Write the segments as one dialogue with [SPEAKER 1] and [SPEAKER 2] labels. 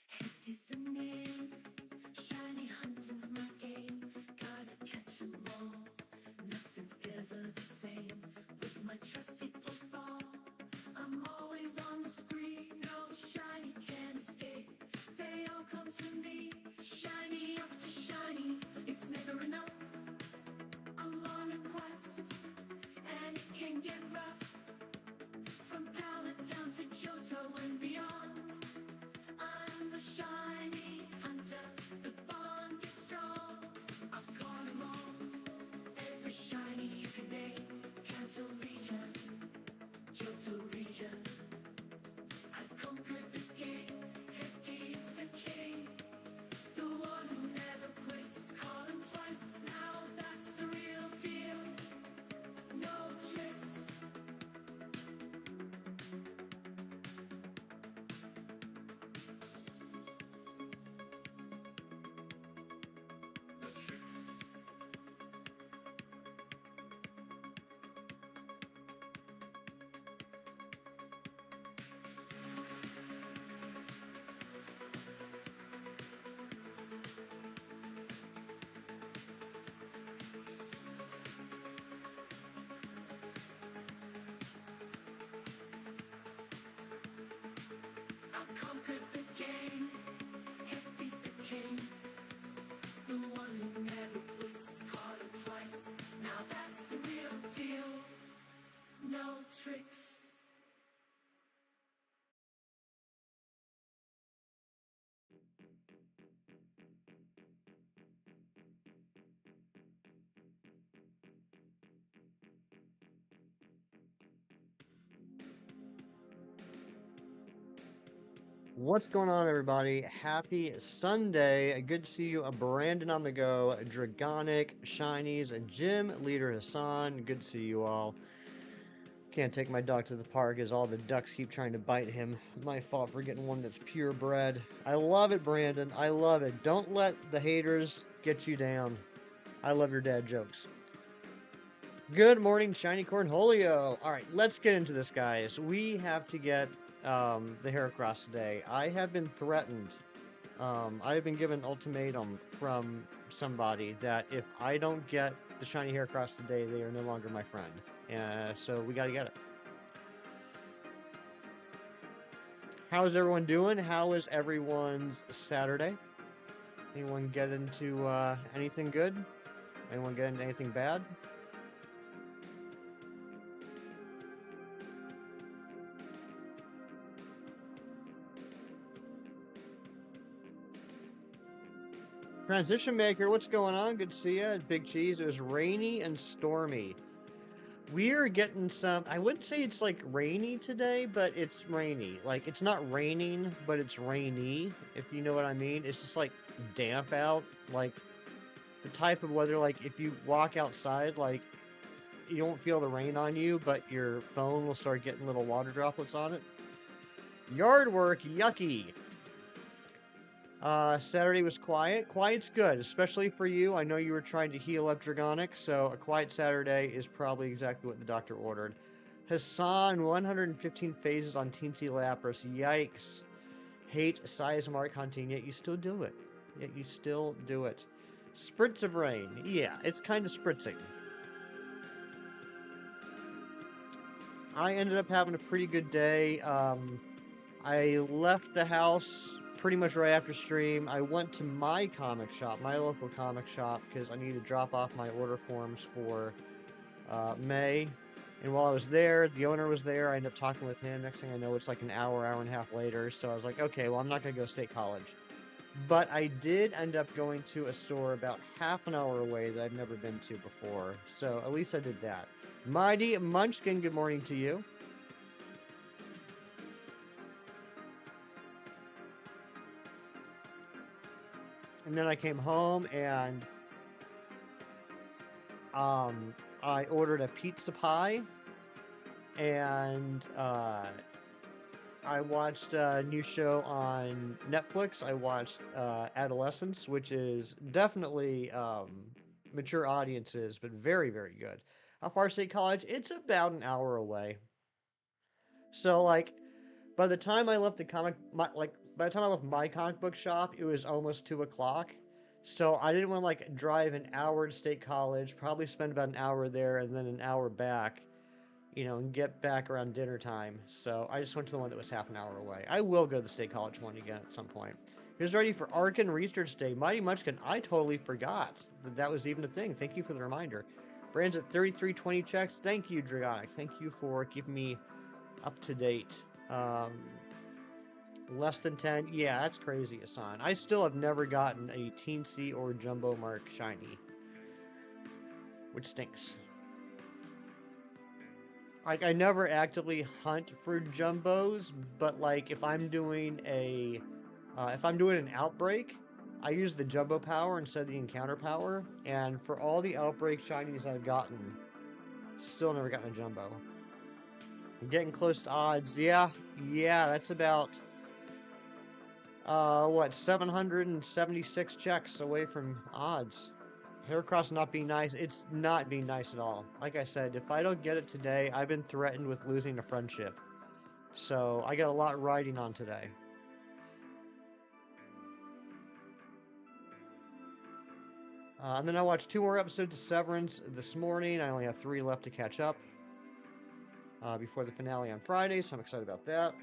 [SPEAKER 1] Hefty's the name, shiny hunting's my game. Gotta catch 'em all, nothing's ever the same. With my trusty football, I'm always on the spree. No shiny can escape, they all come to me. Shiny after shiny, it's never enough. I'm on a quest, and it can get rough. From Pallet down to Johto and beyond, I'm the shiny hunter, the bond is strong. I've caught 'em all, every shiny you can name. Kanto region, Johto region, I've conquered the game. Hefty is the king, the one who never quits. Caught 'em twice, now that's the real deal. No tricks. I've conquered the game. Hefty's the king, the one who never quits. Caught him twice, now that's the real deal. No tricks.
[SPEAKER 2] What's going on, everybody? Happy Sunday. Good to see you. Brandon on the go, Dragonic, Shinies, Jim, Leader Hassan. Good to see you all. Can't take my dog to the park as all the ducks keep trying to bite him. My fault for getting one that's purebred. I love it, Brandon. I love it. Don't let the haters get you down. I love your dad jokes. Good morning, Shiny Cornholio. All right, let's get into this, guys. We have to get the Heracross today. I have been threatened. I have been given an ultimatum from somebody that if I don't get the Shiny Heracross today, they are no longer my friend. So we got to get it. How is everyone doing? How is everyone's Saturday? Anyone get into anything good? Anyone get into anything bad? Transition Maker, what's going on? Good to see you. Big Cheese. It was rainy and stormy. We're getting some, I wouldn't say it's like rainy today, but it's rainy. Like, it's not raining, but it's rainy, if you know what I mean. It's just like damp out. Like, the type of weather, like, if you walk outside, like, you don't feel the rain on you, but your phone will start getting little water droplets on it. Yard work, yucky. Saturday was quiet. Quiet's good, especially for you. I know you were trying to heal up Dragonic, so a quiet Saturday is probably exactly what the doctor ordered. Hassan, 115 phases on Teensy Lapras. Yikes. Hate size mark hunting, yet you still do it. Yet you still do it. Spritz of rain. Yeah, it's kind of spritzing. I ended up having a pretty good day. I left the house pretty much right after stream. I went to my comic shop, my local comic shop, because I needed to drop off my order forms for May. And while I was there, the owner was there. I ended up talking with him. Next thing I know, it's like an hour, hour and a half later. So I was like, okay, well, I'm not going to go to State College. But I did end up going to a store about half an hour away that I've never been to before. So at least I did that. Mighty Munchkin, good morning to you. And then I came home and I ordered a pizza pie and I watched a new show on Netflix. I watched Adolescence, which is definitely mature audiences, but very, very good. How far is State College? It's about an hour away. So, like, By the time I left the by the time I left my comic book shop, it was almost 2 o'clock. So I didn't want to like drive an hour to State College, probably spend about an hour there and then an hour back, and get back around dinner time. So I just went to the one that was half an hour away. I will go to the State College one again at some point. Here's ready for Arkin Research Day. Mighty Munchkin, I totally forgot that was even a thing. Thank you for the reminder. Brands at 3320 checks. Thank you, Dragonic. Thank you for keeping me up to date. Less than 10. Yeah, that's crazy, Hassan. I still have never gotten a Teensy or Jumbo Mark shiny, which stinks. Like, I never actively hunt for jumbos, but like if I'm doing an outbreak, I use the jumbo power instead of the encounter power. And for all the outbreak shinies I've gotten, still never gotten a jumbo. I'm getting close to odds. Yeah, that's about 776 checks away from odds. Heracross not being nice. It's not being nice at all. Like I said, if I don't get it today, I've been threatened with losing a friendship. So I got a lot riding on today. And then I watched 2 more episodes of Severance this morning. I only have 3 left to catch up before the finale on Friday, so I'm excited about that.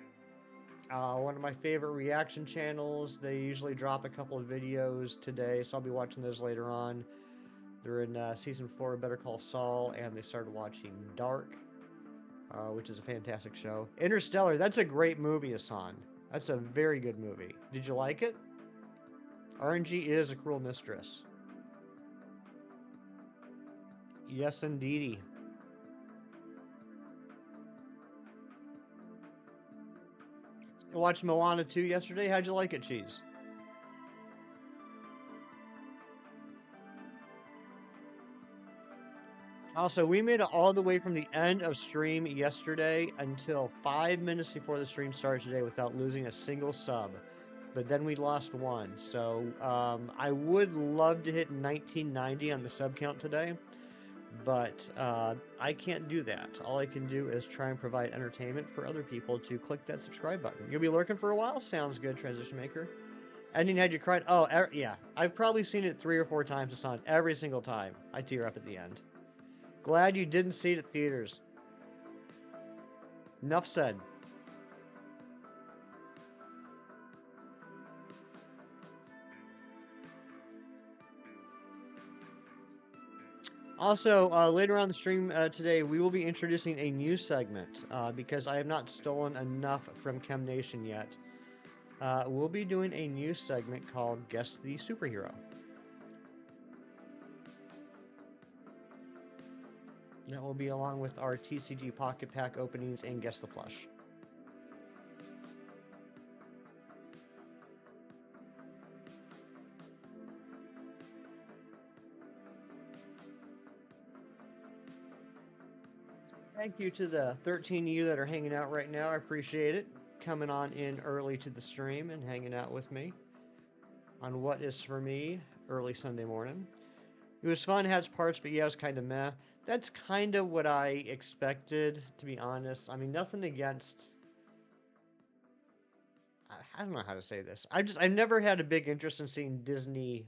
[SPEAKER 2] One of my favorite reaction channels, they usually drop a couple of videos today, so I'll be watching those later on. They're in season 4 of Better Call Saul, and they started watching Dark, which is a fantastic show. Interstellar, that's a great movie, Hassan. That's a very good movie. Did you like it? RNG is a cruel mistress. Yes, indeedy. I watched Moana 2 yesterday. How'd you like it, Cheese? Also, we made it all the way from the end of stream yesterday until 5 minutes before the stream started today without losing a single sub. But then we lost one. So I would love to hit 1990 on the sub count today. But I can't do that. All I can do is try and provide entertainment for other people to click that subscribe button. You'll be lurking for a while? Sounds good, Transition Maker. Ending Had You Cried? Oh, yeah. I've probably seen it 3 or 4 times, Hassan. Every single time. I tear up at the end. Glad you didn't see it at theaters. Enough said. Also, later on the stream today, we will be introducing a new segment because I have not stolen enough from Chem Nation yet. We'll be doing a new segment called Guess the Superhero. That will be along with our TCG Pocket Pack openings and Guess the Plush. Thank you to the 13 of you that are hanging out right now. I appreciate it. Coming on in early to the stream and hanging out with me on what is for me early Sunday morning. It was fun, had its parts, but yeah, it was kind of meh. That's kind of what I expected, to be honest. I mean, nothing against... I don't know how to say this. I've never had a big interest in seeing Disney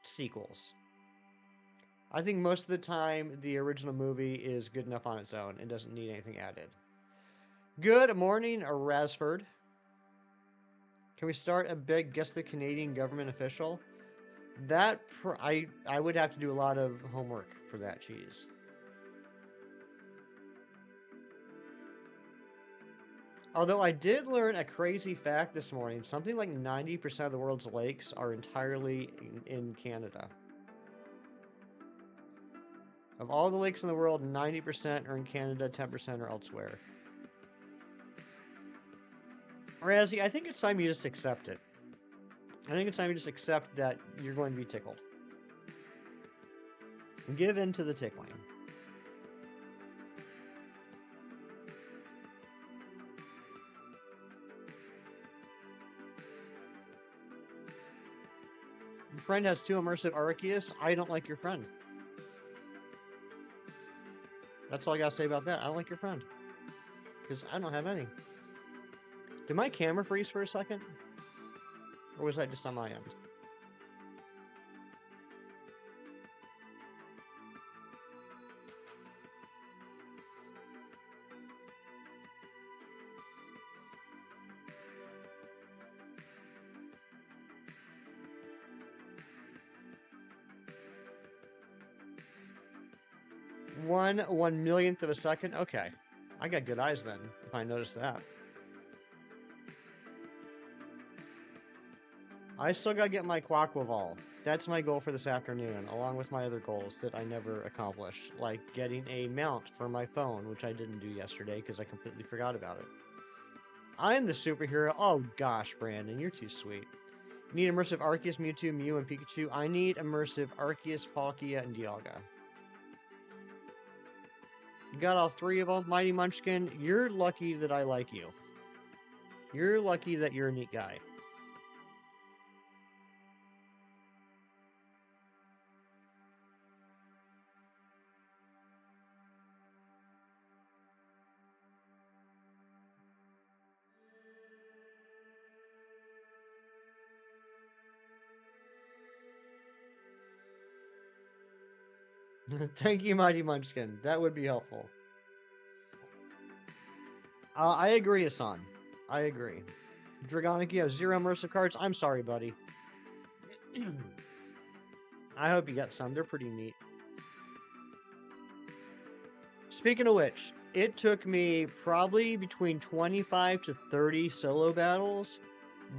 [SPEAKER 2] sequels. I think most of the time, the original movie is good enough on its own and doesn't need anything added. Good morning, Rasford. Can we start a big Guess the Canadian Government Official? That, I would have to do a lot of homework for that, Cheese. Although I did learn a crazy fact this morning. Something like 90% of the world's lakes are entirely in Canada. Of all the lakes in the world, 90% are in Canada, 10% are elsewhere. Razzie, I think it's time you just accept it. I think it's time you just accept that you're going to be tickled. Give in to the tickling. Your friend has 2 immersive Arceus. I don't like your friend. That's all I gotta say about that. I don't like your friend. Because I don't have any. Did my camera freeze for a second? Or was that just on my end? One millionth of a second? Okay. I got good eyes then, if I noticed that. I still gotta get my Quaquaval. That's my goal for this afternoon, along with my other goals that I never accomplish, like getting a mount for my phone, which I didn't do yesterday because I completely forgot about it. I'm the superhero. Oh gosh, Brandon, you're too sweet. Need immersive Arceus, Mewtwo, Mew, and Pikachu. I need immersive Arceus, Palkia, and Dialga. You got all three of them, Mighty Munchkin. You're lucky that I like you. You're lucky that you're a neat guy. Thank you, Mighty Munchkin. That would be helpful. I agree, Hassan. I agree. Dragonic, you have 0 immersive cards. I'm sorry, buddy. I hope you got some. They're pretty neat. Speaking of which, it took me probably between 25 to 30 solo battles,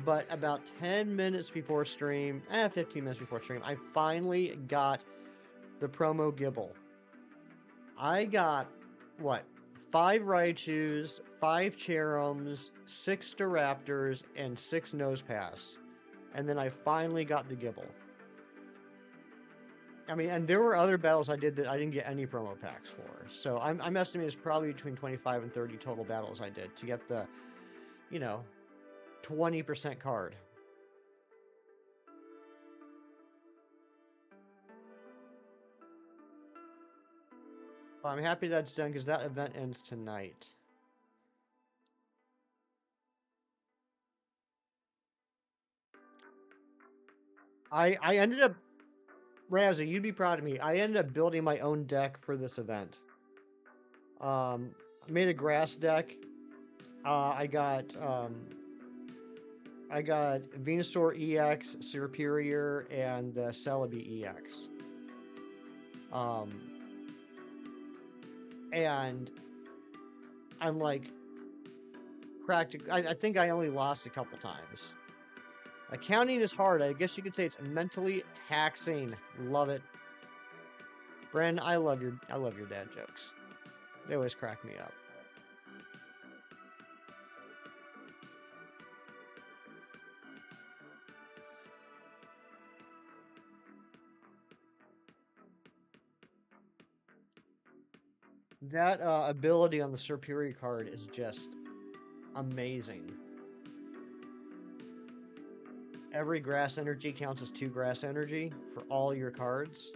[SPEAKER 2] but about 10 minutes before stream, 15 minutes before stream, I finally got the promo Gibble. I got, what, 5 Raichus, 5 Cherums, 6 Staraptors, and 6 Nosepass. And then I finally got the Gibble. I mean, and there were other battles I did that I didn't get any promo packs for. So I'm estimating it's probably between 25 and 30 total battles I did to get the, 20% card. But I'm happy that's done because that event ends tonight. I ended up, Razzie, you'd be proud of me. I ended up building my own deck for this event. I made a grass deck. I got Venusaur EX, Superior, and the Celebi EX. And I'm like, I think I only lost a couple times. Accounting is hard. I guess you could say it's mentally taxing. Love it. Brandon, I love your dad jokes. They always crack me up. That ability on the Superior card is just amazing. Every grass energy counts as 2 grass energy for all your cards.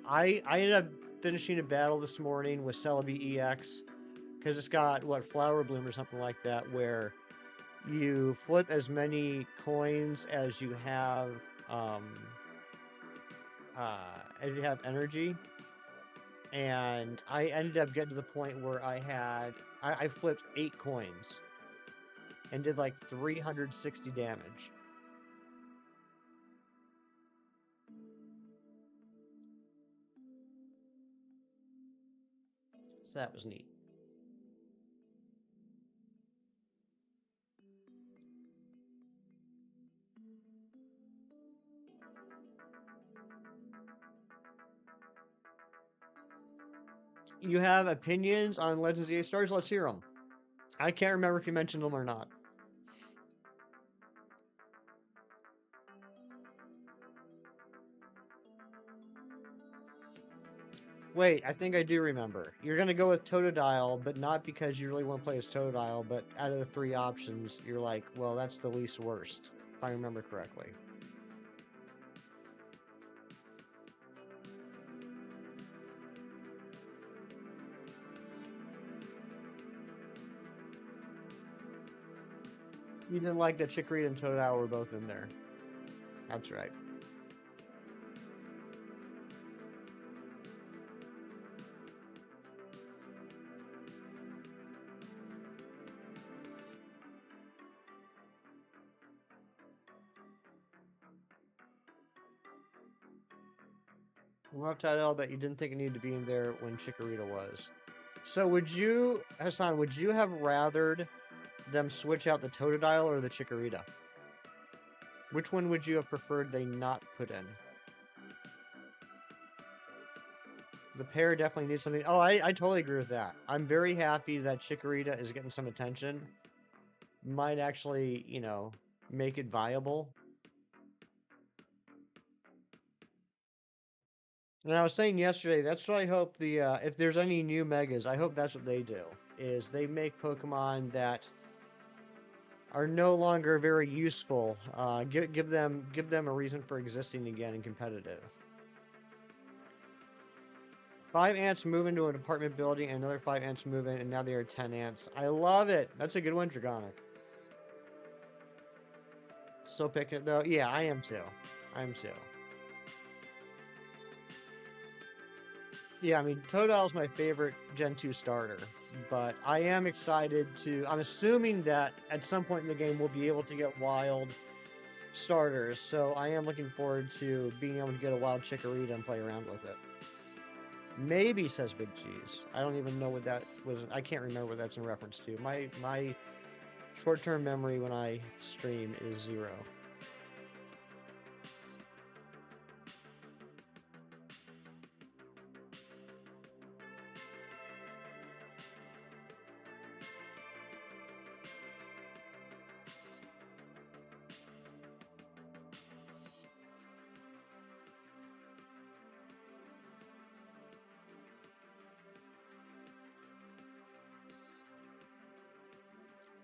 [SPEAKER 2] I ended up finishing a battle this morning with Celebi EX because it's got, Flower Bloom or something like that, where you flip as many coins as you have energy. And I ended up getting to the point where I flipped 8 coins and did like 360 damage. So that was neat. You have opinions on Legends of the Stars? Let's hear them. I can't remember if you mentioned them or not. Wait, I think I do remember. You're going to go with Totodile, but not because you really want to play as Totodile, but out of the 3 options, you're like, well, that's the least worst, if I remember correctly. You didn't like that Chikorita and Totodile were both in there. That's right. Love Totodile, but you didn't think it needed to be in there when Chikorita was. So would you, Hassan, would you have rathered them switch out the Totodile or the Chikorita? Which one would you have preferred they not put in? The pair definitely needs something. Oh, I totally agree with that. I'm very happy that Chikorita is getting some attention. Might actually, you know, make it viable. And I was saying yesterday, that's what I hope the, if there's any new megas, I hope that's what they do, is they make Pokemon that are no longer very useful. Give them a reason for existing again and competitive. 5 ants move into an apartment building, and another 5 ants move in, and now there are 10 ants. I love it. That's a good one, Dragonic. Still picking it though. Yeah, I am too. I am too. Yeah, I mean, Totodile's my favorite Gen 2 starter, but I am excited to... I'm assuming that at some point in the game we'll be able to get wild starters, so I am looking forward to being able to get a wild Chikorita and play around with it. Maybe, says Big Cheese. I don't even know what that was. I can't remember what that's in reference to. My short-term memory when I stream is 0.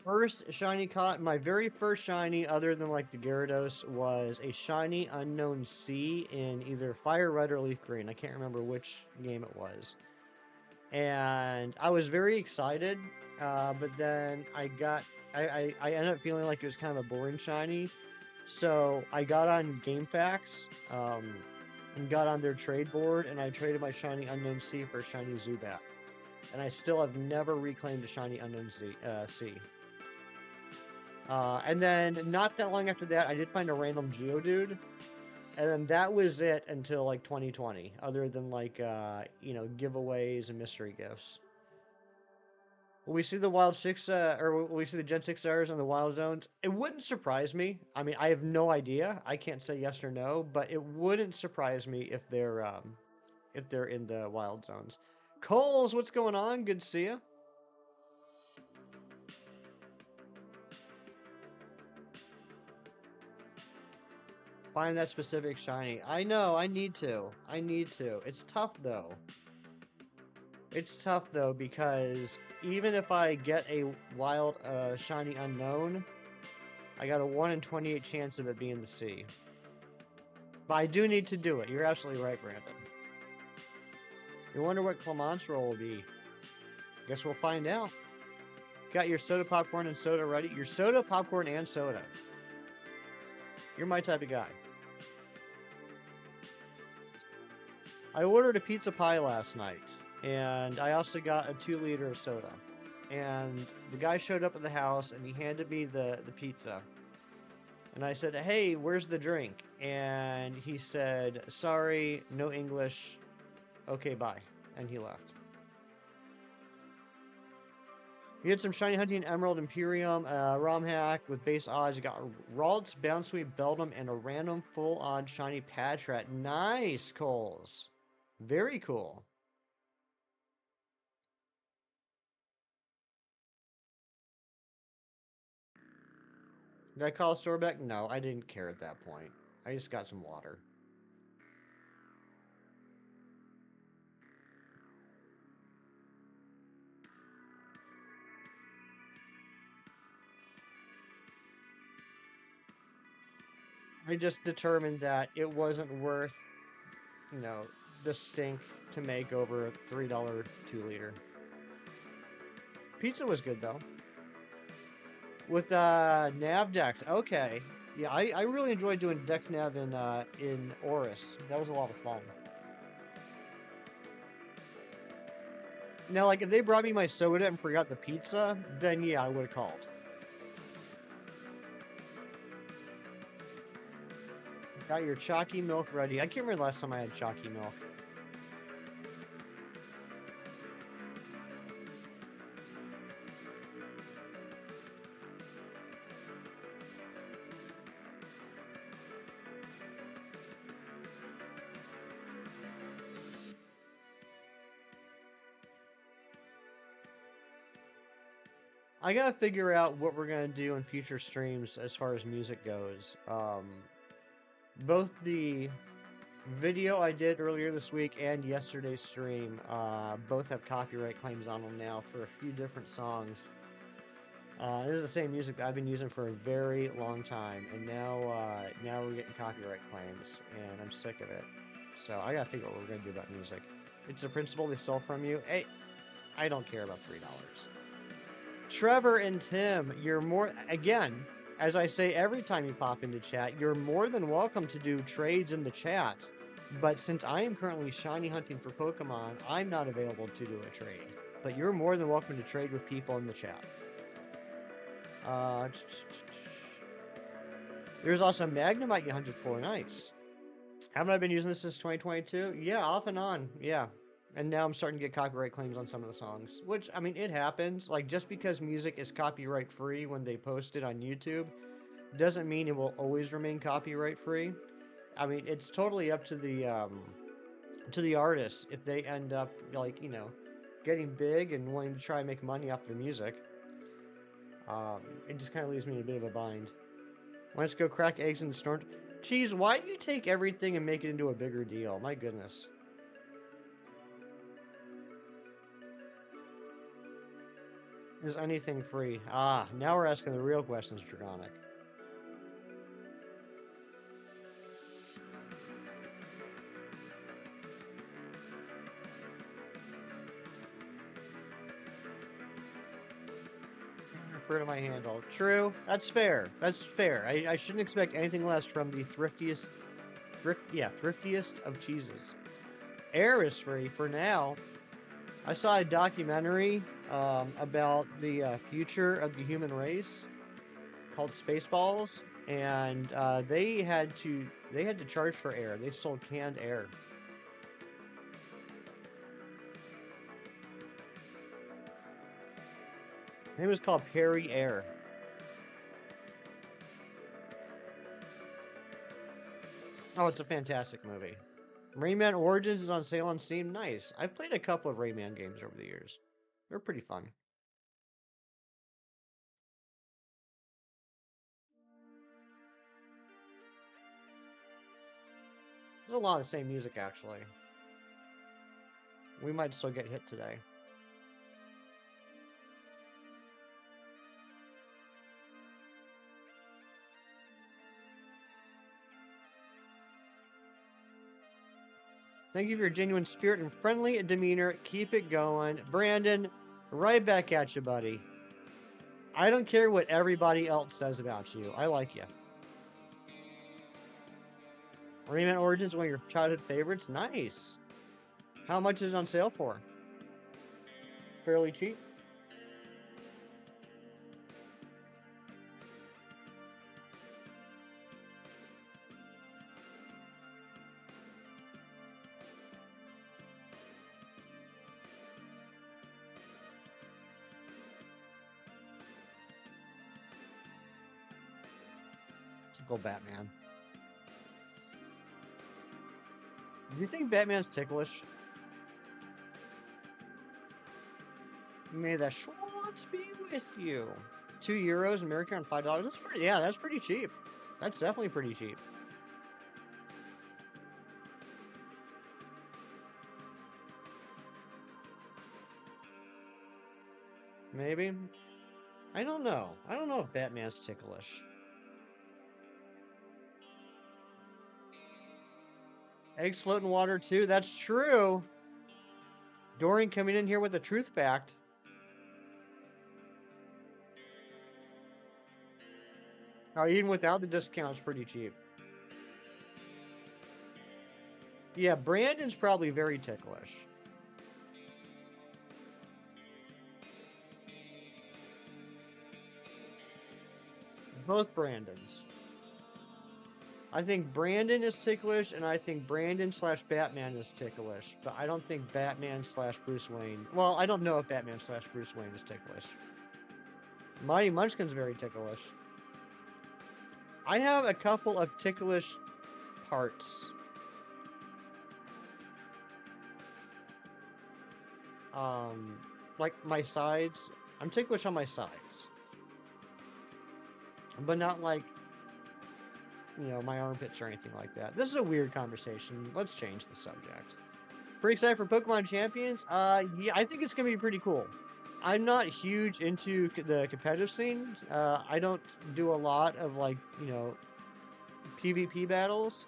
[SPEAKER 2] First shiny caught, my very first shiny, other than like the Gyarados, was a shiny Unknown Sea in either Fire Red or Leaf Green. I can't remember which game it was. And I was very excited, but then I ended up feeling like it was kind of a boring shiny. So I got on GameFAQs and got on their trade board, and I traded my shiny Unknown Sea for a shiny Zubat. And I still have never reclaimed a shiny Unknown Sea. And then not that long after that, I did find a random Geodude. And then that was it until like 2020, other than like, you know, giveaways and mystery gifts. Will we see the Wild 6, or will we see the Gen 6 stars in the Wild Zones? It wouldn't surprise me. I mean, I have no idea. I can't say yes or no, but it wouldn't surprise me if they're in the Wild Zones. Coles, what's going on? Good to see you. Find that specific shiny. I know, I need to. I need to. It's tough though. It's tough though because even if I get a wild shiny unknown, I got a 1 in 28 chance of it being the C. But I do need to do it. You're absolutely right, Brandon. You wonder what Clement's role will be. Guess we'll find out. Got your soda, popcorn, and soda ready? Your soda, popcorn, and soda. You're my type of guy. I ordered a pizza pie last night, and I also got a 2-liter of soda. And the guy showed up at the house, and he handed me the pizza. And I said, hey, where's the drink? And he said, sorry, no English. Okay, bye. And he left. You did some shiny hunting, Emerald, Imperium, ROM hack with base odds. You got Ralts, Bounsweet, Beldum, and a random full-on shiny Patrat. Nice, Coles. Very cool. Did I call a store back? No, I didn't care at that point. I just got some water. I just determined that it wasn't worth, you know, the stink to make over a $3 2-liter. Pizza was good, though. With nav decks. Okay. Yeah, I really enjoyed doing Dex Nav in Oris. That was a lot of fun. Now, like, if they brought me my soda and forgot the pizza, then yeah, I would have called. Got your chalky milk ready. I can't remember the last time I had chalky milk. I gotta figure out what we're gonna do in future streams as far as music goes. Both the video I did earlier this week and yesterday's stream, both have copyright claims on them now for a few different songs. This is the same music that I've been using for a very long time, and now we're getting copyright claims, and I'm sick of it. So I gotta figure out what we're gonna do about music. It's a principle they stole from you. Hey, I don't care about $3. Trevor and Tim, you're more, again, as I say every time you pop into chat, you're more than welcome to do trades in the chat. But since I am currently shiny hunting for Pokemon, I'm not available to do a trade. But you're more than welcome to trade with people in the chat. There's also Magnemite you hunted for. Nice. Haven't I been using this since 2022? Yeah, off and on. Yeah. And now I'm starting to get copyright claims on some of the songs. Which, I mean, it happens. Like, just because music is copyright free when they post it on YouTube doesn't mean it will always remain copyright free. I mean, it's totally up to the artists if they end up, like, you know, getting big and wanting to try and make money off their music. It just kind of leaves me in a bit of a bind. Let's go crack eggs in the storm. Cheese, why do you take everything and make it into a bigger deal? My goodness. Is anything free? Ah, now we're asking the real questions, Dragonic. Refer to my handle. True. That's fair. That's fair. I shouldn't expect anything less from the thriftiest of cheeses. Air is free for now. I saw a documentary about the future of the human race called Spaceballs, and they had to charge for air. They sold canned air. I think it was called Perry Air. Oh, it's a fantastic movie. Rayman Origins is on sale on Steam. Nice. I've played a couple of Rayman games over the years. They're pretty fun. There's a lot of the same music, actually. We might still get hit today. Thank you for your genuine spirit and friendly demeanor. Keep it going. Brandon, right back at you, buddy. I don't care what everybody else says about you. I like you. Rayman Origins, one of your childhood favorites? Nice. How much is it on sale for? Fairly cheap. Typical Batman. Do you think Batman's ticklish? May the Schwartz be with you. €2, American on $5. That's pretty. Yeah, that's pretty cheap. That's definitely pretty cheap. Maybe. I don't know. I don't know if Batman's ticklish. Eggs float in water too. That's true. Dorian coming in here with a truth fact. Even without the discount, it's pretty cheap. Yeah, Brandon's probably very ticklish. Both Brandons. I think Brandon is ticklish, and I think Brandon / Batman is ticklish. But I don't think Batman / Bruce Wayne. Well, I don't know if Batman / Bruce Wayne is ticklish. Mighty Munchkin's very ticklish. I have a couple of ticklish parts. Like my sides. I'm ticklish on my sides. But not like, you know, my armpits or anything like that. This is a weird conversation. Let's change the subject. Pretty excited for Pokemon Champions? Yeah, I think it's going to be pretty cool. I'm not huge into the competitive scene. I don't do a lot of, like, you know, PvP battles.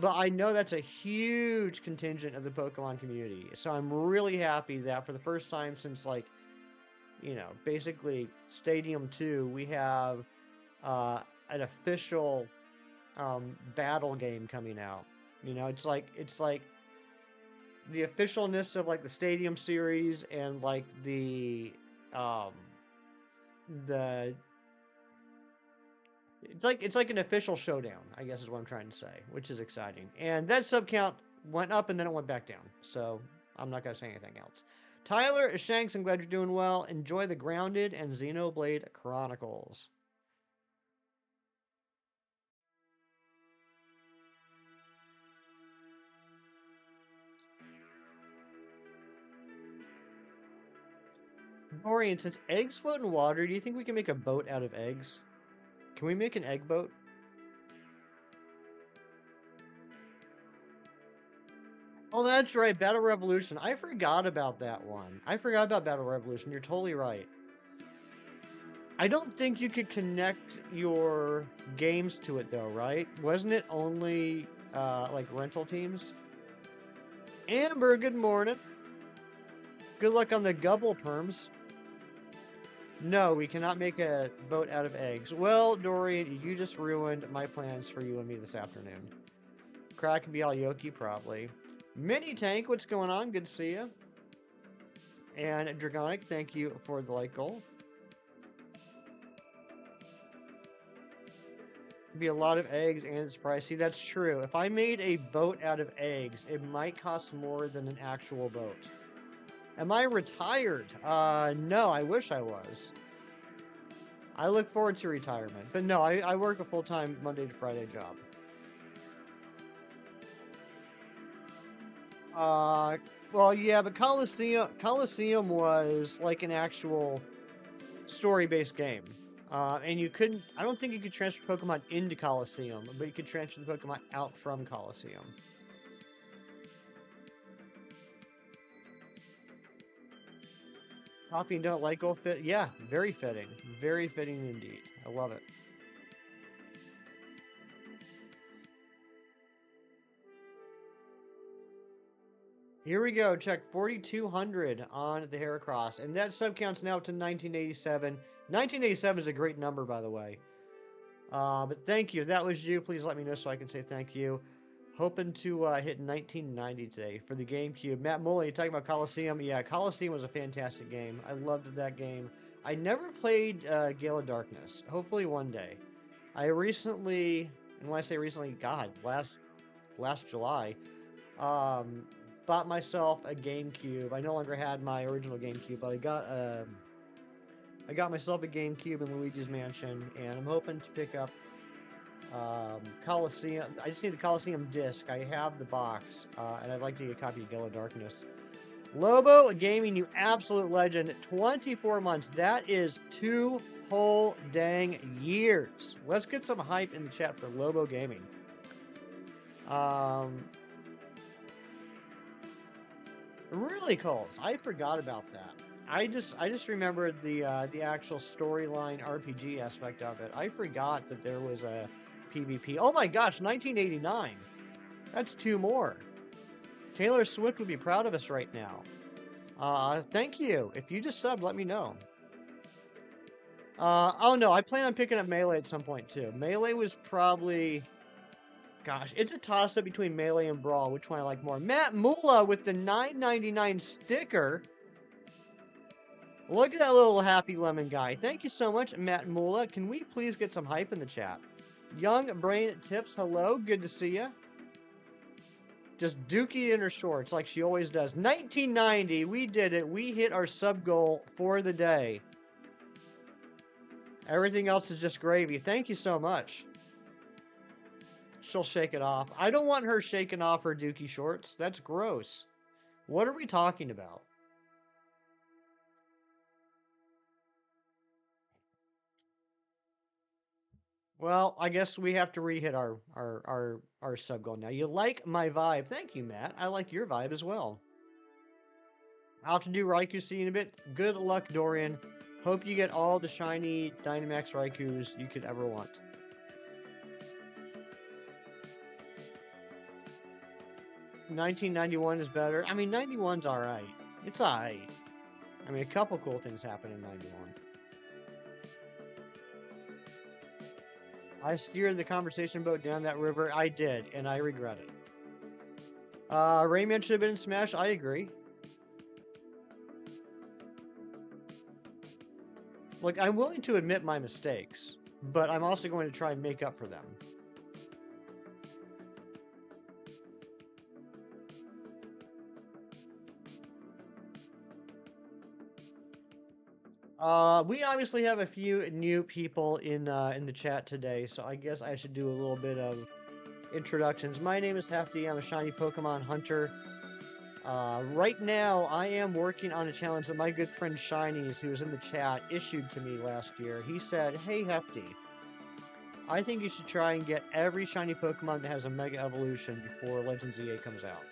[SPEAKER 2] But I know that's a huge contingent of the Pokemon community. So I'm really happy that for the first time since, like, you know, basically Stadium 2, we have an official battle game coming out. You know, it's like the officialness of like the Stadium series and like the it's like an official showdown, I guess is what I'm trying to say, which is exciting. And that sub count went up and then it went back down. So I'm not gonna say anything else. Tyler Shanks, I'm glad you're doing well. Enjoy the Grounded and Xenoblade Chronicles. Dorian, since eggs float in water, do you think we can make a boat out of eggs? Can we make an egg boat? Oh, that's right, Battle Revolution. I forgot about that one. I forgot about Battle Revolution. You're totally right. I don't think you could connect your games to it though, right? Wasn't it only like rental teams? Amber, good morning. Good luck on the Gubble perms. No, we cannot make a boat out of eggs. Well, Dorian, you just ruined my plans for you and me this afternoon. Crack and be all yoki, probably. Mini Tank, what's going on? Good to see you. And Dragonic, thank you for the like goal. Be a lot of eggs and it's pricey. That's true. If I made a boat out of eggs, it might cost more than an actual boat. Am I retired? No, I wish I was. I look forward to retirement. But no, I work a full-time Monday to Friday job. Well, yeah, but Coliseum was like an actual story-based game. And you couldn't, I don't think you could transfer Pokemon into Coliseum, but you could transfer the Pokemon out from Coliseum. Coffee and don't like gold fit? Yeah, very fitting. Very fitting indeed. I love it. Here we go. Check 4,200 on the Heracross. And that sub counts now to 1987. 1987 is a great number, by the way. But thank you. If that was you, please let me know so I can say thank you. Hoping to hit 1990 today for the GameCube. Matt Mullen, you talking about Coliseum? Yeah, Coliseum was a fantastic game. I loved that game. I never played Gale of Darkness. Hopefully one day. I recently, and when I say recently, God, last July, bought myself a GameCube. I no longer had my original GameCube, but I got myself a GameCube in Luigi's Mansion, and I'm hoping to pick up Coliseum. I just need a Coliseum disc. I have the box, and I'd like to get a copy of Gale of Darkness. Lobo Gaming, you absolute legend. 24 months. That is 2 whole dang years. Let's get some hype in the chat for Lobo Gaming. Really cool. I forgot about that. I just remembered the actual storyline RPG aspect of it. I forgot that there was a PvP. Oh my gosh, 1989. That's 2 more. Taylor Swift would be proud of us right now. Thank you. If you just subbed, let me know. Oh no, I plan on picking up Melee at some point too. Melee was probably, gosh, it's a toss-up between Melee and Brawl. Which one I like more? Matt Mula with the $9.99 sticker. Look at that little happy lemon guy. Thank you so much, Matt Mula. Can we please get some hype in the chat? Young Brain Tips, hello. Good to see you. Just Dookie in her shorts like she always does. 1990, we did it. We hit our sub goal for the day. Everything else is just gravy. Thank you so much. She'll shake it off. I don't want her shaking off her Dookie shorts. That's gross. What are we talking about? Well, I guess we have to re-hit our sub goal now. You like my vibe. Thank you, Matt. I like your vibe as well. I'll have to do Raikou C in a bit. Good luck, Dorian. Hope you get all the shiny Dynamax Raikous you could ever want. $19.91 is better. I mean, 91's alright. It's alright. I mean, a couple cool things happen in 91. I steered the conversation boat down that river. I did, and I regret it. Rayman should have been in Smash. I agree. Look, I'm willing to admit my mistakes, but I'm also going to try and make up for them. We obviously have a few new people in the chat today, so I guess I should do a little bit of introductions. My name is Hefty. I'm a shiny Pokemon hunter. Right now, I am working on a challenge that my good friend Shinies, who was in the chat, issued to me last year. He said, "Hey Hefty, I think you should try and get every shiny Pokemon that has a Mega Evolution before Legends EA comes out."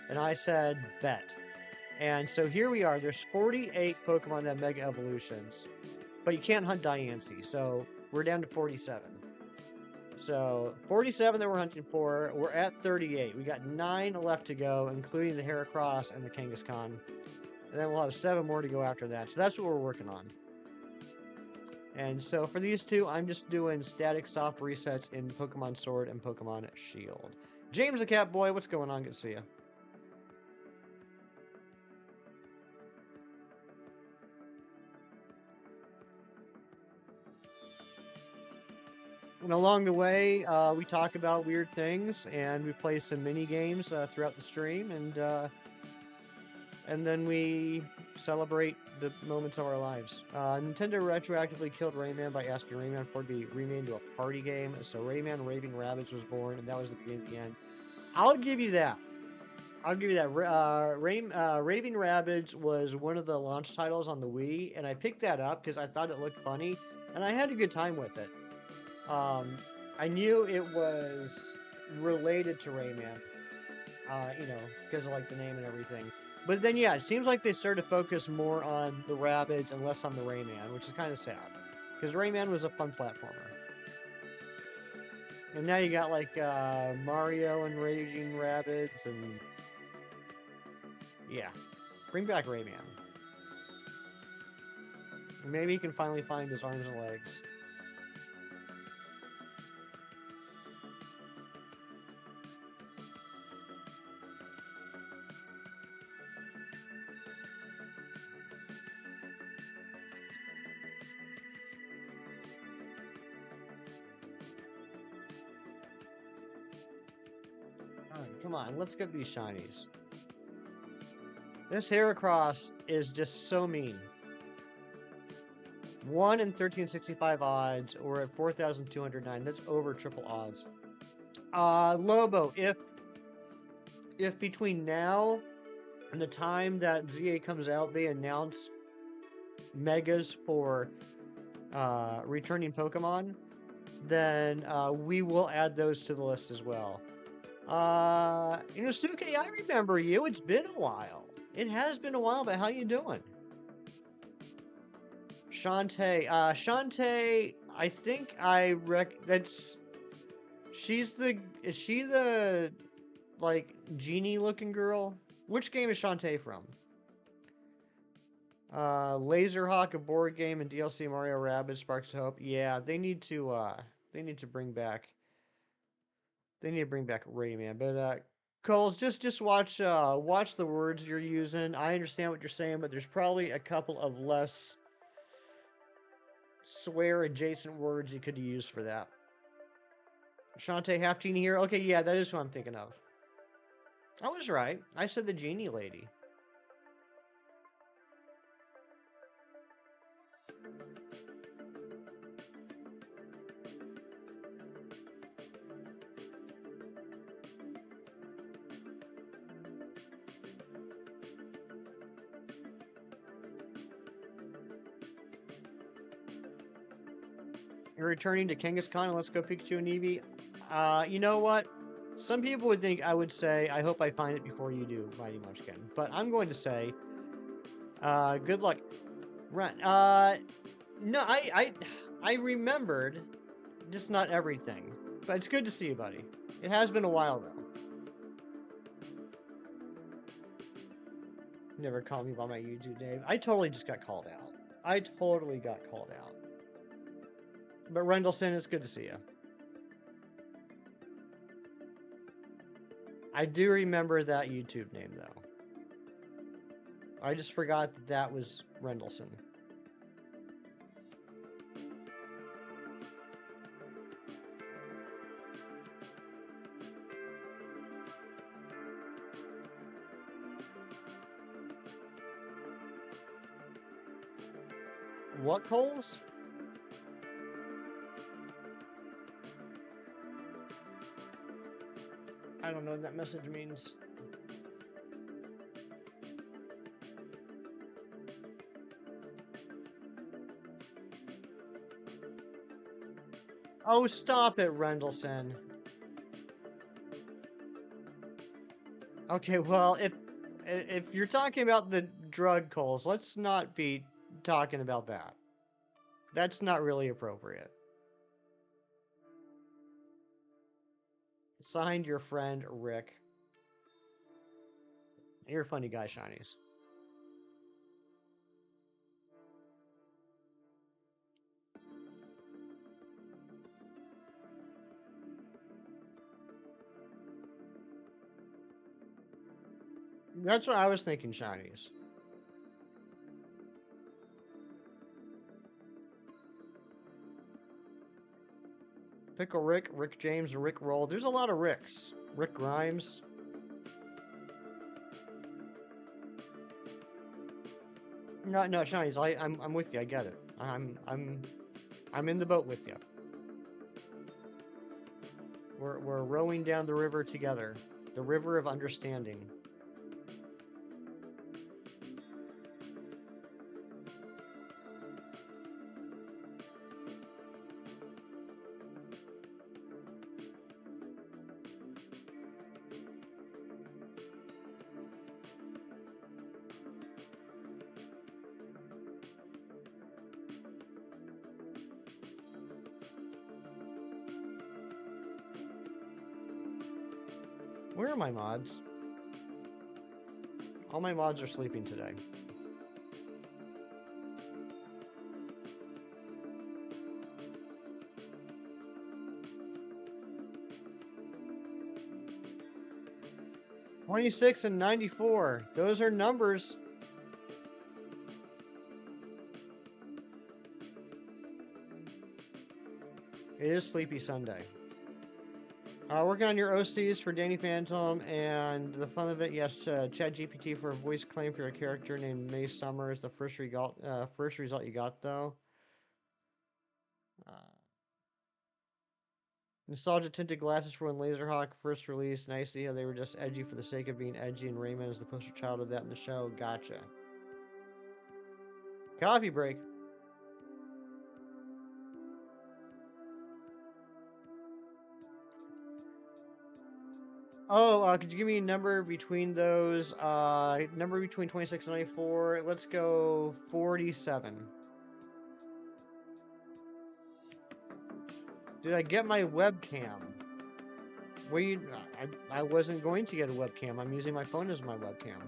[SPEAKER 2] And I said, bet. And so here we are. There's 48 Pokemon that have Mega Evolutions, but you can't hunt Diancie, so we're down to 47. So 47 that we're hunting for. We're at 38. We got 9 left to go, including the Heracross and the Kangaskhan. And then we'll have 7 more to go after that. So that's what we're working on. And so for these two, I'm just doing static soft resets in Pokemon Sword and Pokemon Shield. James the Catboy, what's going on? Good to see you. And along the way, we talk about weird things, and we play some mini games throughout the stream, and then we celebrate the moments of our lives. Nintendo retroactively killed Rayman by asking Rayman for it to be remade into a party game. So Rayman Raving Rabbids was born, and that was the beginning of the end. I'll give you that. I'll give you that. Raving Rabbids was one of the launch titles on the Wii, and I picked that up because I thought it looked funny, and I had a good time with it. I knew it was related to Rayman, you know, because of like the name and everything. But then, yeah, it seems like they started to focus more on the Rabbids and less on the Rayman, which is kind of sad, because Rayman was a fun platformer. And now you got like Mario and Raging Rabbids, and yeah, bring back Rayman. Maybe he can finally find his arms and legs. Come on, let's get these shinies. This Heracross is just so mean. 1 in 1365 odds, or at 4,209. That's over triple odds. Lobo, if between now and the time that ZA comes out, they announce megas for returning Pokemon, then we will add those to the list as well. Inosuke, I remember you. It's been a while. It has been a while, but how you doing? Shantae. Shantae, I think is she the, like, genie-looking girl? Which game is Shantae from? Laserhawk, a board game, and DLC Mario Rabbids Sparks of Hope. Yeah, they need to bring back Rayman. But Coles, just watch the words you're using. I understand what you're saying, but there's probably a couple of less swear adjacent words you could use for that. Shantae Half Genie here. Okay, yeah, that is who I'm thinking of. I was right. I said the genie lady. You're returning to Kangaskhan and Let's Go Pikachu and Eevee. You know what? Some people would think I would say, I hope I find it before you do, Mighty Munchkin. But I'm going to say, good luck. Run. No, I remembered, just not everything. But it's good to see you, buddy. It has been a while, though. Never call me by my YouTube name. I totally just got called out. I totally got called out. But Rendleson, it's good to see you. I do remember that YouTube name, though. I just forgot that that was Rendleson. What, Coles? I don't know what that message means. Oh, stop it, Rendleson. Okay, well, if you're talking about the drug Coles, let's not be talking about that. That's not really appropriate. Signed, your friend, Rick. You're a funny guy, Shinies. That's what I was thinking, Shinies. Pickle Rick, Rick James, Rick Roll. There's a lot of Ricks. Rick Grimes. No, Shinies. I'm with you. I get it. I'm in the boat with you. We're rowing down the river together. The river of understanding. Where are my mods? All my mods are sleeping today. $26 and $94. Those are numbers. It is Sleepy Sunday. Working on your OCs for Danny Phantom and the fun of it. Yes, ChatGPT for a voice claim for a character named May Summers. The first result you got though. Nostalgia tinted glasses for when Laserhawk first released. Nice to see how they were just edgy for the sake of being edgy, and Rayman is the poster child of that in the show. Gotcha. Coffee break. Oh, could you give me a number between those? Number between 26 and 94. Let's go 47. Did I get my webcam? I wasn't going to get a webcam. I'm using my phone as my webcam.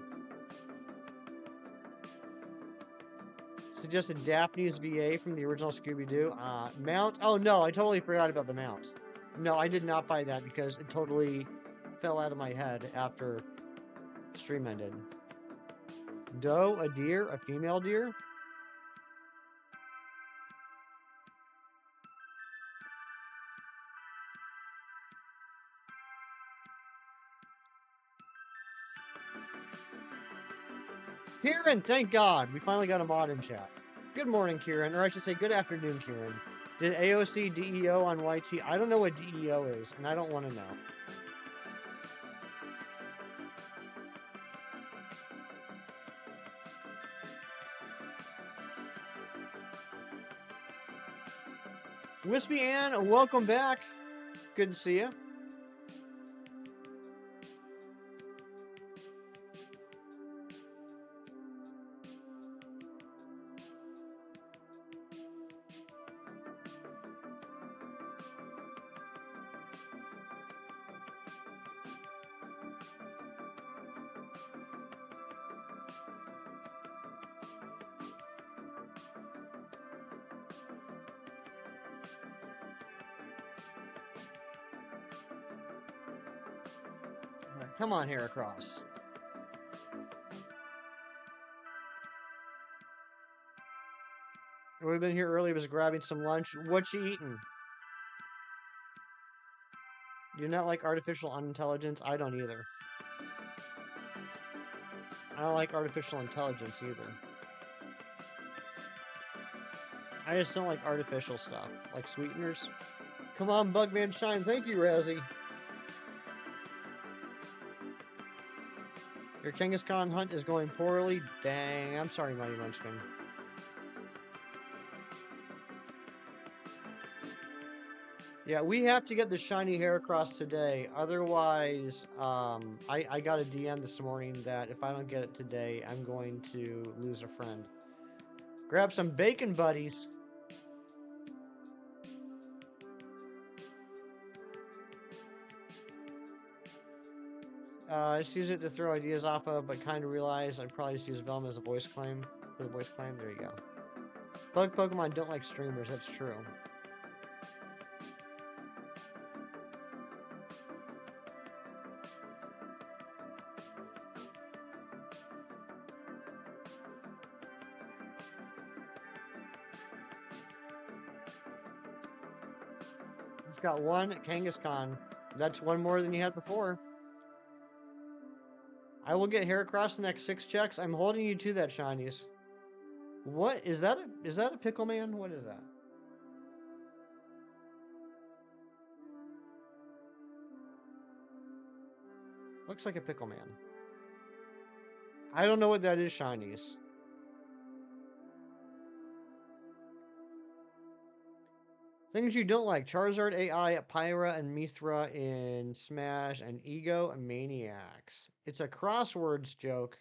[SPEAKER 2] Suggested Daphne's VA from the original Scooby-Doo. Mount. Oh no, I totally forgot about the mount. No, I did not buy that because it totally fell out of my head after stream ended. Doe, a deer, a female deer. Kieran, thank God. We finally got a mod in chat. Good morning, Kieran. Or I should say good afternoon, Kieran. Did AOC DEO on YT? I don't know what DEO is, and I don't want to know. Wispy Ann, welcome back. Good to see you. Come on, Heracross. I would have been here early, was grabbing some lunch. What you eating? You're not like artificial unintelligence? I don't either. I don't like artificial intelligence either. I just don't like artificial stuff, like sweeteners. Come on, Bugman Shine. Thank you, Razzie. Your Kangaskhan hunt is going poorly. Dang, I'm sorry, Mighty Munchkin. Yeah, we have to get the shiny Heracross today. Otherwise, I got a DM this morning that if I don't get it today, I'm going to lose a friend. Grab some bacon buddies. Just use it to throw ideas off of, but kind of realize I'd probably just use Velma as a voice claim. For the voice claim, there you go. Bug Pokemon don't like streamers, that's true. It's got one Kangaskhan. That's one more than you had before. I will get Heracross the next 6 checks. I'm holding you to that, shinies. What is that? Is that a pickle man? What is that? Looks like a pickle man. I don't know what that is, shinies. Things you don't like. Charizard AI, Pyra, and Mithra in Smash, and Ego and Maniacs. It's a crosswords joke.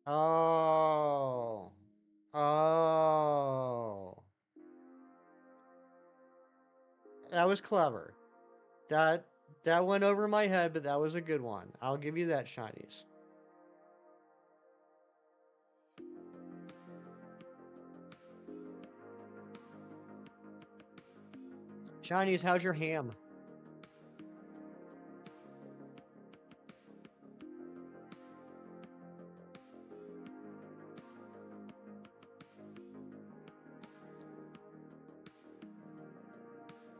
[SPEAKER 2] Oh. Oh. That was clever. That went over my head, but that was a good one. I'll give you that, shinies. Shinies, how's your ham?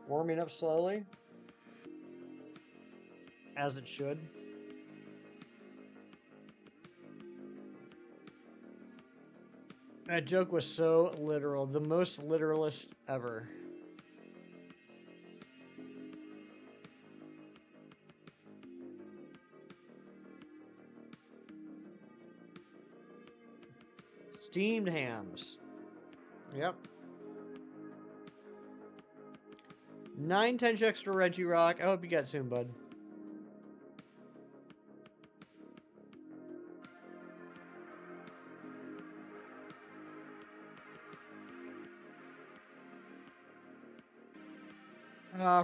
[SPEAKER 2] Warming up slowly. As it should. That joke was so literal. The most literalist ever. Steamed hams. Yep. 9-10 checks for Reggie Rock. I hope you get soon, bud.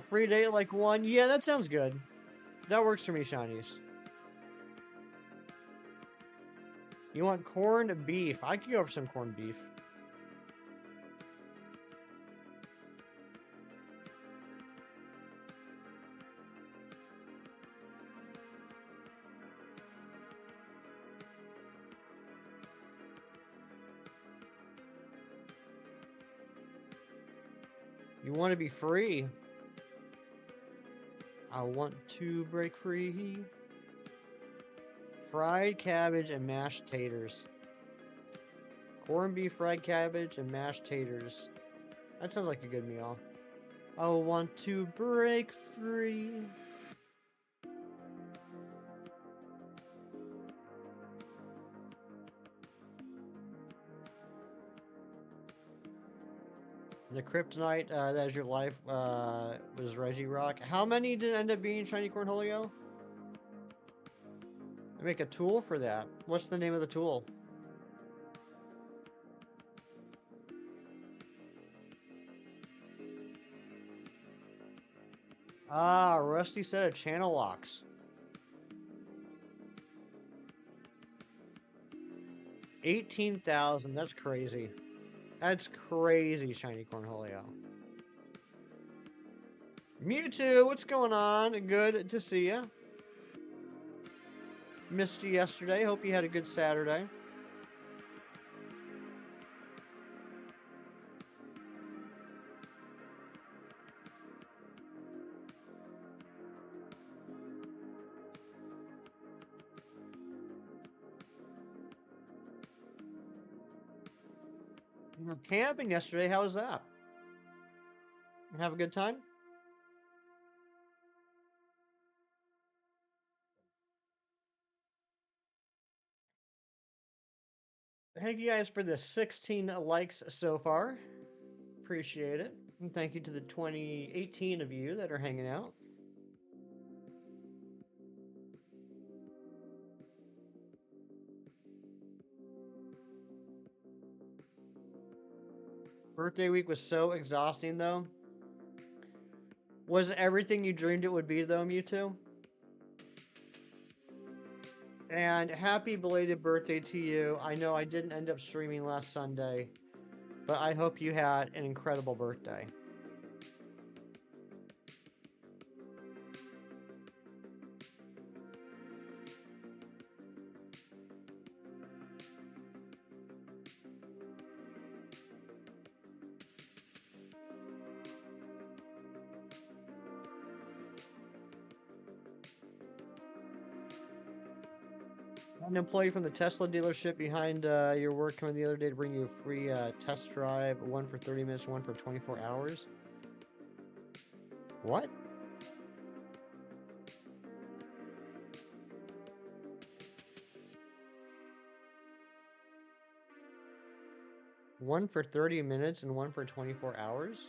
[SPEAKER 2] Free date like 1. Yeah, that sounds good. That works for me, Shinies. You want corned beef? I could go for some corned beef. You want to be free? I want to break free. Fried cabbage and mashed taters. Corned beef, fried cabbage, and mashed taters. That sounds like a good meal. I want to break free. The kryptonite that is your life was Regirock. How many did end up being shiny cornholio? I make a tool for that. What's the name of the tool? Ah, rusty set of channel locks. 18,000. That's crazy. That's crazy, shiny cornholio. Mewtwo, what's going on? Good to see you. Missed you yesterday. Hope you had a good Saturday. You were camping yesterday. How was that? Have a good time? Thank you guys for the 16 likes so far. Appreciate it. And thank you to the 18 of you that are hanging out. Birthday week was so exhausting, though. Was it everything you dreamed it would be, though, Mewtwo? And happy belated birthday to you. I know I didn't end up streaming last Sunday, but I hope you had an incredible birthday. An employee from the Tesla dealership behind your work coming the other day to bring you a free test drive, one for 30 minutes, one for 24 hours. What? One for 30 minutes and one for 24 hours?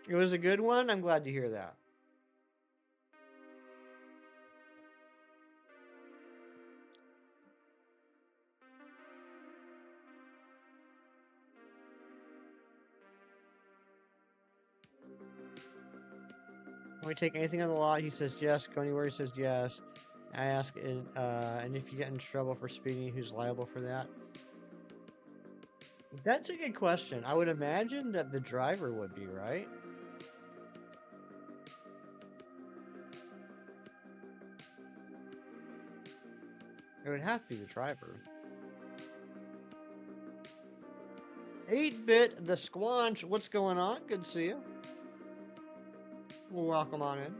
[SPEAKER 2] It was a good one? I'm glad to hear that. Can we take anything on the lot? He says yes. Go anywhere? He says yes. I ask, and if you get in trouble for speeding, who's liable for that? That's a good question. I would imagine that the driver would be, right? It would have to be the driver. 8-bit the Squanch. What's going on? Good to see you. Welcome on in.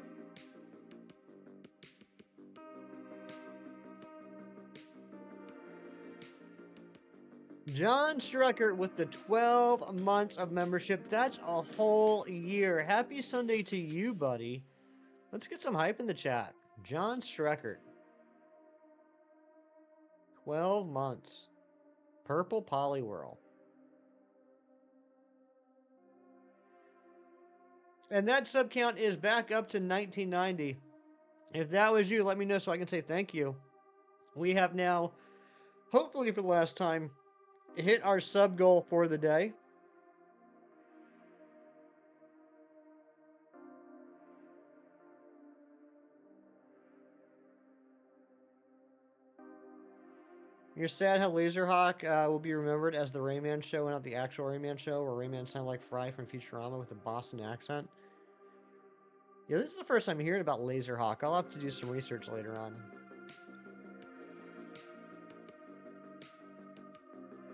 [SPEAKER 2] John Strucker with the 12 months of membership. That's a whole year. Happy Sunday to you, buddy. Let's get some hype in the chat. John Strucker. 12 months. Purple Poliwhirl. And that sub count is back up to 1990. If that was you, let me know so I can say thank you. We have now, hopefully for the last time, hit our sub goal for the day. You're sad how Laserhawk will be remembered as the Rayman show and not the actual Rayman show, where Rayman sounded like Fry from Futurama with a Boston accent. Yeah, this is the first time hearing about Laserhawk. I'll have to do some research later on.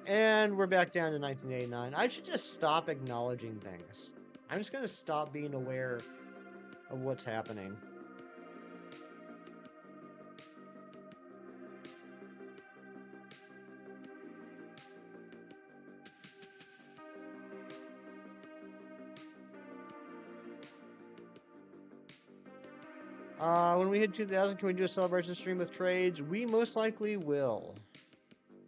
[SPEAKER 2] And we're back down to 1989. I should just stop acknowledging things. I'm just going to stop being aware of what's happening. When we hit 2000, can we do a celebration stream with trades? We most likely will.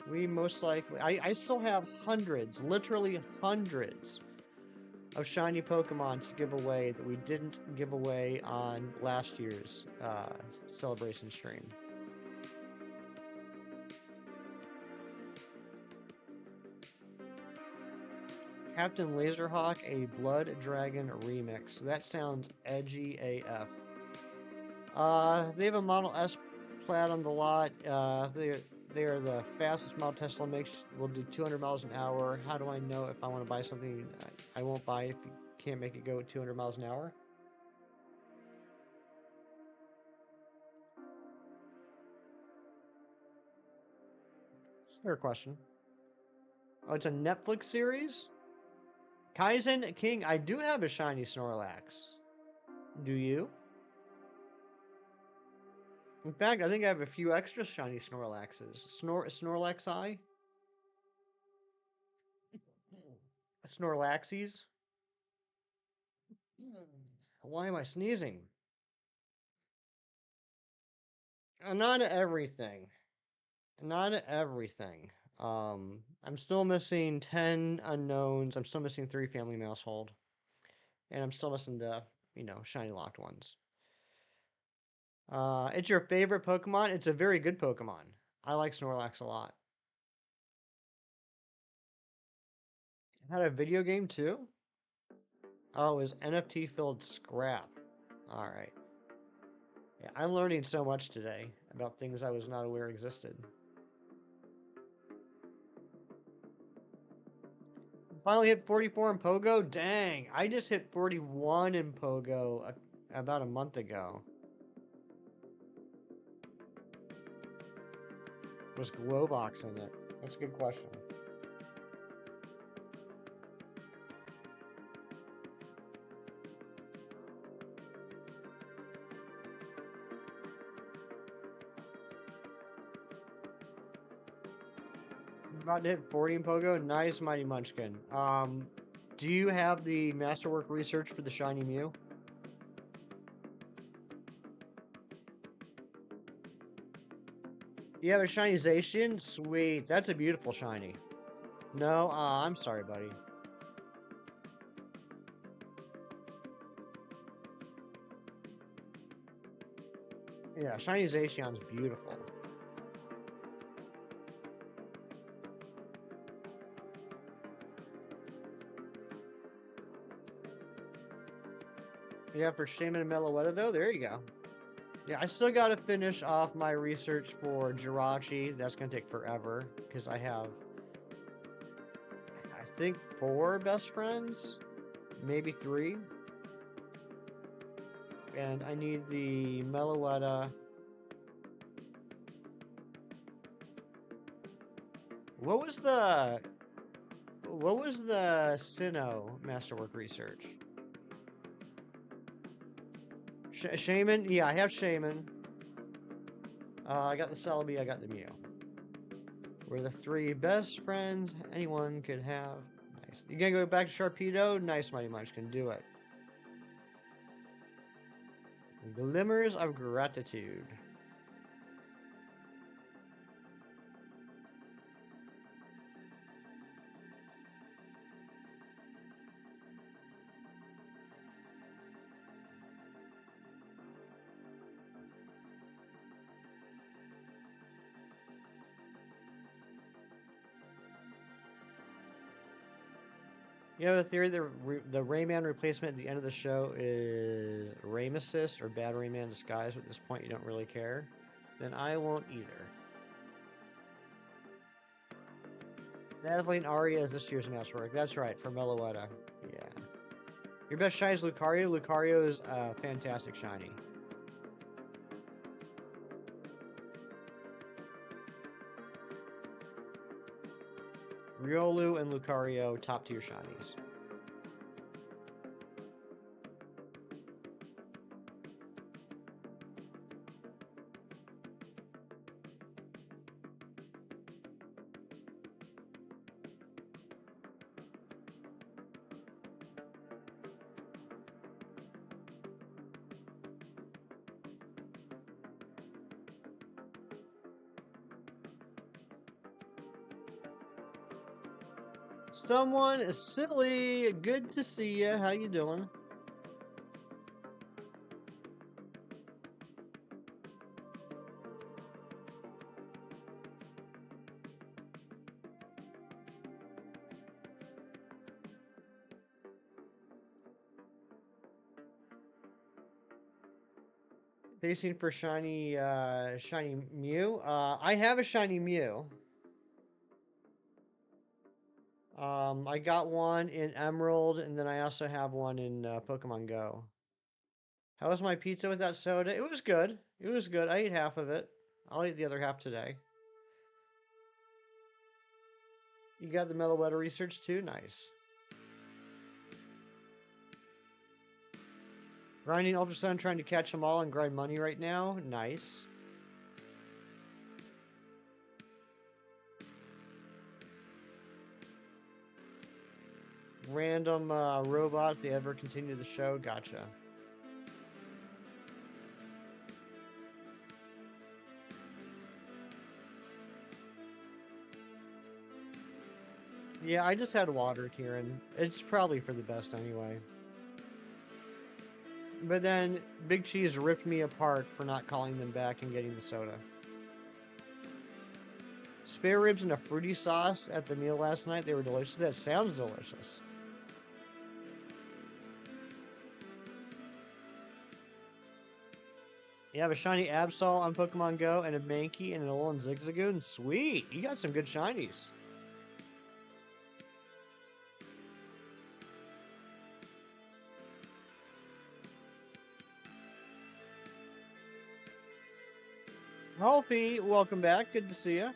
[SPEAKER 2] We most likely... I still have hundreds, literally hundreds of shiny Pokemon to give away that we didn't give away on last year's celebration stream. Captain Laserhawk, a Blood Dragon remix. That sounds edgy AF. They have a Model S Plaid on the lot. They are the fastest Model Tesla makes. Will do 200 miles an hour. How do I know if I want to buy something I won't buy if you can't make it go at 200 miles an hour? It's a fair question. Oh, it's a Netflix series? Kaizen King, I do have a shiny Snorlax. Do you? In fact, I think I have a few extra shiny Snorlaxes. Snorlaxi? Snorlaxies? Why am I sneezing? Not everything. Not everything. I'm still missing 10 unknowns. I'm still missing 3 family household. And I'm still missing the, shiny locked ones. It's your favorite Pokemon? It's a very good Pokemon. I like Snorlax a lot. Had a video game too? Oh, it was NFT filled scrap. Alright. Yeah, I'm learning so much today about things I was not aware existed. Finally hit 44 in Pogo? Dang, I just hit 41 in Pogo about a month ago. Was Globox in it? That's a good question. About to hit 40 in Pogo? Nice, Mighty Munchkin. Do you have the Masterwork research for the Shiny Mew? You have a Shiny Zacian? Sweet. That's a beautiful Shiny. No? I'm sorry, buddy. Yeah, Shiny Zacian's beautiful. Yeah, for Shaman and Meloetta, though, there you go. Yeah, I still got to finish off my research for Jirachi. That's going to take forever, because I have, I think, 4 best friends? Maybe 3. And I need the Meloetta. What was the Sinnoh Masterwork research? Shaman? Yeah, I have Shaman. I got the Celebi, I got the Mew. We're the 3 best friends anyone could have. Nice. You gonna go back to Sharpedo? Nice, Mighty Munchkin, do it. Glimmers of Gratitude. You have a theory that the Rayman replacement at the end of the show is Rain Assist or Bad Rayman Disguise, but at this point you don't really care? Then I won't either. Dazzling Aria is this year's Masterwork. That's right, for Meloetta. Yeah. Your best shiny is Lucario. Lucario is fantastic shiny. Riolu and Lucario, top tier shinies. Someone is silly. Good to see you. How you doing? Facing for shiny, shiny Mew. I have a shiny Mew. I got one in Emerald, and then I also have one in Pokemon Go. How was my pizza without soda? It was good. It was good. I ate half of it. I'll eat the other half today. You got the Meloetta research too? Nice. Grinding Ultrasound, trying to catch them all and grind money right now. Nice. Random robot, if they ever continue the show. Gotcha. Yeah, I just had water, Kieran. It's probably for the best anyway. But then Big Cheese ripped me apart for not calling them back and getting the soda. Spare ribs and a fruity sauce at the meal last night. They were delicious. That sounds delicious. You have a shiny Absol on Pokemon Go and a Mankey and an Alolan Zigzagoon. Sweet! You got some good shinies. Rolfie, welcome back. Good to see you.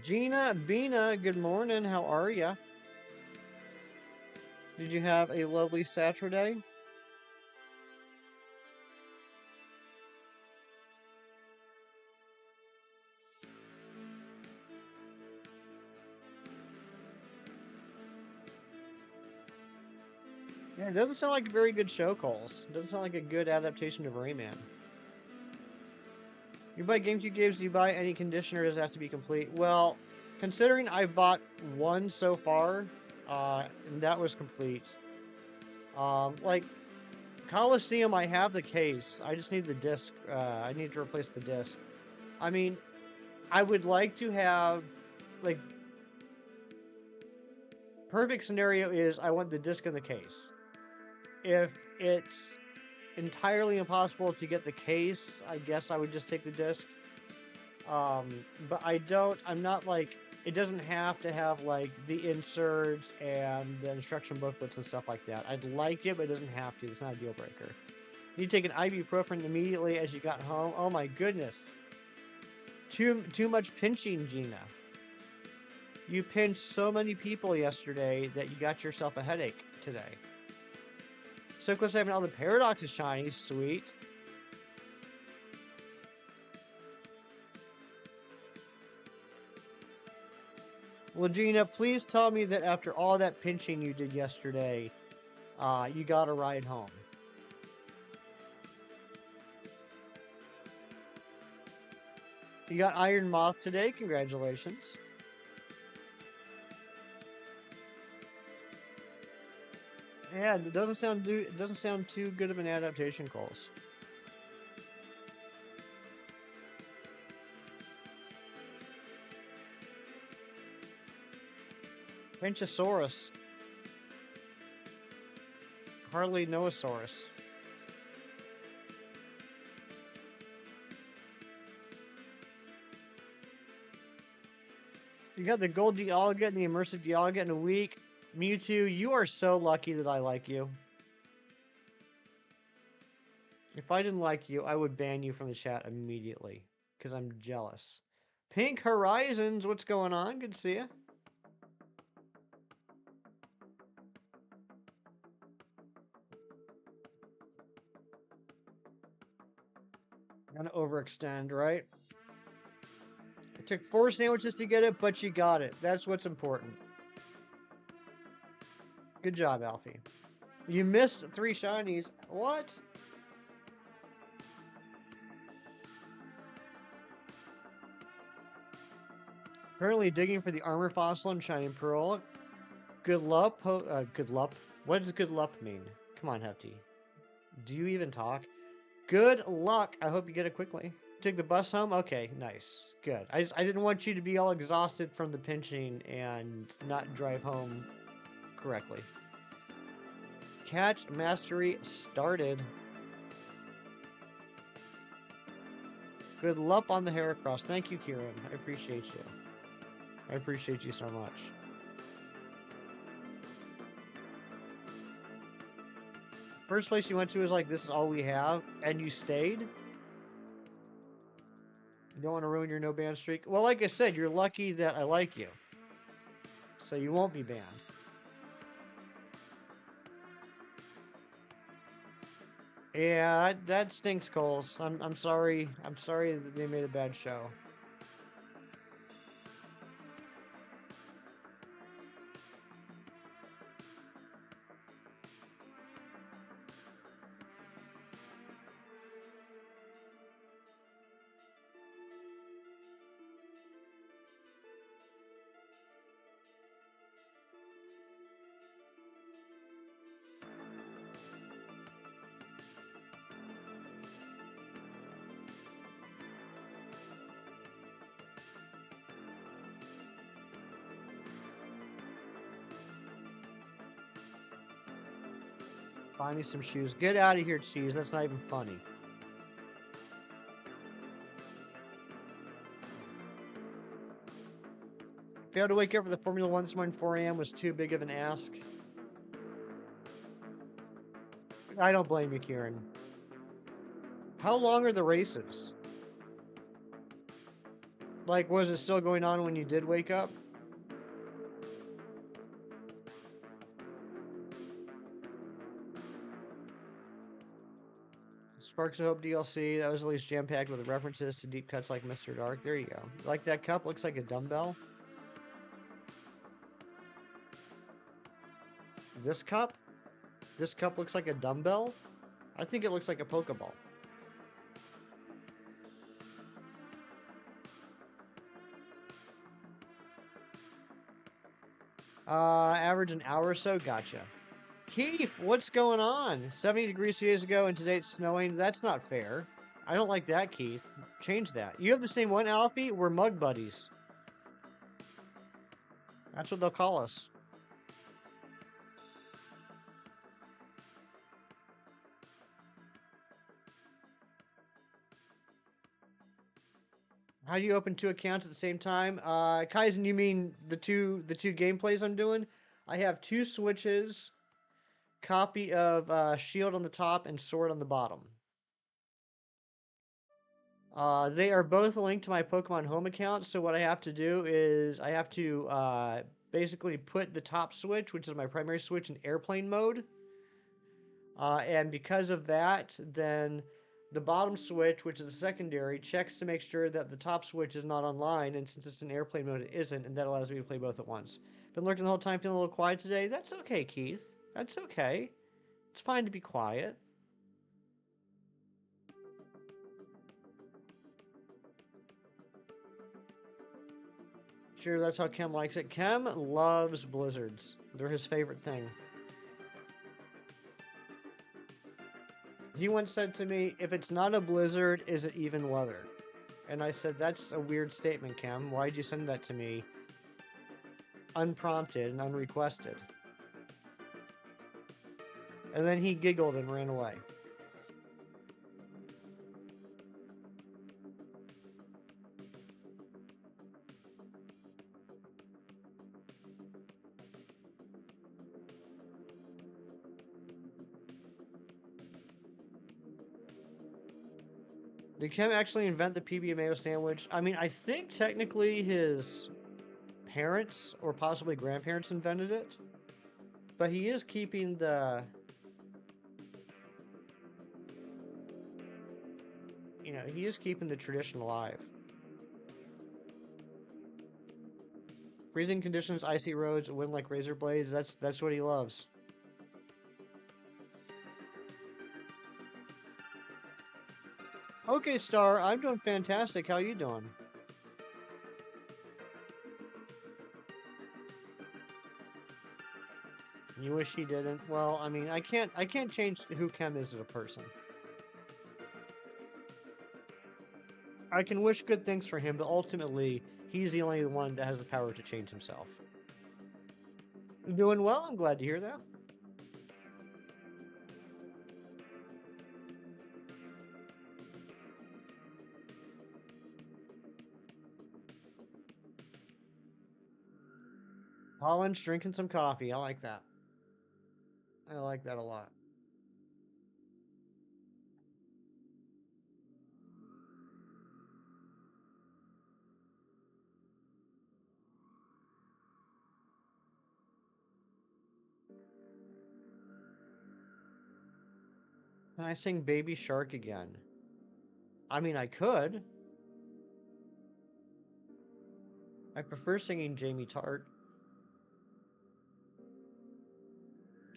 [SPEAKER 2] Gina, Bina, good morning. How are ya? Did you have a lovely Saturday? Yeah, it doesn't sound like a very good show, Coles. It doesn't sound like a good adaptation of Rayman. You buy GameCube games, do you buy any conditioner, or does it have to be complete? Well, considering I've bought one so far, and that was complete. Like, Coliseum, I have the case. I just need the disc. I need to replace the disc. I mean, I would like to have, like, perfect scenario is I want the disc in the case. If it's entirely impossible to get the case, I guess I would just take the disc. But I'm not like, it doesn't have to have like the inserts and the instruction booklets and stuff like that. I'd like it, but it doesn't have to. It's not a deal breaker. You take an ibuprofen immediately as you got home. Oh my goodness. Too much pinching, Gina. You pinched so many people yesterday that you got yourself a headache today. So close to having all the paradoxes shiny. Sweet. Well, Gina, please tell me that after all that pinching you did yesterday, you got a ride home. You got Iron Moth today. Congratulations. Yeah, it doesn't sound too good of an adaptation, Coles. Pinchosaurus. Hardly Noasaurus. You got the gold Dialga and the immersive Dialga in a week. Mewtwo, you are so lucky that I like you. If I didn't like you, I would ban you from the chat immediately. Because I'm jealous. Pink Horizons, what's going on? Good to see you. Gonna overextend, right? It took 4 sandwiches to get it, but you got it. That's what's important. Good job, Alfie. You missed 3 shinies. What? Currently digging for the armor fossil and shining pearl. Good luck. Good luck. What does good luck mean? Come on, Hefty. Do you even talk? Good luck. I hope you get it quickly. Take the bus home? Okay, nice. Good. I didn't want you to be all exhausted from the pinching and not drive home correctly. Catch mastery started. Good luck on the Heracross. Thank you, Kieran. I appreciate you. I appreciate you so much. First place you went to was like, this is all we have, and you stayed? You don't want to ruin your no ban streak? Well, like I said, you're lucky that I like you. So you won't be banned. Yeah, that stinks, Coles. I'm sorry. I'm sorry that they made a bad show. Buy me some shoes. Get out of here, Cheese. That's not even funny. Failed to wake up for the Formula 1 this morning 4 a.m. was too big of an ask. I don't blame you, Kieran. How long are the races? Like, was it still going on when you did wake up? Sparks of Hope DLC, that was at least jam-packed with references to deep cuts like Mr. Dark. There you go. Like that cup? Looks like a dumbbell. This cup? This cup looks like a dumbbell? I think it looks like a Pokeball. Average an hour or so? Gotcha. Keith, what's going on? 70 degrees 2 days ago and today it's snowing. That's not fair. I don't like that, Keith. Change that. You have the same one, Alfie? We're mug buddies. That's what they'll call us. How do you open 2 accounts at the same time? Kaizen, you mean the two gameplays I'm doing? I have 2 switches, copy of Shield on the top and Sword on the bottom. They are both linked to my Pokemon Home account, so what I have to do is I have to basically put the top switch, which is my primary switch, in airplane mode. And because of that, then the bottom switch, which is a secondary, checks to make sure that the top switch is not online, and since it's in airplane mode, it isn't, and that allows me to play both at once. Been lurking the whole time, feeling a little quiet today. That's okay, Keith. That's okay. It's fine to be quiet. Sure, that's how Kem likes it. Kem loves blizzards. They're his favorite thing. He once said to me, if it's not a blizzard, is it even weather? And I said, that's a weird statement, Kem. Why'd you send that to me unprompted and unrequested? And then he giggled and ran away. Did Kim actually invent the PB and mayo sandwich? I mean, I think technically his parents or possibly grandparents invented it, but he is keeping the, he is keeping the tradition alive. Freezing conditions, icy roads, wind like razor blades. That's what he loves. Okay, Star, I'm doing fantastic. How you doing? You wish he didn't? Well, I mean, I can't change who Kem is as a person. I can wish good things for him, but ultimately, he's the only one that has the power to change himself. Doing well, I'm glad to hear that. Holland's drinking some coffee. I like that. I like that a lot. Can I sing Baby Shark again? I mean, I could. I prefer singing Jamie Tart.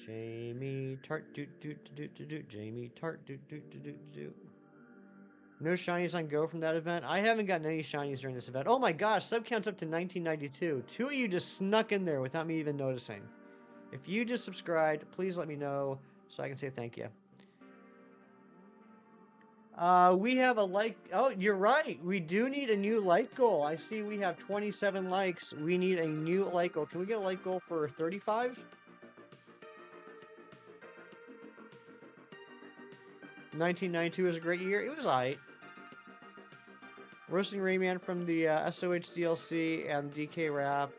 [SPEAKER 2] Jamie Tart, doot doot doot doot doot. Jamie Tart, doot doot doot doot doot. No shinies on Go from that event. I haven't gotten any shinies during this event. Oh my gosh, sub count's up to 1992. Two of you just snuck in there without me even noticing. If you just subscribed, please let me know so I can say thank you. We have a like. Oh, you're right. We do need a new like goal. I see we have 27 likes. We need a new like goal. Can we get a like goal for 35? 1992 was a great year. It was alright. Roasting Rayman from the SOH DLC and DK Rap.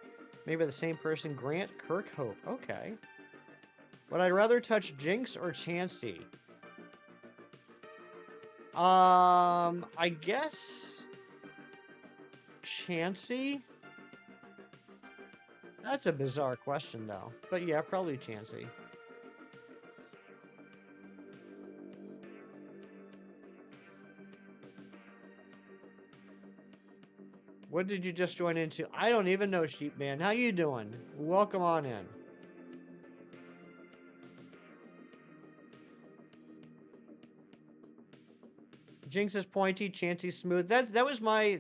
[SPEAKER 2] Maybe the same person. Grant Kirkhope. Okay. Would I rather touch Jinx or Chansey? I guess Chansey? That's a bizarre question, though. But yeah, probably Chansey. What did you just join into? I don't even know, Sheepman. How you doing? Welcome on in. Jinx is pointy, Chansey's smooth. That was my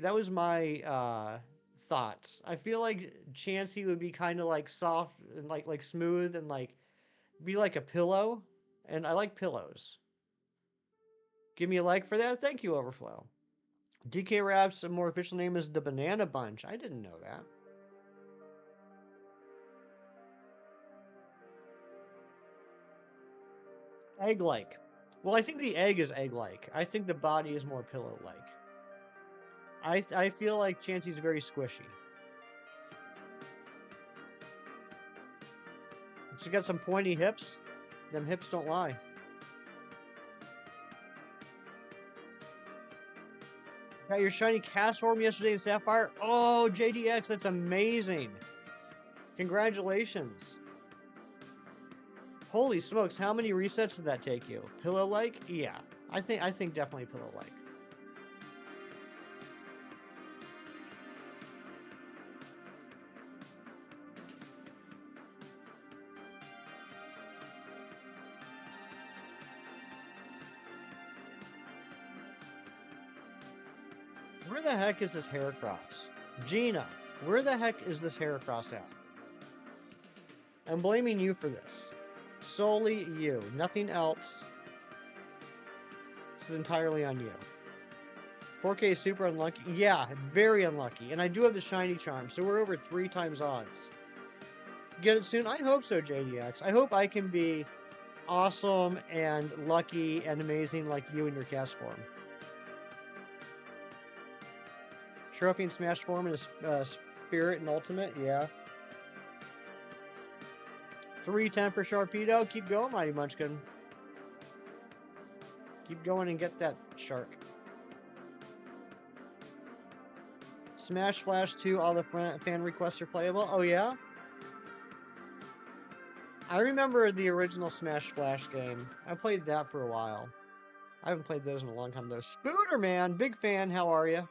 [SPEAKER 2] thoughts. I feel like Chansey would be kind of like soft and like smooth and like be like a pillow, and I like pillows. Give me a like for that. Thank you, Overflow. DK Rap's more official name is the Banana Bunch. I didn't know that. Egg-like. Well, I think the egg is egg-like. I think the body is more pillow-like. I feel like Chansey's very squishy. She's got some pointy hips. Them hips don't lie. Got your shiny cast form yesterday in Sapphire? Oh, JDX, that's amazing. Congratulations. Holy smokes, how many resets did that take you? Pillow-like? Yeah. I think definitely pillow-like. Where the heck is this Heracross? Gina, where the heck is this Heracross at? I'm blaming you for this. Solely you. Nothing else. This is entirely on you. 4K is super unlucky. Yeah, very unlucky. And I do have the shiny charm, so we're over 3 times odds. Get it soon? I hope so, JDX. I hope I can be awesome and lucky and amazing like you in your cast form. Trophy and Smash form in a Spirit and Ultimate, yeah. 310 for Sharpedo. Keep going, Mighty Munchkin. Keep going and get that shark. Smash Flash 2, all the fan requests are playable. Oh, yeah? I remember the original Smash Flash game. I played that for a while. I haven't played those in a long time, though. Spooderman, big fan. How are you?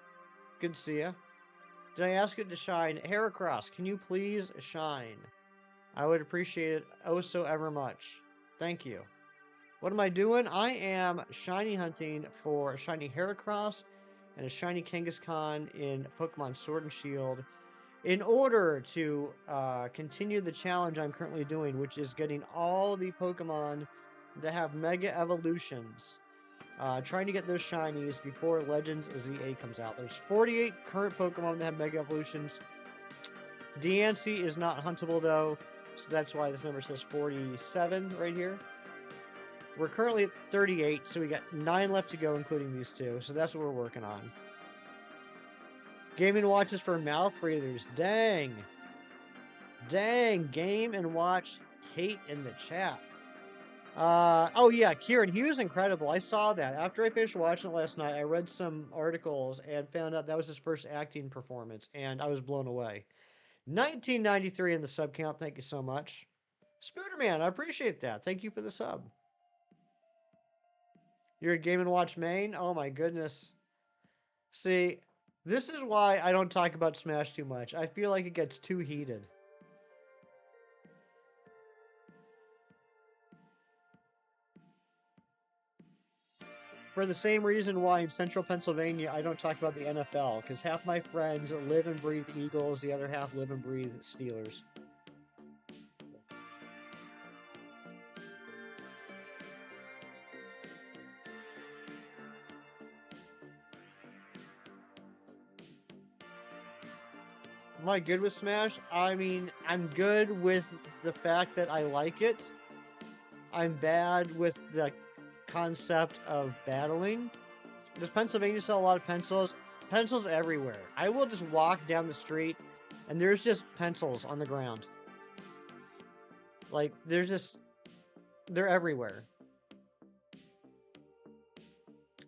[SPEAKER 2] Good to see you. Did I ask it to shine? Heracross, can you please shine? I would appreciate it oh so ever much. Thank you. What am I doing? I am shiny hunting for a shiny Heracross and a shiny Kangaskhan in Pokemon Sword and Shield in order to continue the challenge I'm currently doing, which is getting all the Pokemon that have Mega Evolutions. Trying to get those shinies before Legends ZA comes out. There's 48 current Pokemon that have Mega Evolutions. Deancey is not huntable though, so that's why this number says 47 right here. We're currently at 38, so we got 9 left to go, including these two. So that's what we're working on. Game & Watch is for mouth breathers. Dang. Dang. Game & Watch hate in the chat. Oh yeah, Kieran, he was incredible. I saw that. After I finished watching it last night, I read some articles and found out that was his first acting performance, and I was blown away. 1993 in the sub count. Thank you so much. Spooderman, I appreciate that. Thank you for the sub. You're a Game & Watch main? Oh my goodness. See, this is why I don't talk about Smash too much. I feel like it gets too heated. For the same reason why in central Pennsylvania I don't talk about the NFL, because half my friends live and breathe Eagles, the other half live and breathe Steelers. Am I good with Smash? I mean, I'm good with the fact that I like it. I'm bad with the concept of battling. Does Pennsylvania sell a lot of pencils? Pencils everywhere. I will just walk down the street and there's just pencils on the ground. Like, they're everywhere.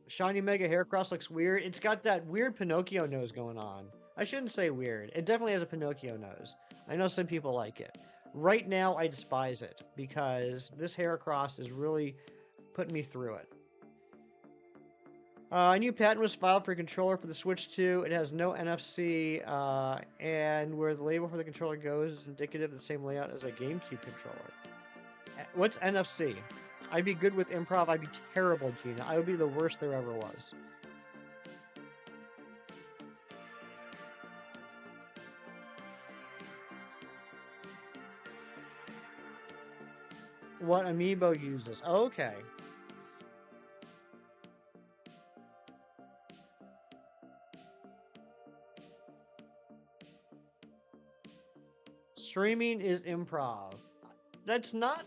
[SPEAKER 2] Shiny Mega Heracross looks weird. It's got that weird Pinocchio nose going on. I shouldn't say weird. It definitely has a Pinocchio nose. I know some people like it. Right now, I despise it because this Heracross is really putting me through it. A new patent was filed for a controller for the Switch 2. It has no NFC, and where the label for the controller goes is indicative of the same layout as a GameCube controller. What's NFC? I'd be good with improv. I'd be terrible, Gina. I would be the worst there ever was. What Amiibo uses. Okay. Streaming is improv. That's not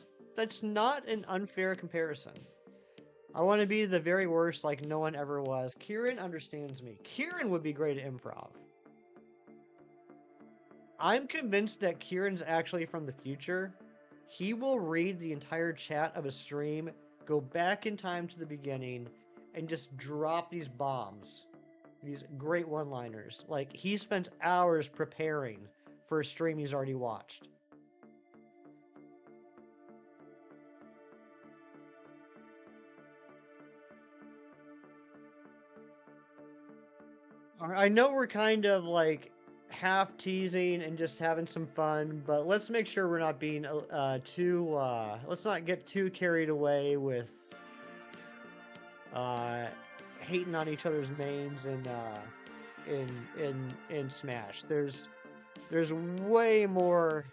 [SPEAKER 2] an unfair comparison. I want to be the very worst like no one ever was. Kieran understands me. Kieran would be great at improv. I'm convinced that Kieran's actually from the future. He will read the entire chat of a stream, go back in time to the beginning, and just drop these bombs. These great one-liners. Like, he spent hours preparing for a stream he's already watched. I know we're kind of like half teasing and just having some fun, but let's make sure we're not being let's not get too carried away with hating on each other's mains in Smash. There's way more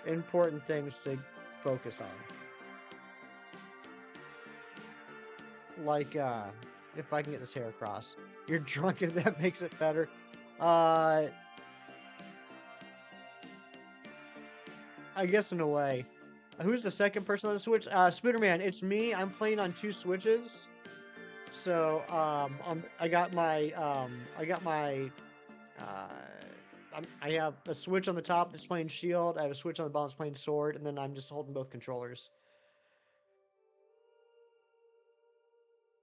[SPEAKER 2] important things to focus on. Like if I can get this hair across. You're drunk if that makes it better. I guess in a way. Who's the second person on the Switch? Spooderman, it's me. I'm playing on 2 Switches. So, I have a Switch on the top that's playing Shield. I have a Switch on the bottom that's playing Sword, and then I'm just holding both controllers.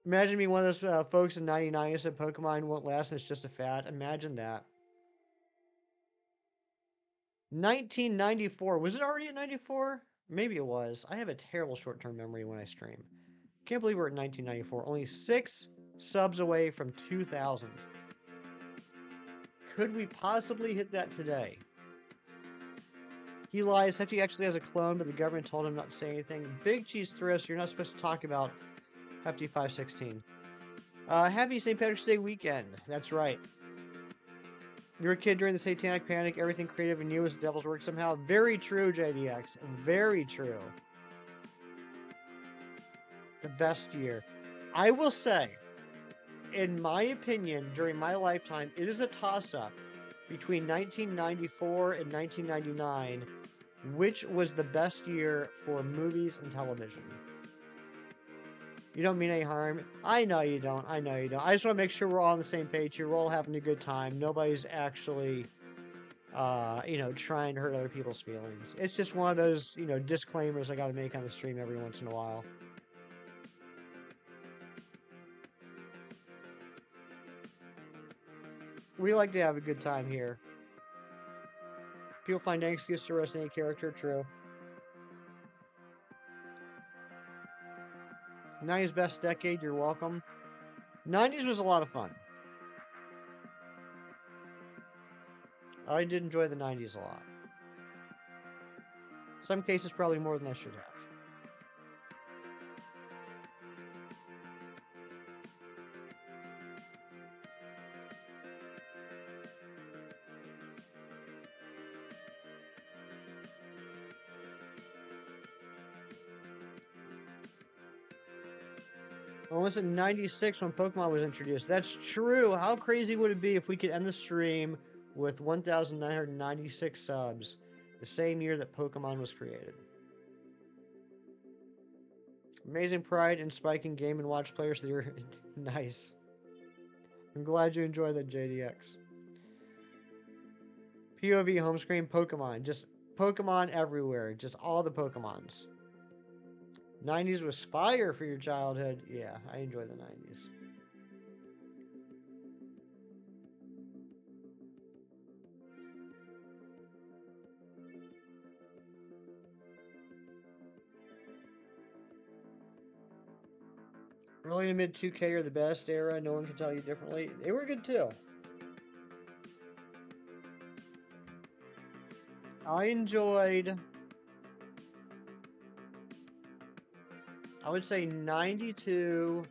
[SPEAKER 2] Imagine being one of those folks in '99 who said Pokemon won't last and it's just a fad. Imagine that. 1994. Was it already at 94? Maybe it was. I have a terrible short-term memory when I stream. Can't believe we're at 1994. Only 6 subs away from 2000. Could we possibly hit that today? He lies. Hefty actually has a clone, but the government told him not to say anything. Big Cheese Thrist, you're not supposed to talk about Hefty 516. Happy St. Patrick's Day weekend. That's right. You were a kid during the Satanic Panic. Everything creative in you was the devil's work somehow. Very true, JDX. Very true. The best year. I will say, in my opinion, during my lifetime, it is a toss-up between 1994 and 1999, which was the best year for movies and television. You don't mean any harm. I know you don't. I know you don't. I just want to make sure we're all on the same page here. We're all having a good time. Nobody's actually, trying to hurt other people's feelings. It's just one of those, disclaimers I got to make on the stream every once in a while. We like to have a good time here. People find any excuse to roast any character. True. 90s best decade, you're welcome. 90s was a lot of fun. I did enjoy the 90s a lot. Some cases probably more than I should have. Well, was it 96 when Pokemon was introduced? That's true. How crazy would it be if we could end the stream with 1,996 subs the same year that Pokemon was created? Amazing pride and Spike in Game & Watch players. They're nice. I'm glad you enjoyed that, JDX. POV home screen Pokemon. Just Pokemon everywhere. Just all the Pokemons. 90s was fire for your childhood. Yeah, I enjoy the 90s. Early to mid 2K are the best era. No one can tell you differently. They were good too. I enjoyed, I would say 92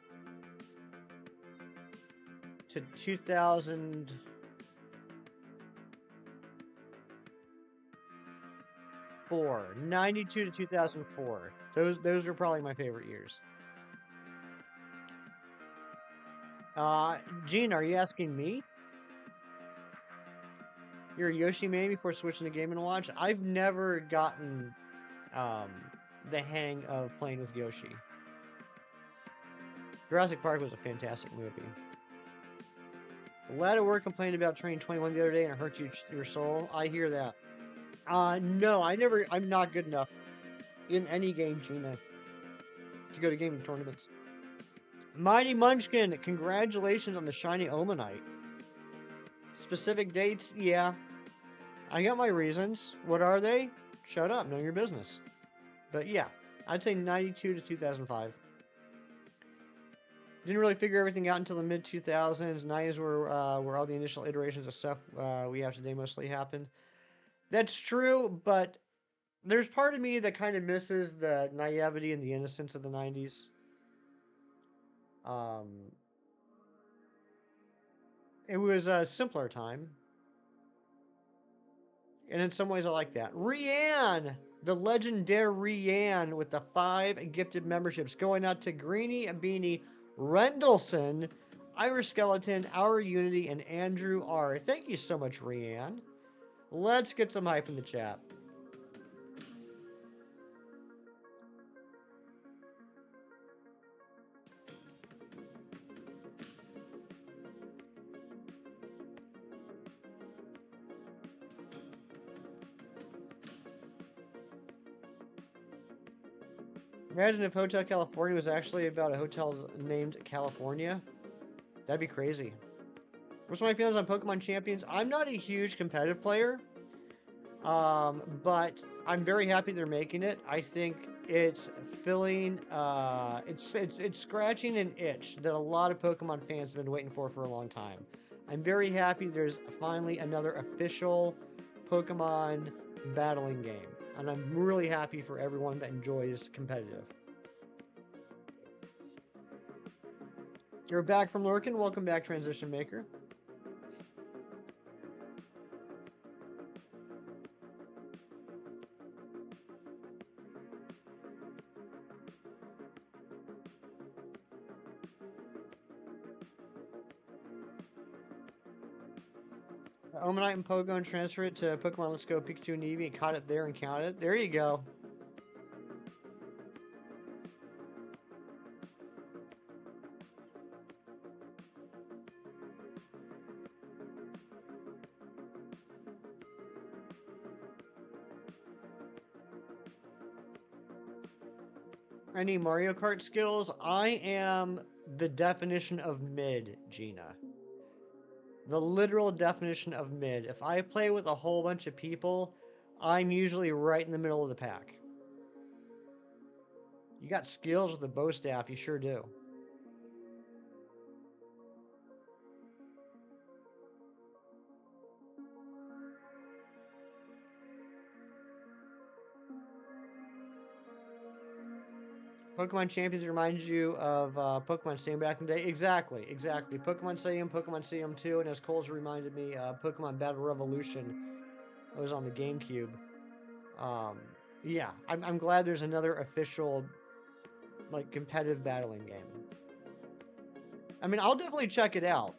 [SPEAKER 2] to 2004. 92 to 2004. Those are probably my favorite years. Gene, are you asking me? You're a Yoshi man before switching to Game & Watch? I've never gotten the hang of playing with Yoshi. Jurassic Park was a fantastic movie. A lad at work complained about turning 21 the other day and it hurt your soul. I hear that. No, I'm not good enough in any game, Gina, to go to gaming tournaments. Mighty Munchkin, congratulations on the shiny Omanite. Specific dates? Yeah. I got my reasons. What are they? Shut up, know your business. But yeah, I'd say 92 to 2005. Didn't really figure everything out until the mid-2000s. 90s were all the initial iterations of stuff we have today mostly happened. That's true, but there's part of me that kind of misses the naivety and the innocence of the 90s. It was a simpler time. And in some ways I like that. Rianne! The legendary Rianne with the 5 gifted memberships going out to Greenie, Beanie, Rendleson, Irish Skeleton, Our Unity, and Andrew R. Thank you so much, Rianne. Let's get some hype in the chat. Imagine if Hotel California was actually about a hotel named California. That'd be crazy. What's my feelings on Pokemon Champions? I'm not a huge competitive player. But I'm very happy they're making it. I think it's filling, it's scratching an itch that a lot of Pokemon fans have been waiting for a long time. I'm very happy there's finally another official Pokemon battling game, and I'm really happy for everyone that enjoys competitive. You're back from lurking. Welcome back, Transition Maker. Omanite and Pogon transfer it to Pokemon Let's Go Pikachu and Eevee and caught it there and counted it. There you go. Any Mario Kart skills? I am the definition of mid, Gina. The literal definition of mid. If I play with a whole bunch of people, I'm usually right in the middle of the pack. You got skills with the bow staff, you sure do. Pokemon Champions reminds you of Pokemon Stadium back in the day. Exactly. Pokemon Stadium 2, and as Cole's reminded me, Pokemon Battle Revolution. That was on the GameCube. Um, yeah, I'm glad there's another official, like, competitive battling game. I mean, I'll definitely check it out.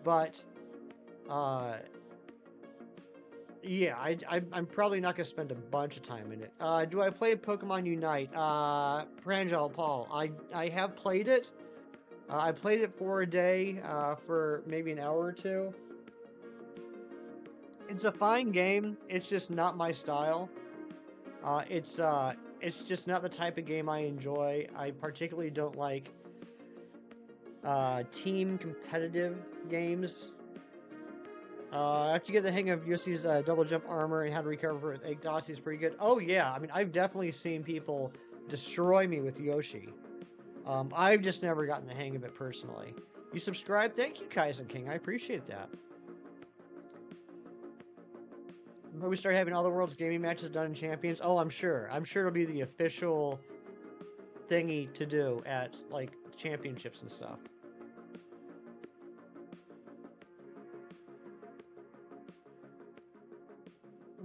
[SPEAKER 2] But yeah, I'm probably not going to spend a bunch of time in it. Do I play Pokemon Unite? Pranjal Paul, I have played it. I played it for a day, for maybe an hour or two. It's a fine game. It's just not my style. It's just not the type of game I enjoy. I particularly don't like team competitive games. After you get the hang of Yoshi's double jump armor and how to recover with Egg is pretty good. Oh yeah, I mean I've definitely seen people destroy me with Yoshi. I've just never gotten the hang of it personally. You subscribe? Thank you, Kaizen King. I appreciate that. But we start having all the world's gaming matches done in Champions. Oh, I'm sure. I'm sure it'll be the official thingy to do at like championships and stuff.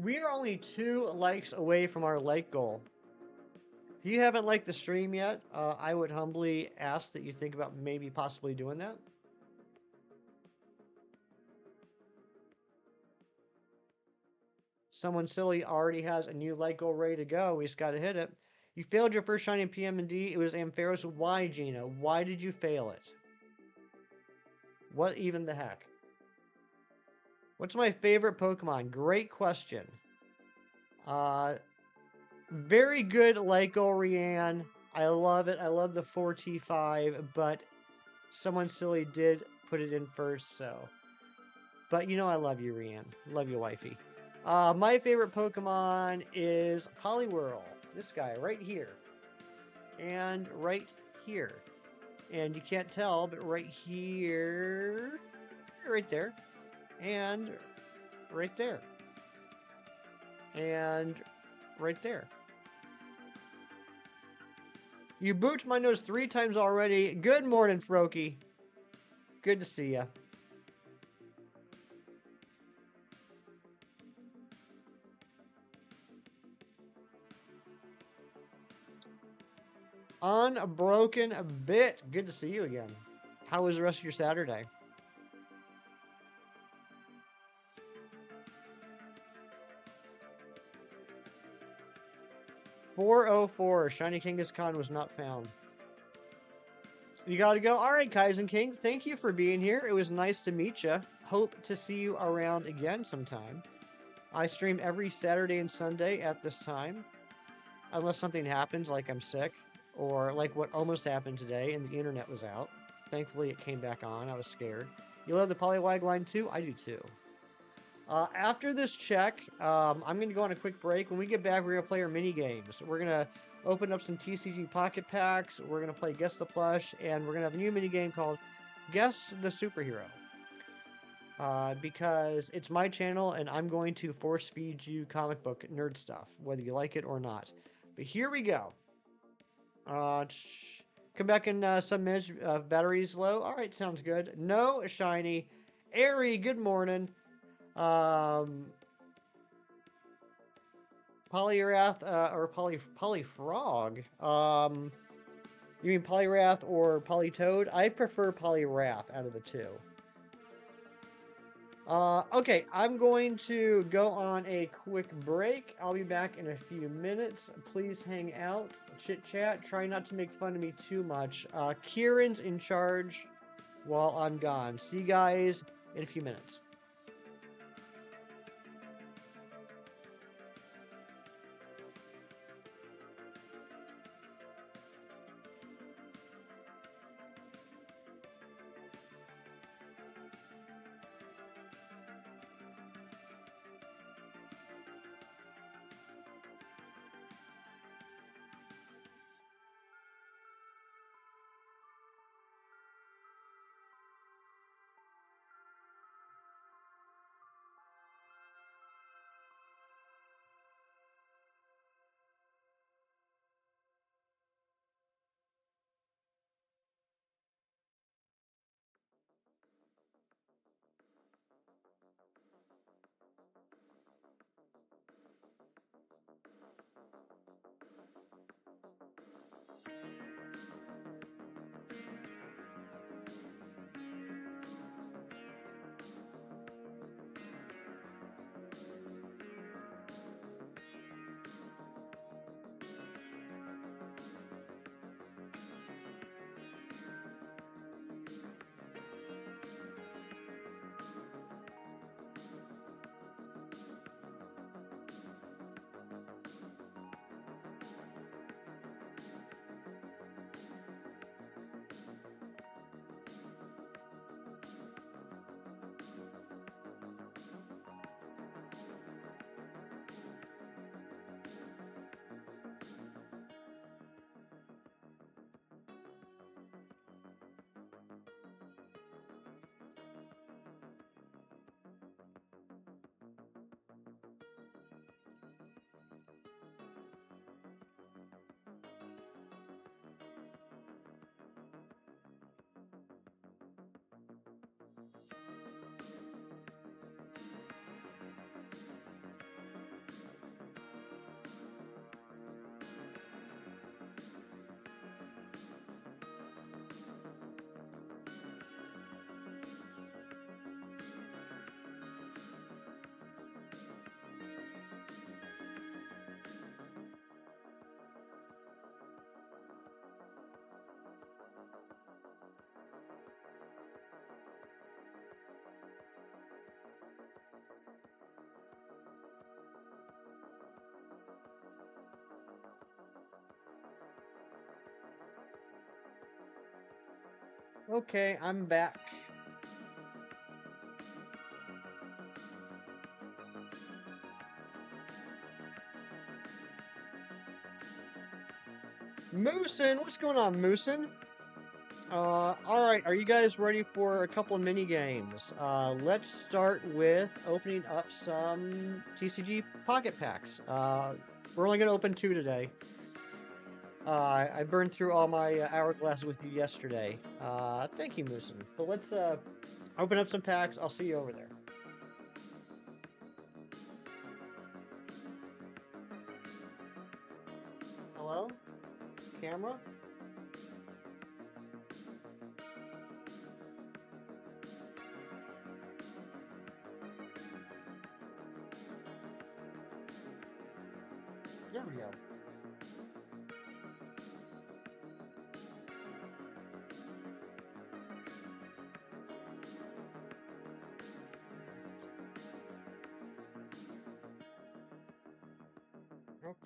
[SPEAKER 2] We are only 2 likes away from our like goal. If you haven't liked the stream yet, I would humbly ask that you think about maybe possibly doing that. Someone silly already has a new like goal ready to go. We just got to hit it. You failed your first shiny PMD. It was Ampharos. Why, Gina? Why did you fail it? What even the heck? What's my favorite Pokemon? Great question. Very good Lyco Rian. I love it. I love the 4T5, but someone silly did put it in first, so. But you know I love you, Rian. Love you, wifey. My favorite Pokemon is Poliwhirl. This guy right here. And right here. And you can't tell, but right here. Right there. And right there. And right there. You booped my nose 3 times already. Good morning, Froakie. Good to see ya. Unbroken Bit. Good to see you again. How was the rest of your Saturday? .404. Shiny Kangaskhan was not found. You gotta go. All right, Kaizen King. Thank you for being here. It was nice to meet you. Hope to see you around again sometime. I stream every Saturday and Sunday at this time. Unless something happens, like I'm sick. Or like what almost happened today and the internet was out. Thankfully, it came back on. I was scared. You love the Poliwag line too? I do too. After this check, I'm going to go on a quick break. When we get back, we're going to play our mini games. We're going to open up some TCG Pocket Packs. We're going to play Guess the Plush, and we're going to have a new mini game called Guess the Superhero. Because it's my channel, and I'm going to force feed you comic book nerd stuff, whether you like it or not. But here we go. Come back in some minutes. Battery's low. All right, sounds good. No, shiny. Airy, good morning. Polyrath or Polyfrog. You mean Polyrath or Polytoad? I prefer Polyrath out of the two. Okay, I'm going to go on a quick break. I'll be back in a few minutes. Please hang out, chit chat. Try not to make fun of me too much. Kieran's in charge while I'm gone. See you guys in a few minutes. Okay, I'm back. Moosin, what's going on, Moosin? Alright, are you guys ready for a couple of mini games? Let's start with opening up some TCG Pocket Packs. We're only going to open 2 today. I burned through all my hourglass with you yesterday. Thank you, Moosin. But let's open up some packs. I'll see you over there. Hello? Camera? There we go.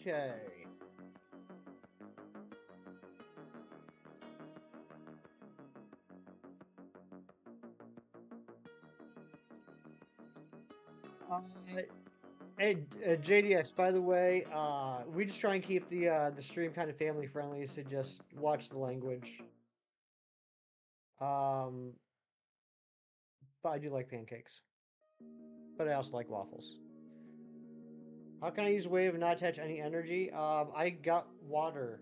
[SPEAKER 2] Okay. Uh, hey, JDX, by the way, we just try and keep the stream kind of family friendly, so just watch the language. Um, but I do like pancakes. But I also like waffles. How can I use wave and not attach any energy? I got water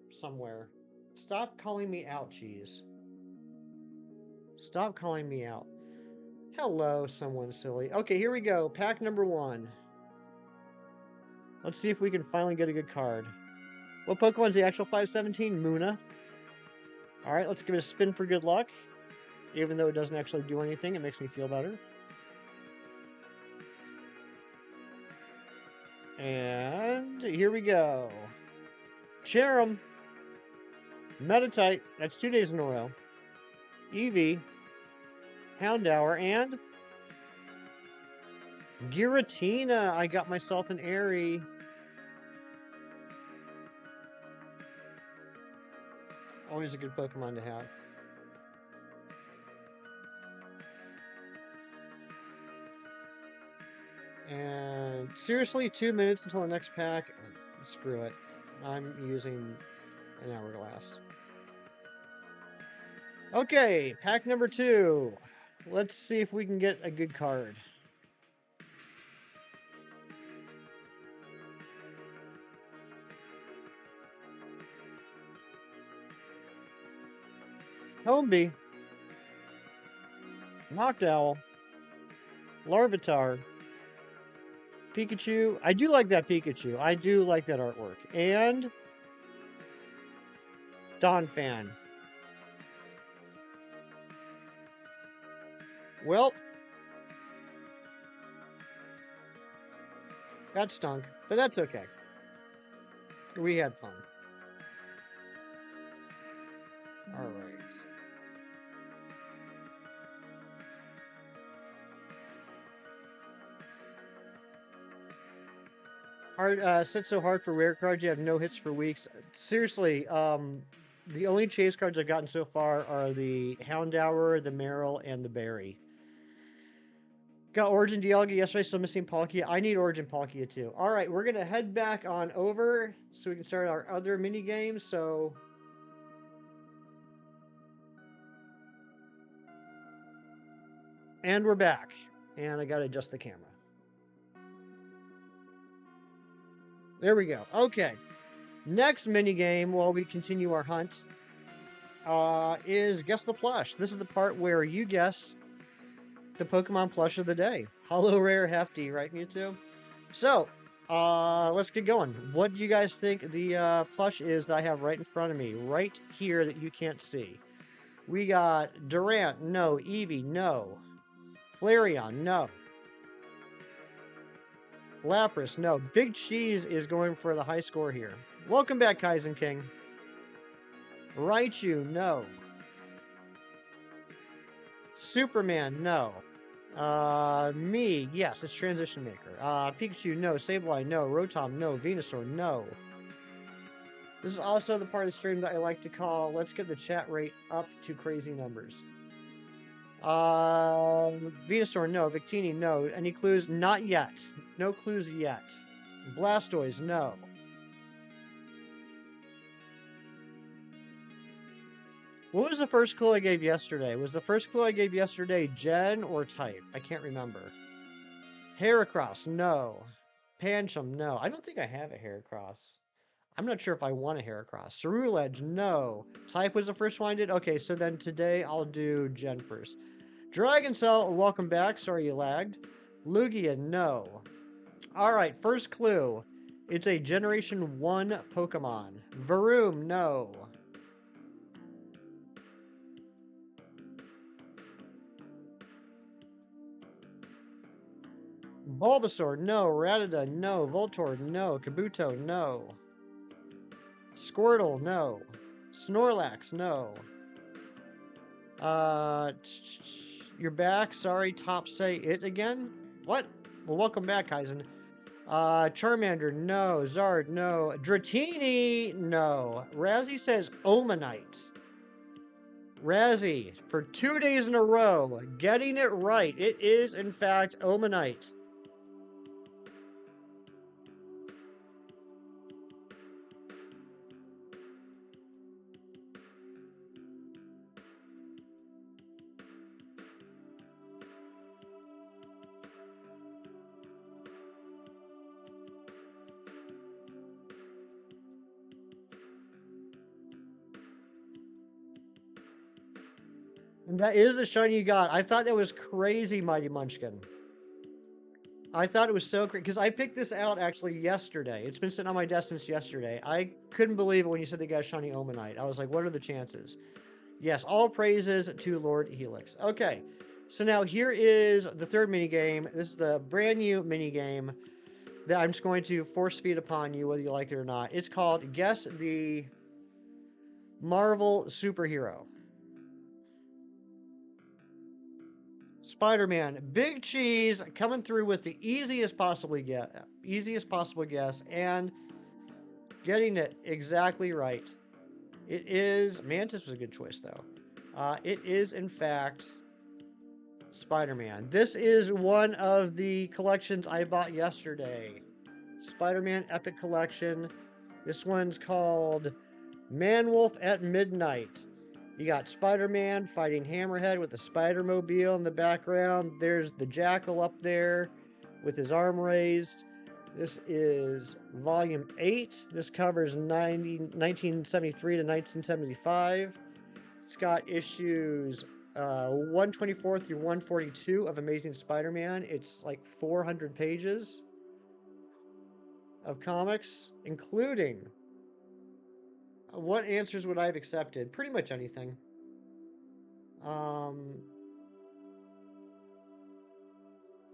[SPEAKER 2] somewhere. Stop calling me out, cheese. Stop calling me out. Hello, someone silly. Okay, here we go. Pack number 1. Let's see if we can finally get a good card. What Pokemon's the actual 517? Muna. Alright, let's give it a spin for good luck. Even though it doesn't actually do anything, it makes me feel better. And here we go. Cherim. Metatite. That's 2 days in a row. Eevee. Houndour. And Giratina. I got myself an Airy. Always a good Pokemon to have. And seriously, 2 minutes until the next pack. Screw it. I'm using an hourglass. Okay, pack number 2. Let's see if we can get a good card. Homebee. Noctowl. Larvitar. Pikachu. I do like that Pikachu. I do like that artwork. And Donphan. Well, that stunk, but that's okay. We had fun. All right. Set so hard for rare cards. You have no hits for weeks. Seriously, the only chase cards I've gotten so far are the Houndour, the Marill, and the Berry. Got Origin Dialga yesterday, still missing Palkia. I need Origin Palkia too. All right, we're gonna head back on over so we can start our other mini games. So. And we're back. And I gotta adjust the camera. There we go. Okay. Next mini game while we continue our hunt is Guess the Plush. This is the part where you guess the Pokemon plush of the day. Hollow Rare Hefty, right, Mewtwo? So, let's get going. What do you guys think the plush is that I have right in front of me, right here that you can't see? We got Durant, no. Eevee, no. Flareon, no. Lapras, no. Big Cheese is going for the high score here. Welcome back, Kaizen King. Raichu, no. Superman, no. Me, yes, it's Transition Maker. Pikachu, no. Sableye, no. Rotom, no. Venusaur, no. This is also the part of the stream that I like to call, let's get the chat rate up to crazy numbers. Venusaur, no. Victini, no. Any clues? Not yet. No clues yet. Blastoise, no. What was the first clue I gave yesterday? Was the first clue I gave yesterday gen or type? I can't remember. Heracross, no. Pancham, no. I don't think I have a Heracross. I'm not sure if I want a Heracross. Ceruledge, no. Type was the first one I did? Okay, so then today I'll do gen first. Dragon Cell, welcome back. Sorry you lagged. Lugia, no. Alright, first clue. It's a Generation 1 Pokemon. Varoom, no. Bulbasaur, no. Rattata, no. Voltorb, no. Kabuto, no. Squirtle, no. Snorlax, no. You're back. Sorry, Top say it again? What? Well, welcome back, Kaizen. Charmander, no. Zard, no. Dratini, no. Razzie says Omanite. Razzie, for 2 days in a row, getting it right. It is, in fact, Omanite. And that is the shiny you got. I thought that was crazy, Mighty Munchkin. I thought it was so crazy because I picked this out actually yesterday. It's been sitting on my desk since yesterday. I couldn't believe it when you said they got a shiny Omanite. I was like, what are the chances? Yes, all praises to Lord Helix. Okay, so now here is the third mini game. This is the brand new mini game that I'm just going to force feed upon you, whether you like it or not. It's called Guess the Marvel Superhero. Spider-Man, Big Cheese coming through with the easiest possible guess, and getting it exactly right. It is Mantis was a good choice though. It is in fact Spider-Man. This is one of the collections I bought yesterday. Spider-Man Epic Collection. This one's called Man-Wolf at Midnight. You got Spider-Man fighting Hammerhead with the Spider-Mobile in the background. There's the Jackal up there with his arm raised. This is Volume 8. This covers 1973 to 1975. It's got issues 124 through 142 of Amazing Spider-Man. It's like 400 pages of comics, including what answers would I have accepted? Pretty much anything.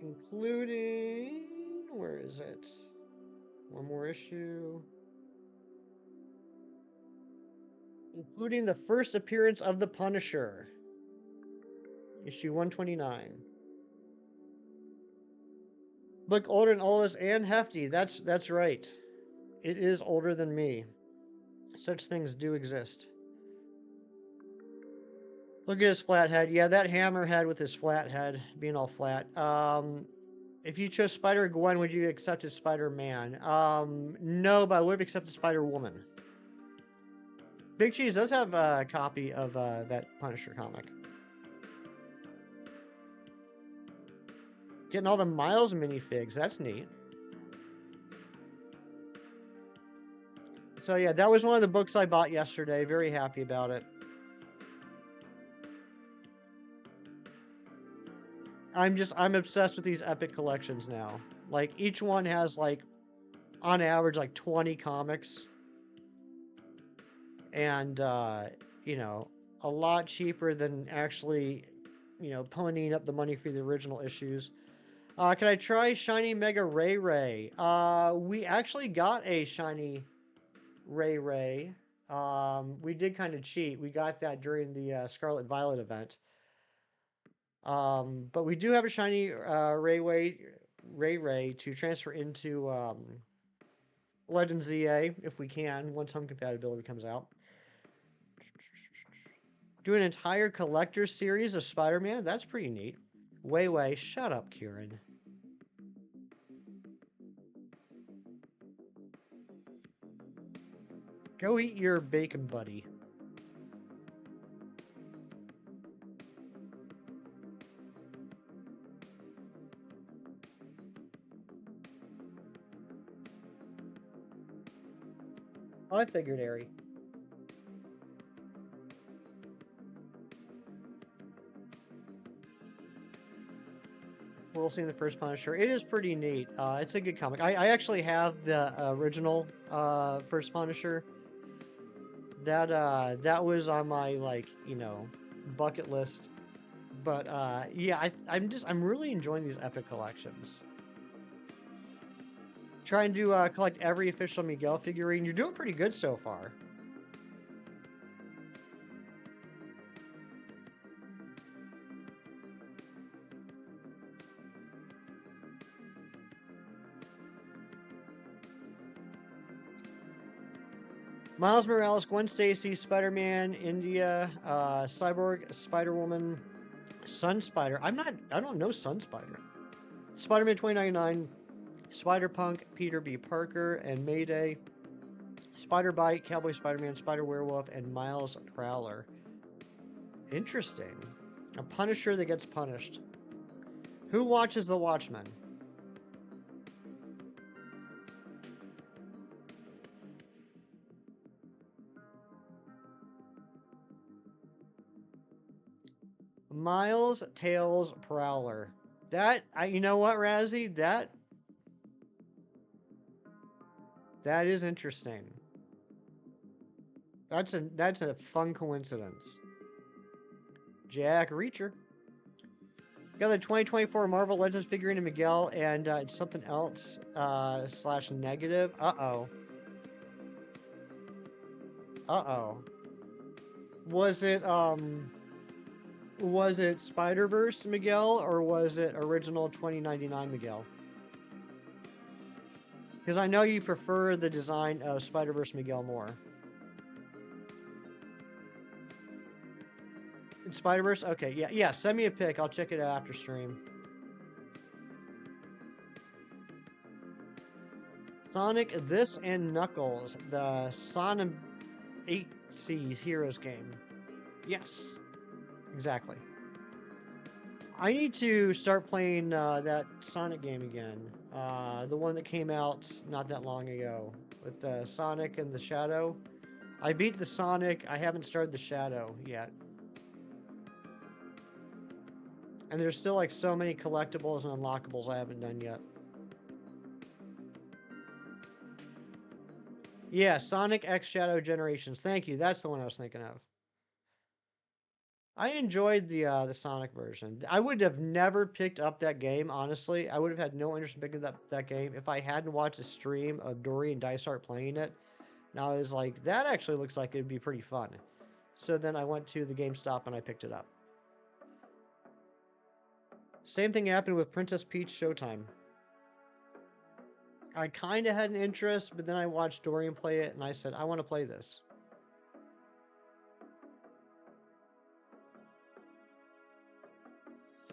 [SPEAKER 2] Including, where is it? One more issue. Including the first appearance of the Punisher. Issue 129. Book older than all of us and hefty. That's right. It is older than me. Such things do exist. Look at his flat head. Yeah, that Hammerhead with his flat head being all flat. If you chose Spider-Gwen, would you accept Spider-Man? No, but I would have accepted Spider-Woman. Big Cheese does have a copy of that Punisher comic. Getting all the Miles minifigs. That's neat. So yeah, that was one of the books I bought yesterday. Very happy about it. I'm obsessed with these epic collections now. Like each one has like on average like 20 comics. And you know, a lot cheaper than actually, you know, ponying up the money for the original issues. Can I try Shiny Mega Ray Ray? We actually got a Shiny Ray Ray. We did kind of cheat. We got that during the Scarlet Violet event. But we do have a Shiny Ray Ray to transfer into Legends ZA if we can, once home compatibility comes out. Do an entire collector series of Spider-Man? That's pretty neat. Way, shut up, Kieran. Go eat your bacon, buddy. I figured, Ari. We'll see in the first Punisher. It is pretty neat. It's a good comic. I actually have the original first Punisher. That was on my, like, you know, bucket list. But yeah, I'm really enjoying these epic collections. Trying to collect every official Miguel figurine. You're doing pretty good so far. Miles Morales, Gwen Stacy, Spider-Man, India, Cyborg, Spider-Woman, Sun Spider. I don't know Sun Spider. Spider-Man 2099, Spider-Punk, Peter B. Parker, and Mayday. Spider-Bite, Cowboy Spider-Man, Spider-Werewolf, and Miles Prowler. Interesting. A Punisher that gets punished. Who watches The Watchmen? Miles, Tails, Prowler. You know what, Razzie? That is interesting. That's a fun coincidence. Jack Reacher. Got the 2024 Marvel Legends figurine of Miguel, and it's something else / negative. Uh-oh. Uh-oh. Was it Spider-Verse Miguel, or was it original 2099 Miguel? Because I know you prefer the design of Spider-Verse Miguel more. It's Spider-Verse? Okay, yeah, send me a pic. I'll check it out after stream. Sonic, this and Knuckles, the Sonic 8C's Heroes game. Yes, exactly. I need to start playing that Sonic game again. The one that came out not that long ago with the Sonic and the Shadow. I beat the Sonic. I haven't started the Shadow yet. And there's still like so many collectibles and unlockables I haven't done yet. Yeah, Sonic X Shadow Generations. Thank you. That's the one I was thinking of. I enjoyed the Sonic version. I would have never picked up that game, honestly. I would have had no interest in picking up that game if I hadn't watched a stream of Dory and Dysart playing it. And I was like, that actually looks like it'd be pretty fun. So then I went to the GameStop and I picked it up. Same thing happened with Princess Peach Showtime. I kind of had an interest, but then I watched Dorian play it and I said, I want to play this.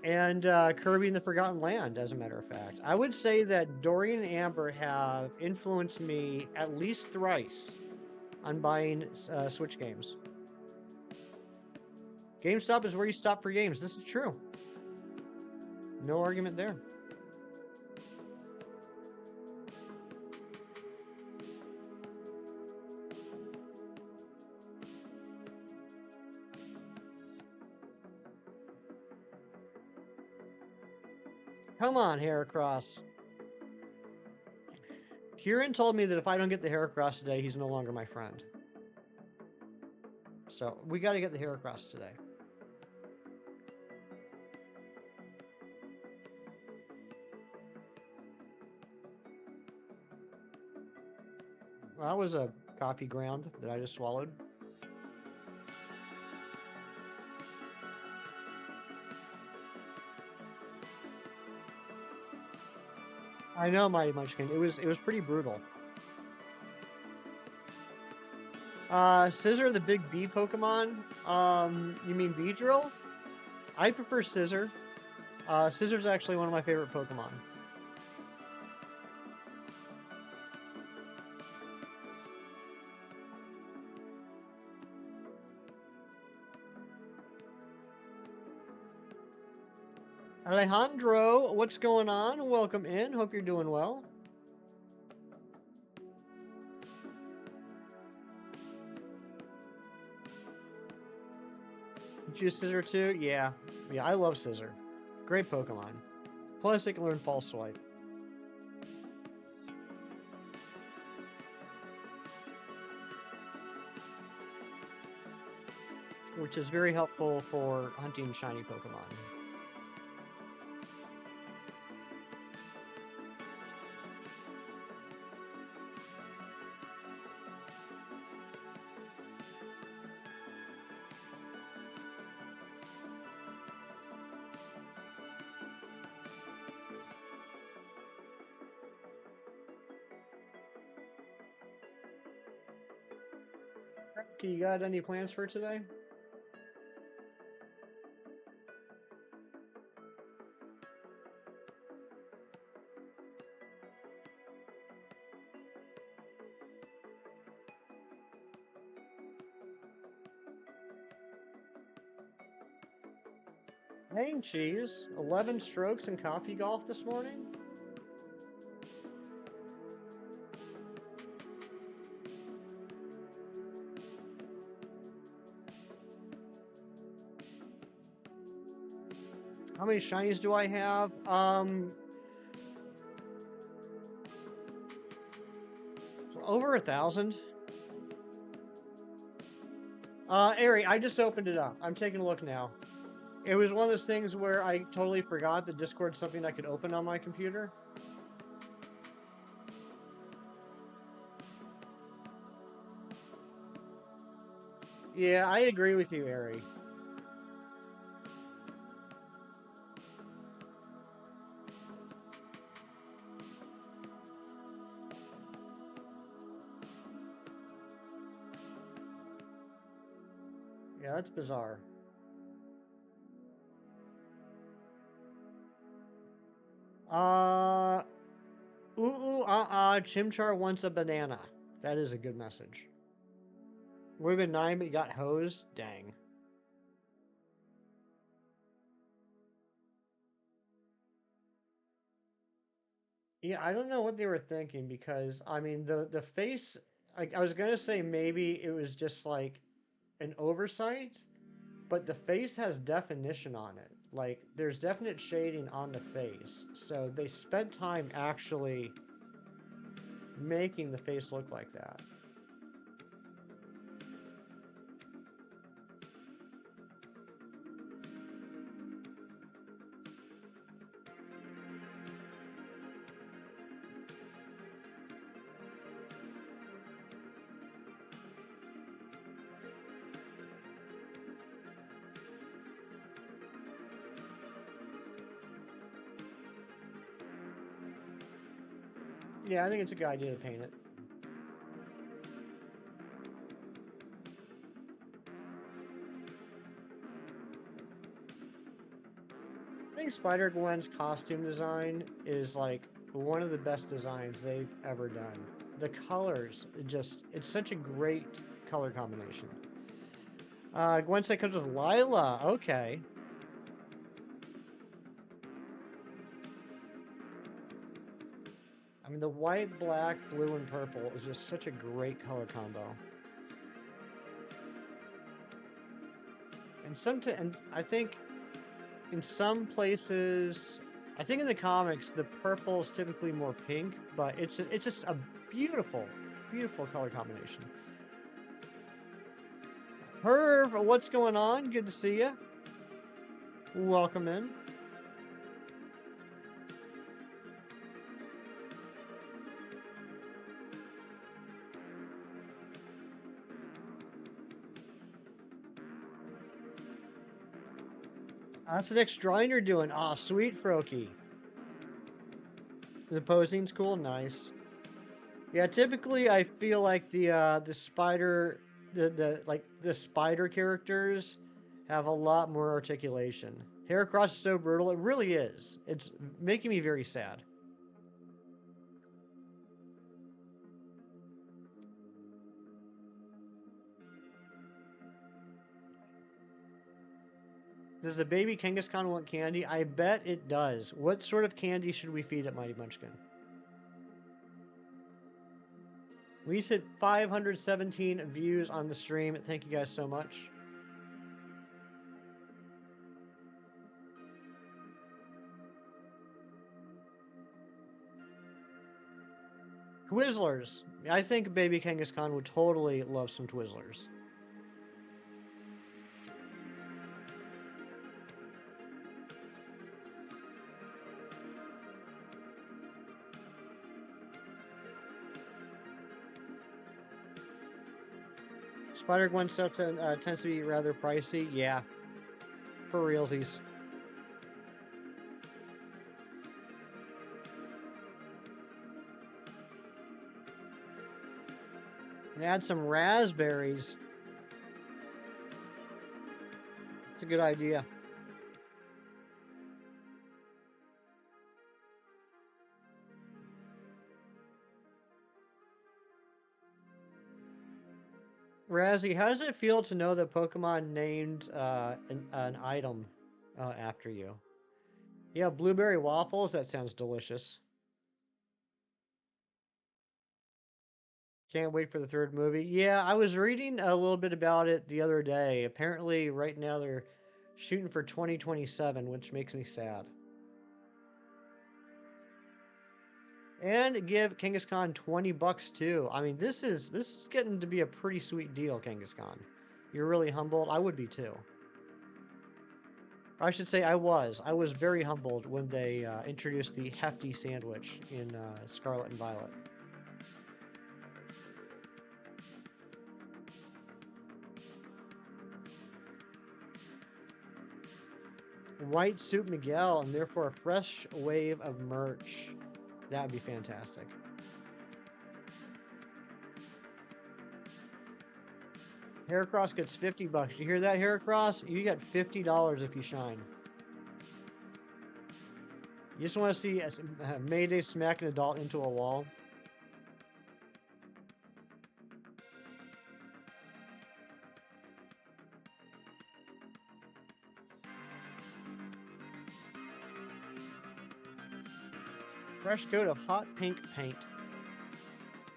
[SPEAKER 2] And Kirby and the Forgotten Land, as a matter of fact. I would say that Dorian and Amber have influenced me at least thrice on buying Switch games. GameStop is where you stop for games. This is true. No argument there. Come on, Heracross. Kieran told me that if I don't get the Heracross today, he's no longer my friend. So we got to get the Heracross today. Well, that was a coffee ground that I just swallowed. I know, Mighty Munchkin. It was pretty brutal. Scizor, the big bee Pokemon. You mean Beedrill? I prefer Scizor. Scissor's actually one of my favorite Pokemon. Alejandro, what's going on? Welcome in. Hope you're doing well. You choose Scizor too? Yeah, I love Scizor. Great Pokemon. Plus, it can learn False Swipe. Which is very helpful for hunting shiny Pokemon. Rocky, you got any plans for today? Dang, cheese. 11 strokes in coffee golf this morning? How many shinies do I have? Over 1,000. Ari, I just opened it up. I'm taking a look now. It was one of those things where I totally forgot that Discord's something I could open on my computer. Yeah, I agree with you, Ari. Yeah, that's bizarre. Chimchar wants a banana. That is a good message. Would have been 9, but you got hosed? Dang. Yeah, I don't know what they were thinking because, I mean, the face, I was going to say maybe it was just like an oversight, but the face has definition on it. Like, there's definite shading on the face. So they spent time actually making the face look like that. Yeah, I think it's a good idea to paint it. I think Spider-Gwen's costume design is like one of the best designs they've ever done. The colors, it's such a great color combination. Gwen said comes with Lila. Okay. I mean, the white, black, blue, and purple is just such a great color combo. And I think in some places, I think in the comics, the purple is typically more pink, but it's just a beautiful, beautiful color combination. Herb, what's going on? Good to see you. Welcome in. How's the next drawing you're doing? Ah, sweet Froakie. The posing's cool, nice. Yeah, typically I feel like the spider the spider characters have a lot more articulation. Heracross is so brutal, it really is. It's making me very sad. Does the baby Kangaskhan want candy? I bet it does. What sort of candy should we feed it, Mighty Munchkin? We hit 517 views on the stream. Thank you guys so much. Twizzlers. I think baby Kangaskhan would totally love some Twizzlers. Spider-Gwen stuff tends to be rather pricey. Yeah, for realsies. And add some raspberries. It's a good idea. Razzie, how does it feel to know that Pokemon named an item after you? Yeah, blueberry waffles. That sounds delicious. Can't wait for the third movie. Yeah, I was reading a little bit about it the other day. Apparently, right now they're shooting for 2027, which makes me sad. And give Kangaskhan 20 bucks too. I mean, this is getting to be a pretty sweet deal, Kangaskhan. You're really humbled. I would be too. I should say I was. I was very humbled when they introduced the hefty sandwich in Scarlet and Violet. White Soup Miguel, and therefore a fresh wave of merch. That would be fantastic. Heracross gets 50 bucks. You hear that, Heracross? You get $50 if you shine. You just want to see Mayday smack an adult into a wall? Fresh coat of hot pink paint.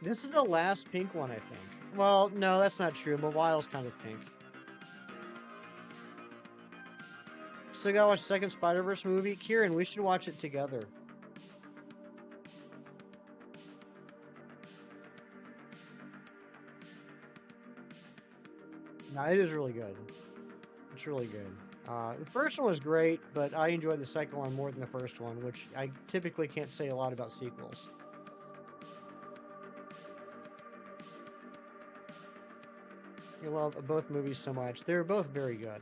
[SPEAKER 2] This is the last pink one, I think. Well, no, that's not true. Mawile's kind of pink. Still gotta watch the second Spider-Verse movie. Kieran, we should watch it together. No, it is really good. It's really good. The first one was great, but I enjoyed the second one more than the first one, which I typically can't say a lot about sequels. I love both movies so much. They were both very good,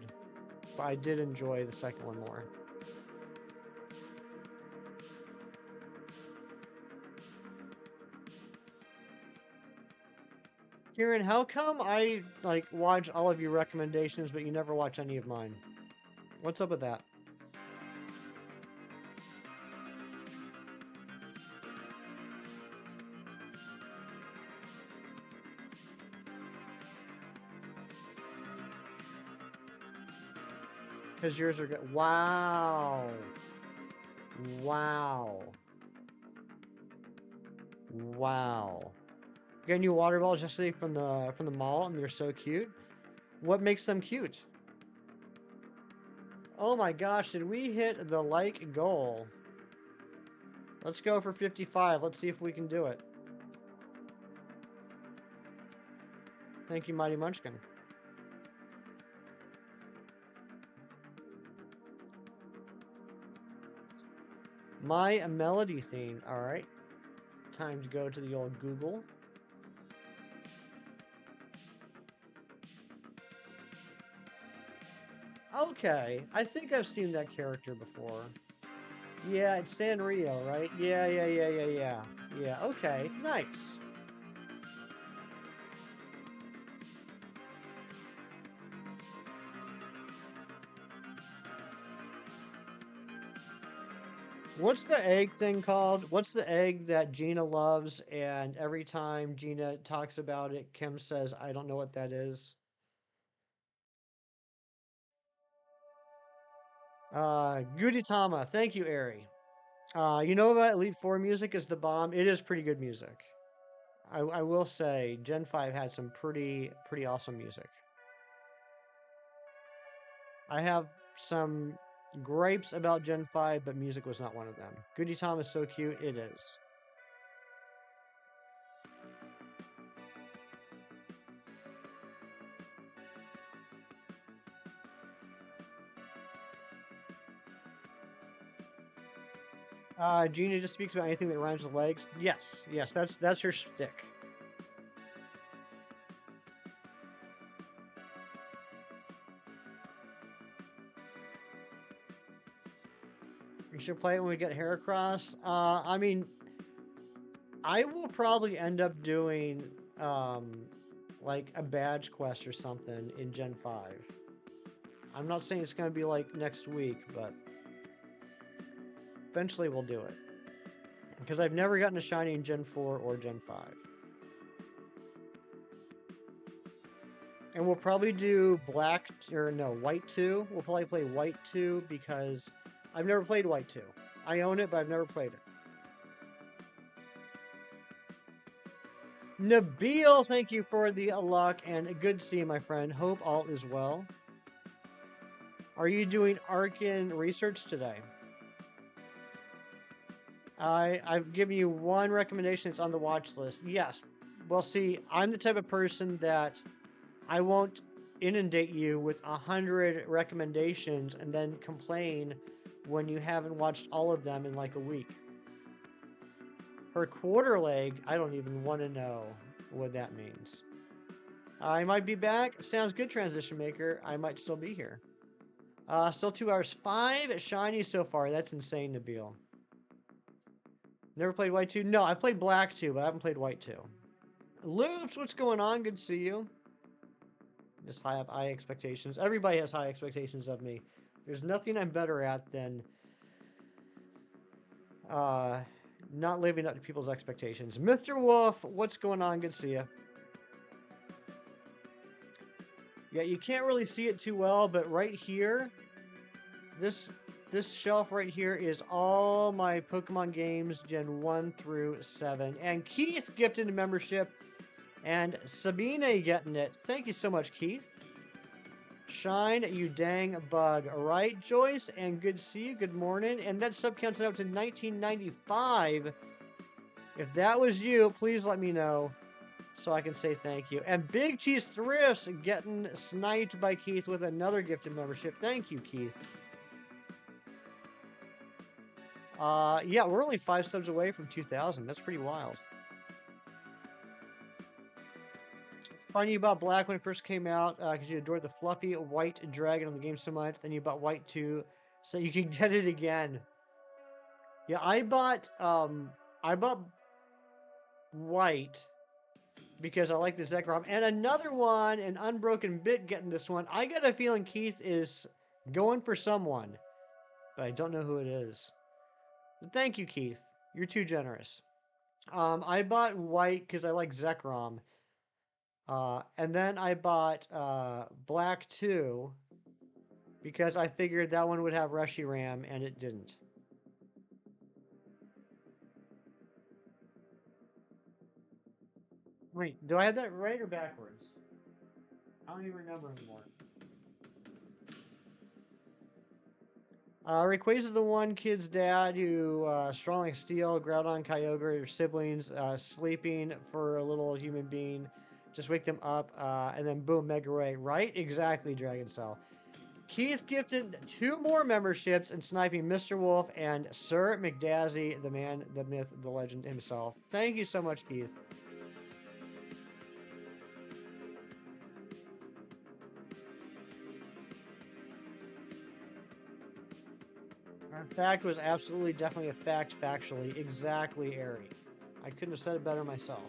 [SPEAKER 2] but I did enjoy the second one more. Kieran, how come I watch all of your recommendations, but you never watch any of mine? What's up with that? Because yours are good. Wow. Wow. Wow. Got new water balls yesterday from the mall, and they're so cute. What makes them cute? Oh my gosh, did we hit the like goal? Let's go for 55. Let's see if we can do it. Thank you, Mighty Munchkin. My melody theme. All right. Time to go to the old Google. Okay, I think I've seen that character before. Yeah, it's Sanrio, right? Yeah. Yeah, okay, nice. What's the egg thing called? What's the egg that Gina loves, and every time Gina talks about it, Kim says, I don't know what that is? Gudetama. Thank you, Ari. You know about Elite Four music is the bomb. It is pretty good music. I will say Gen 5 had some pretty awesome music. I have some gripes about Gen 5, but music was not one of them. Gudetama is so cute. It is. Gina just speaks about anything that rhymes with legs. Yes, that's her shtick. We should play it when we get Heracross. I mean, I will probably end up doing like a badge quest or something in Gen 5. I'm not saying it's going to be like next week, but eventually we'll do it. Because I've never gotten a shiny in Gen 4 or Gen 5. And we'll probably do White 2. We'll probably play White 2 because I've never played White 2. I own it, but I've never played it. Nabil, thank you for the luck and good to see you, my friend. Hope all is well. Are you doing Arcan research today? I've given you one recommendation. It's on the watch list. Yes. Well, see, I'm the type of person that I won't inundate you with 100 recommendations and then complain when you haven't watched all of them in like a week. Her quarter leg, I don't even want to know what that means. I might be back. Sounds good, Transition Maker. I might still be here. Still 2 hours. 5 shinies so far. That's insane, Nabil. Never played White 2? No, I played Black 2, but I haven't played White 2. Loops, what's going on? Good to see you. Just high expectations. Everybody has high expectations of me. There's nothing I'm better at than not living up to people's expectations. Mr. Wolf, what's going on? Good to see you. Yeah, you can't really see it too well, but right here, this shelf right here is all my Pokemon games, Gen 1 through 7. And Keith gifted a membership, and Sabine getting it. Thank you so much, Keith. Shine, you dang bug. All right, Joyce, and good to see you. Good morning. And that sub counts out to 1995. If that was you, please let me know so I can say thank you. And Big Cheese Thrifts getting sniped by Keith with another gifted membership. Thank you, Keith. Yeah, we're only 5 subs away from 2,000. That's pretty wild. Funny you bought Black when it first came out because you adored the fluffy white dragon on the game so much. Then you bought White 2 so you can get it again. Yeah, I bought White because I like the Zekrom. And another one, an Unbroken Bit getting this one. I got a feeling Keith is going for someone, but I don't know who it is. Thank you, Keith. You're too generous. I bought White because I like Zekrom. And then I bought Black 2 because I figured that one would have Reshiram, and it didn't. Wait, do I have that right or backwards? I don't even remember anymore. Rayquaza is the one kid's dad who strong like steel, Groudon, Kyogre, their siblings, sleeping for a little human being. Just wake them up, and then boom, Mega Ray. Right? Exactly, Dragon Cell. Keith gifted 2 more memberships and sniping Mr. Wolf and Sir McDazzy, the man, the myth, the legend himself. Thank you so much, Keith. Fact was absolutely, definitely a fact, factually. Exactly, Ari. I couldn't have said it better myself.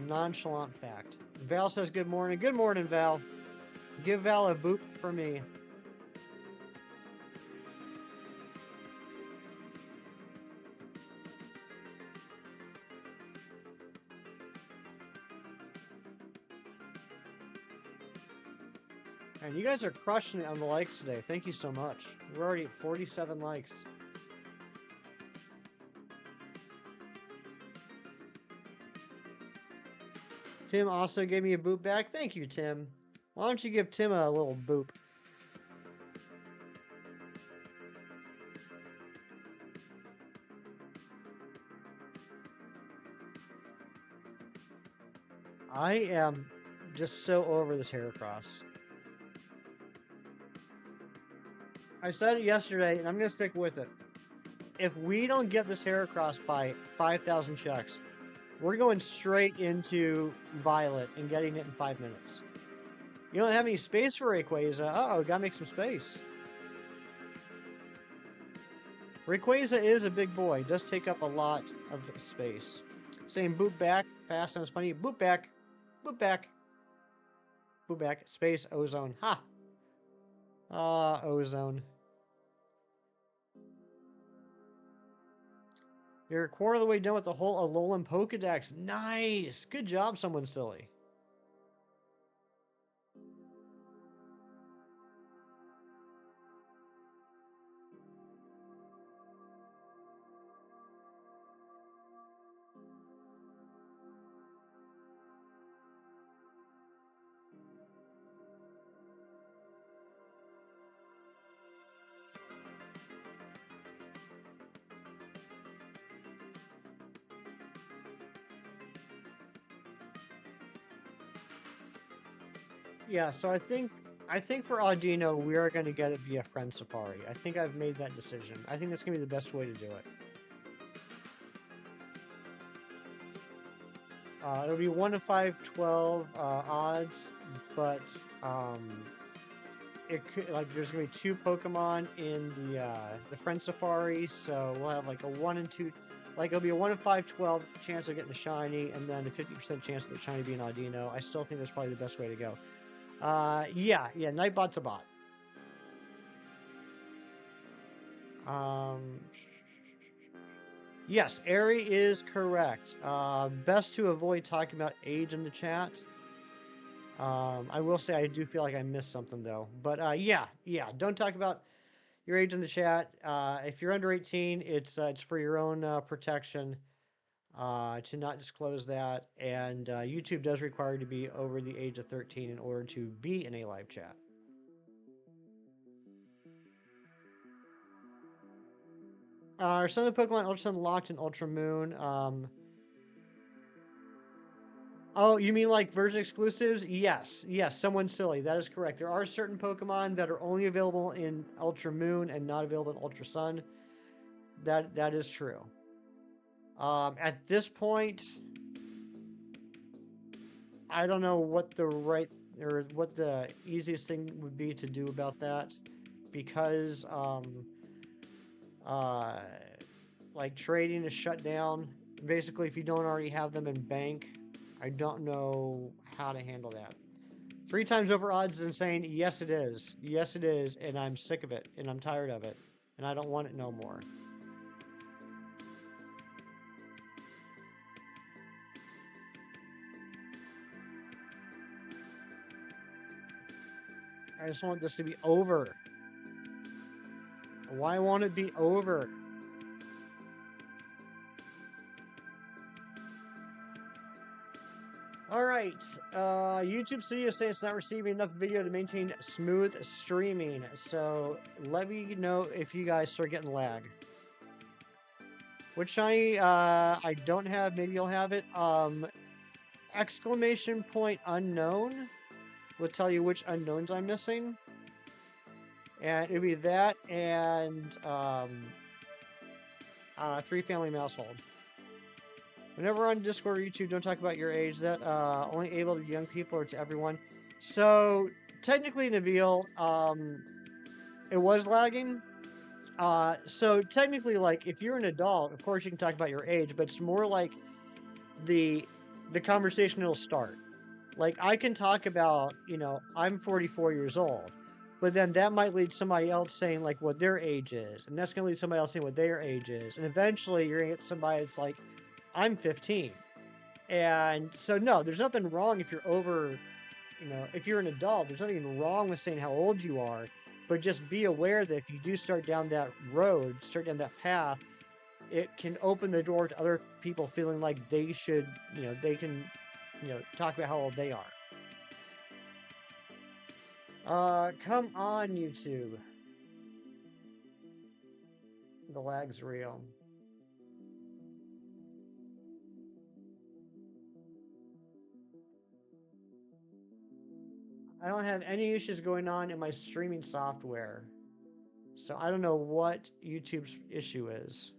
[SPEAKER 2] Nonchalant fact. Val says good morning. Good morning, Val. Give Val a boop for me. And you guys are crushing it on the likes today. Thank you so much. We're already at 47 likes. Tim also gave me a boop back. Thank you, Tim. Why don't you give Tim a little boop? I am just so over this Heracross. I said it yesterday, and I'm going to stick with it. If we don't get this Heracross by 5,000 checks, we're going straight into Violet and getting it in 5 minutes. You don't have any space for Rayquaza. Uh-oh, gotta make some space. Rayquaza is a big boy. It does take up a lot of space. Saying boot back, fast sounds funny. Boot back, boot back, boot back, space, ozone. Ha! Ozone. You're a quarter of the way done with the whole Alolan Pokedex. Nice! Good job, someone silly. Yeah, so I think for Audino we are going to get it via Friend Safari. I think I've made that decision. I think that's going to be the best way to do it. It'll be 1 to 512 odds, but it could, like, there's gonna be 2 Pokemon in the Friend Safari, so we'll have like a 1 and 2, like it'll be a 1 in 512 chance of getting a shiny, and then a 50% chance of the shiny being Audino. I still think that's probably the best way to go. Yeah, Nightbot's a bot. Yes, Airy is correct. Best to avoid talking about age in the chat. I will say I do feel like I missed something though. But yeah, don't talk about your age in the chat. If you're under 18, it's for your own protection to not disclose that. And YouTube does require you to be over the age of 13 in order to be in a live chat. Are some of the Pokemon Ultra Sun locked in Ultra Moon? Oh, you mean like version exclusives? Yes, someone silly. That is correct. There are certain Pokemon that are only available in Ultra Moon and not available in Ultra Sun. That is true. At this point, I don't know what the right or what the easiest thing would be to do about that, because like trading is shut down. Basically, if you don't already have them in bank, I don't know how to handle that. 3 times over odds is insane. Yes, it is. Yes, it is. And I'm sick of it. And I'm tired of it. And I don't want it no more. I just want this to be over. Why won't it be over? Alright, YouTube Studio saying it's not receiving enough video to maintain smooth streaming, so let me know if you guys start getting lag. Which shiny I don't have, maybe you'll have it. Exclamation point unknown will tell you which unknowns I'm missing. And it'll be that and 3 family household. Whenever on Discord or YouTube, don't talk about your age. That only able to young people or to everyone. So technically, Nabil, it was lagging. So technically, like if you're an adult, of course you can talk about your age, but it's more like the conversation will start. Like I can talk about, I'm 44 years old, but then that might lead somebody else saying like what their age is, and that's gonna lead somebody else saying what their age is, and eventually you're gonna get somebody that's like, I'm 15. And so, no, there's nothing wrong if you're over, if you're an adult, there's nothing wrong with saying how old you are, but just be aware that if you do start down that road, start down that path, it can open the door to other people feeling like they should, they can, talk about how old they are. Come on, YouTube. The lag's real. I don't have any issues going on in my streaming software. So I don't know what YouTube's issue is.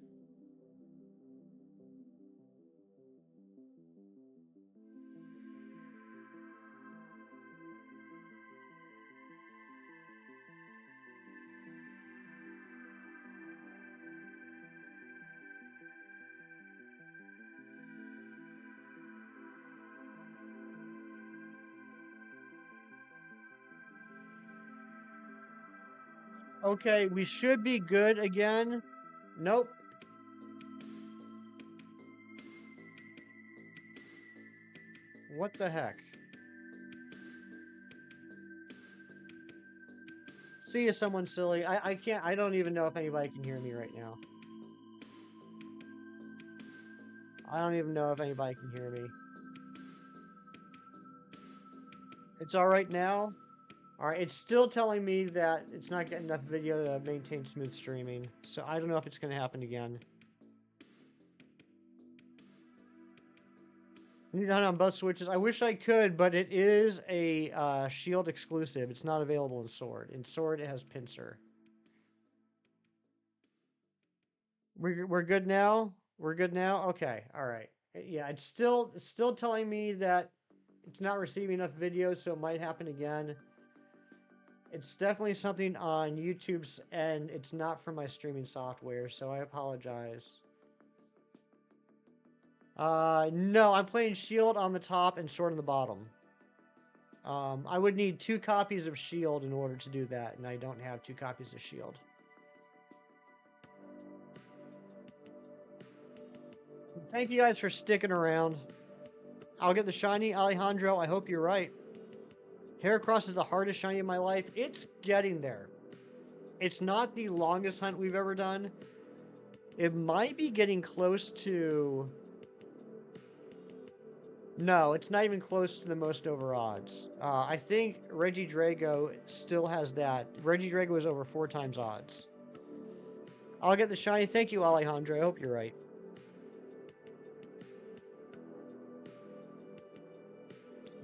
[SPEAKER 2] Okay, we should be good again. Nope. What the heck? See you, someone silly. I can't. I don't even know if anybody can hear me right now. I don't even know if anybody can hear me. It's all right now. All right, it's still telling me that it's not getting enough video to maintain smooth streaming. So I don't know if it's going to happen again. You done on both switches? I wish I could, but it is a Shield exclusive. It's not available in Sword. In Sword, it has Pincer. We're good now. We're good now. Okay. All right. Yeah, it's still telling me that it's not receiving enough videos, so it might happen again. It's definitely something on YouTube's end. It's not from my streaming software, so I apologize. No, I'm playing Shield on the top and Sword on the bottom. I would need 2 copies of Shield in order to do that, and I don't have 2 copies of Shield. Thank you guys for sticking around. I'll get the shiny, Alejandro. I hope you're right. Heracross is the hardest shiny in my life. It's getting there. It's not the longest hunt we've ever done. It might be getting close to... No, it's not even close to the most over odds. I think Regidrago still has that. Regidrago is over 4 times odds. I'll get the shiny. Thank you, Alejandro. I hope you're right.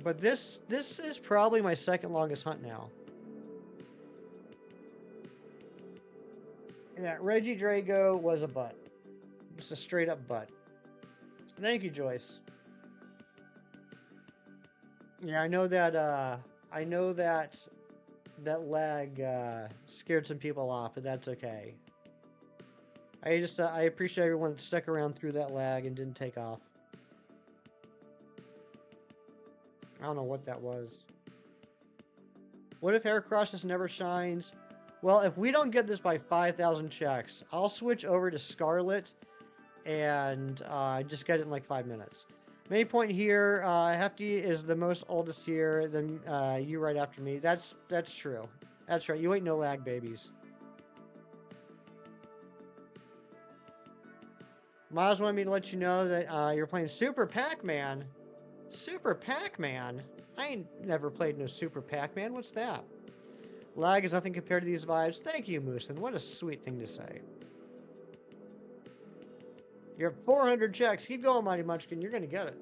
[SPEAKER 2] But this is probably my second longest hunt now. Yeah, Regidrago was a butt. Just a straight up butt. Thank you, Joyce. Yeah, I know that that lag scared some people off, but that's okay. I appreciate everyone that stuck around through that lag and didn't take off. I don't know what that was. What if Heracross just never shines? Well, if we don't get this by 5,000 checks, I'll switch over to Scarlet and just get it in like 5 minutes. Main point here, Hefty is the most oldest here, then you right after me. That's true. That's right. You ain't no lag babies. Miles wanted me to let you know that you're playing Super Pac-Man. Super Pac-Man? I ain't never played no Super Pac-Man. What's that? Lag is nothing compared to these vibes. Thank you, Moosin. What a sweet thing to say. You're at 400 checks. Keep going, Mighty Munchkin. You're going to get it.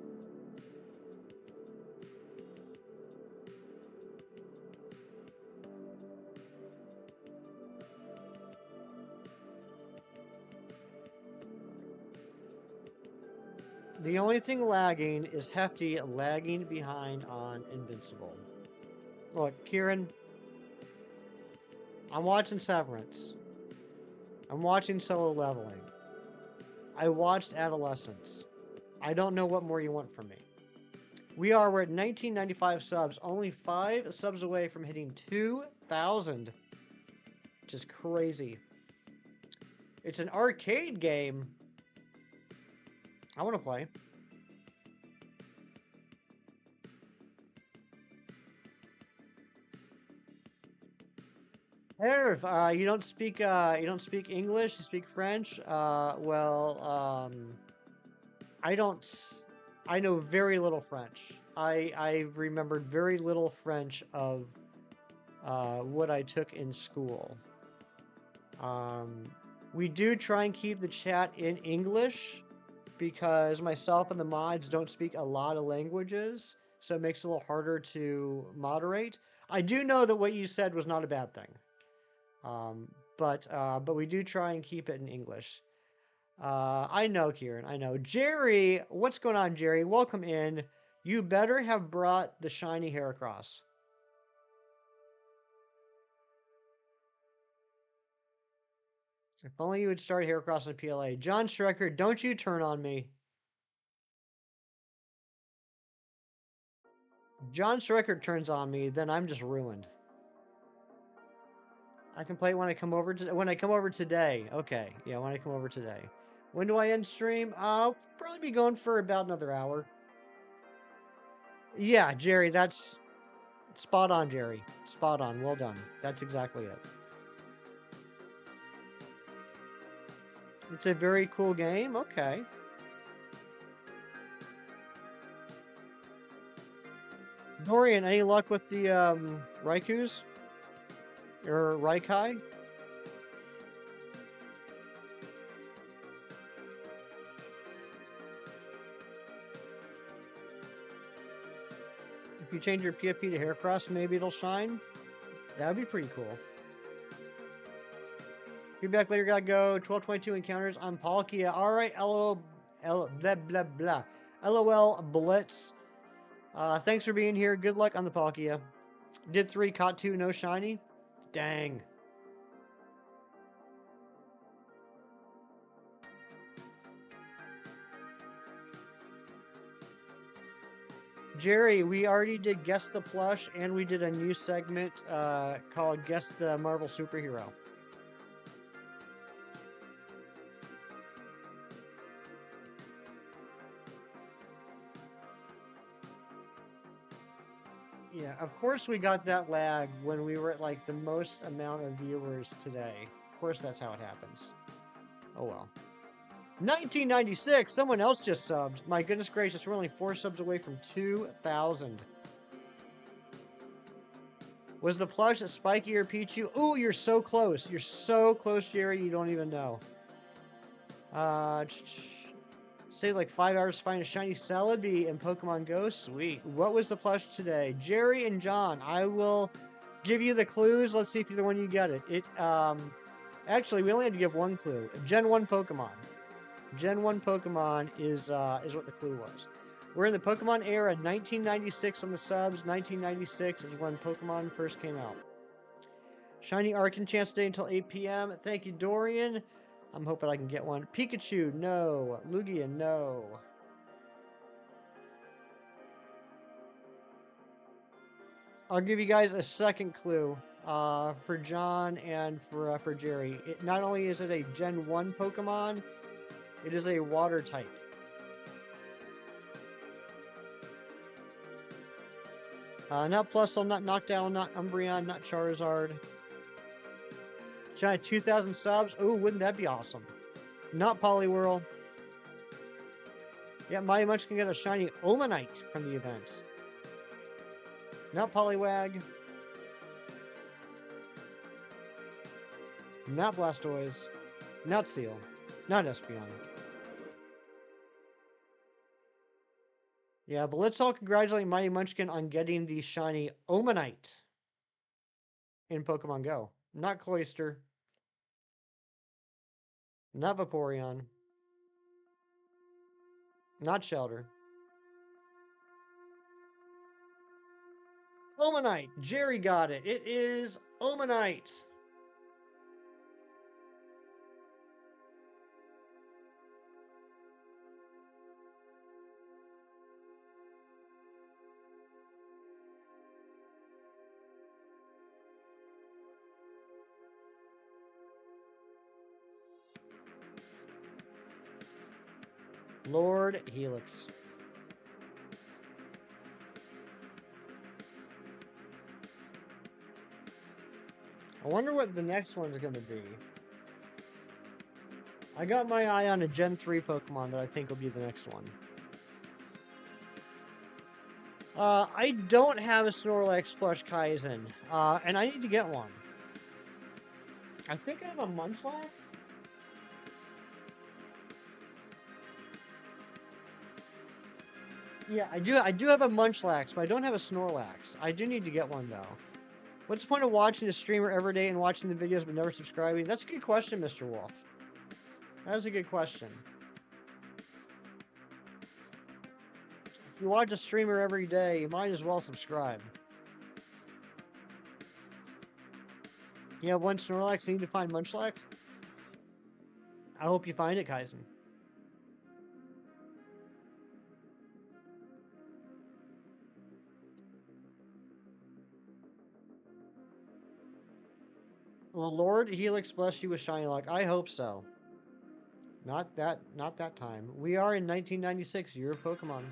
[SPEAKER 2] The only thing lagging is Hefty lagging behind on Invincible. Look, Kieran, I'm watching Severance. I'm watching Solo Leveling. I watched Adolescence. I don't know what more you want from me. We're at 1995 subs, only 5 subs away from hitting 2,000. Which is crazy. It's an arcade game. I want to play. Herv, you don't speak English. You speak French. I don't. I know very little French. I remembered very little French of what I took in school. We do try and keep the chat in English because myself and the mods don't speak a lot of languages, so it makes it a little harder to moderate. I do know that what you said was not a bad thing. But we do try and keep it in English. I know, Kieran. I know. Jerry, what's going on, Jerry? Welcome in. You better have brought the shiny Heracross. If only you would start Heracross in PLA. John Strecker, don't you turn on me. If John Strecker turns on me, then I'm just ruined. I can play it when I come over today. Okay, yeah, when I come over today. When do I end stream? I'll probably be going for about another hour. Yeah, Jerry, that's spot on, Jerry. Spot on. Well done. That's exactly it. It's a very cool game. Okay. Dorian, any luck with the Raikus? Or Raikai? If you change your PFP to Haircross, maybe it'll shine? That would be pretty cool. Be back later, gotta go. 1222 encounters on Palkia. Alright, blah blah blah. LOL Blitz. Thanks for being here. Good luck on the Palkia. Did 3, caught 2, no shiny? Dang. Jerry, we already did Guess the Plush, and we did a new segment called Guess the Marvel Superhero. Yeah, of course we got that lag when we were at like the most amount of viewers today. Of course that's how it happens. Oh well. 1996! Someone else just subbed. My goodness gracious, we're only 4 subs away from 2,000. Was the plush a Spiky or Pichu? Ooh, you're so close. You're so close, Jerry, you don't even know. Stayed like 5 hours to find a shiny Celebi in Pokemon Go. Sweet. What was the plush today? Jerry and John. I will give you the clues. Let's see if you're the one you get it. Actually, we only had to give one clue. Gen 1 Pokemon. Gen 1 Pokemon is what the clue was. We're in the Pokemon era, 1996 on the subs. 1996 is when Pokemon first came out. Shiny Arcanchance stay until 8 p.m. Thank you, Dorian. I'm hoping I can get one. Pikachu, no. Lugia, no. I'll give you guys a second clue for John and for Jerry. Not only is it a Gen 1 Pokemon, it is a water type. Not Plusle, not Knockdown, not Umbreon, not Charizard. Shiny 2,000 subs. Ooh, wouldn't that be awesome? Not Poliwhirl. Yeah, Mighty Munch can get a shiny Omanite from the event. Not Poliwag. Not Blastoise. Not Steel. Not Espeon. Yeah, but let's all congratulate Mighty Munchkin on getting the shiny Omanite in Pokemon Go. Not Cloyster. Not Vaporeon. Not Shelter. Omanite. Jerry got it. It is Omanite. Lord Helix. I wonder what the next one's going to be. I got my eye on a Gen 3 Pokemon that I think will be the next one. I don't have a Snorlax plush Kaizen, and I need to get one. I think I have a Munchlax. Yeah, I do have a Munchlax, but I don't have a Snorlax. I do need to get one, though. What's the point of watching a streamer every day and watching the videos but never subscribing? That's a good question, Mr. Wolf. That is a good question. If you watch a streamer every day, you might as well subscribe. You have one Snorlax, you need to find Munchlax? I hope you find it, Kaizen. Well, Lord Helix bless you with shiny luck. I hope so. Not that time. We are in 1996, year of Pokemon.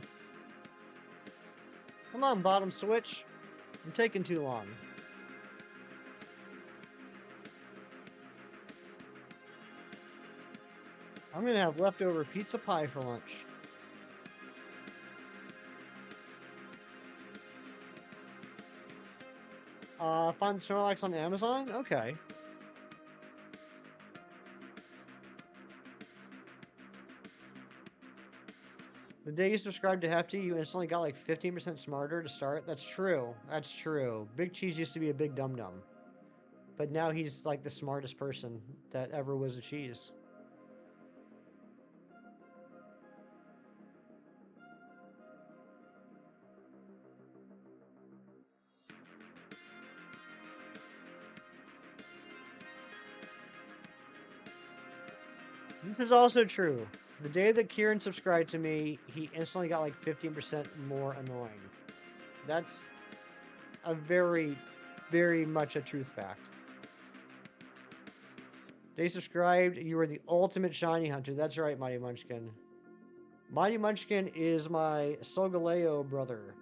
[SPEAKER 2] Come on, bottom switch. I'm taking too long. I'm gonna have leftover pizza pie for lunch. Find the Snorlax on Amazon? Okay. The day you subscribed to Hefty, you instantly got like 15% smarter to start. That's true. That's true. Big Cheese used to be a big dum-dum. But now he's like the smartest person that ever was a cheese. This is also true. The day that Kieran subscribed to me, he instantly got like 15% more annoying. That's a very, very much a truth fact. They subscribed, you were the ultimate shiny hunter. That's right, Mighty Munchkin. Mighty Munchkin is my Solgaleo brother.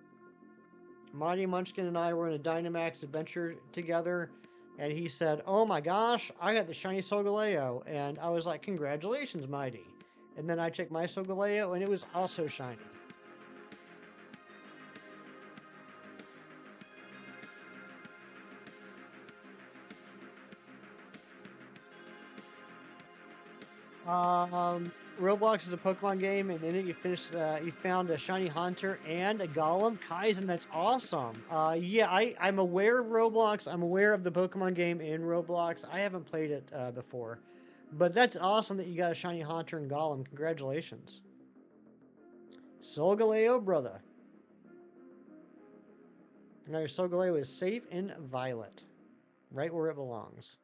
[SPEAKER 2] Mighty Munchkin and I were in a Dynamax adventure together, and he said, "Oh my gosh, I got the shiny Solgaleo," and I was like, "Congratulations, Mighty." And then I checked my Solgaleo, and it was also shiny. Roblox is a Pokemon game, and in it you found a shiny Haunter and a Golem. Kaizen, that's awesome. Yeah, I'm aware of Roblox. I'm aware of the Pokemon game in Roblox. I haven't played it before, but that's awesome that you got a shiny Haunter and Golem. Congratulations, Solgaleo brother. Now your Solgaleo is safe in Violet, right where it belongs.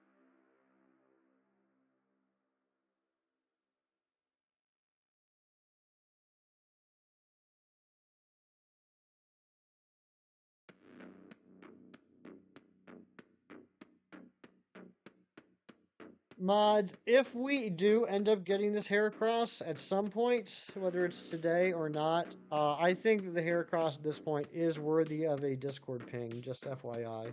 [SPEAKER 2] Mods, if we do end up getting this Heracross at some point, whether it's today or not, I think that the Heracross at this point is worthy of a Discord ping, just FYI.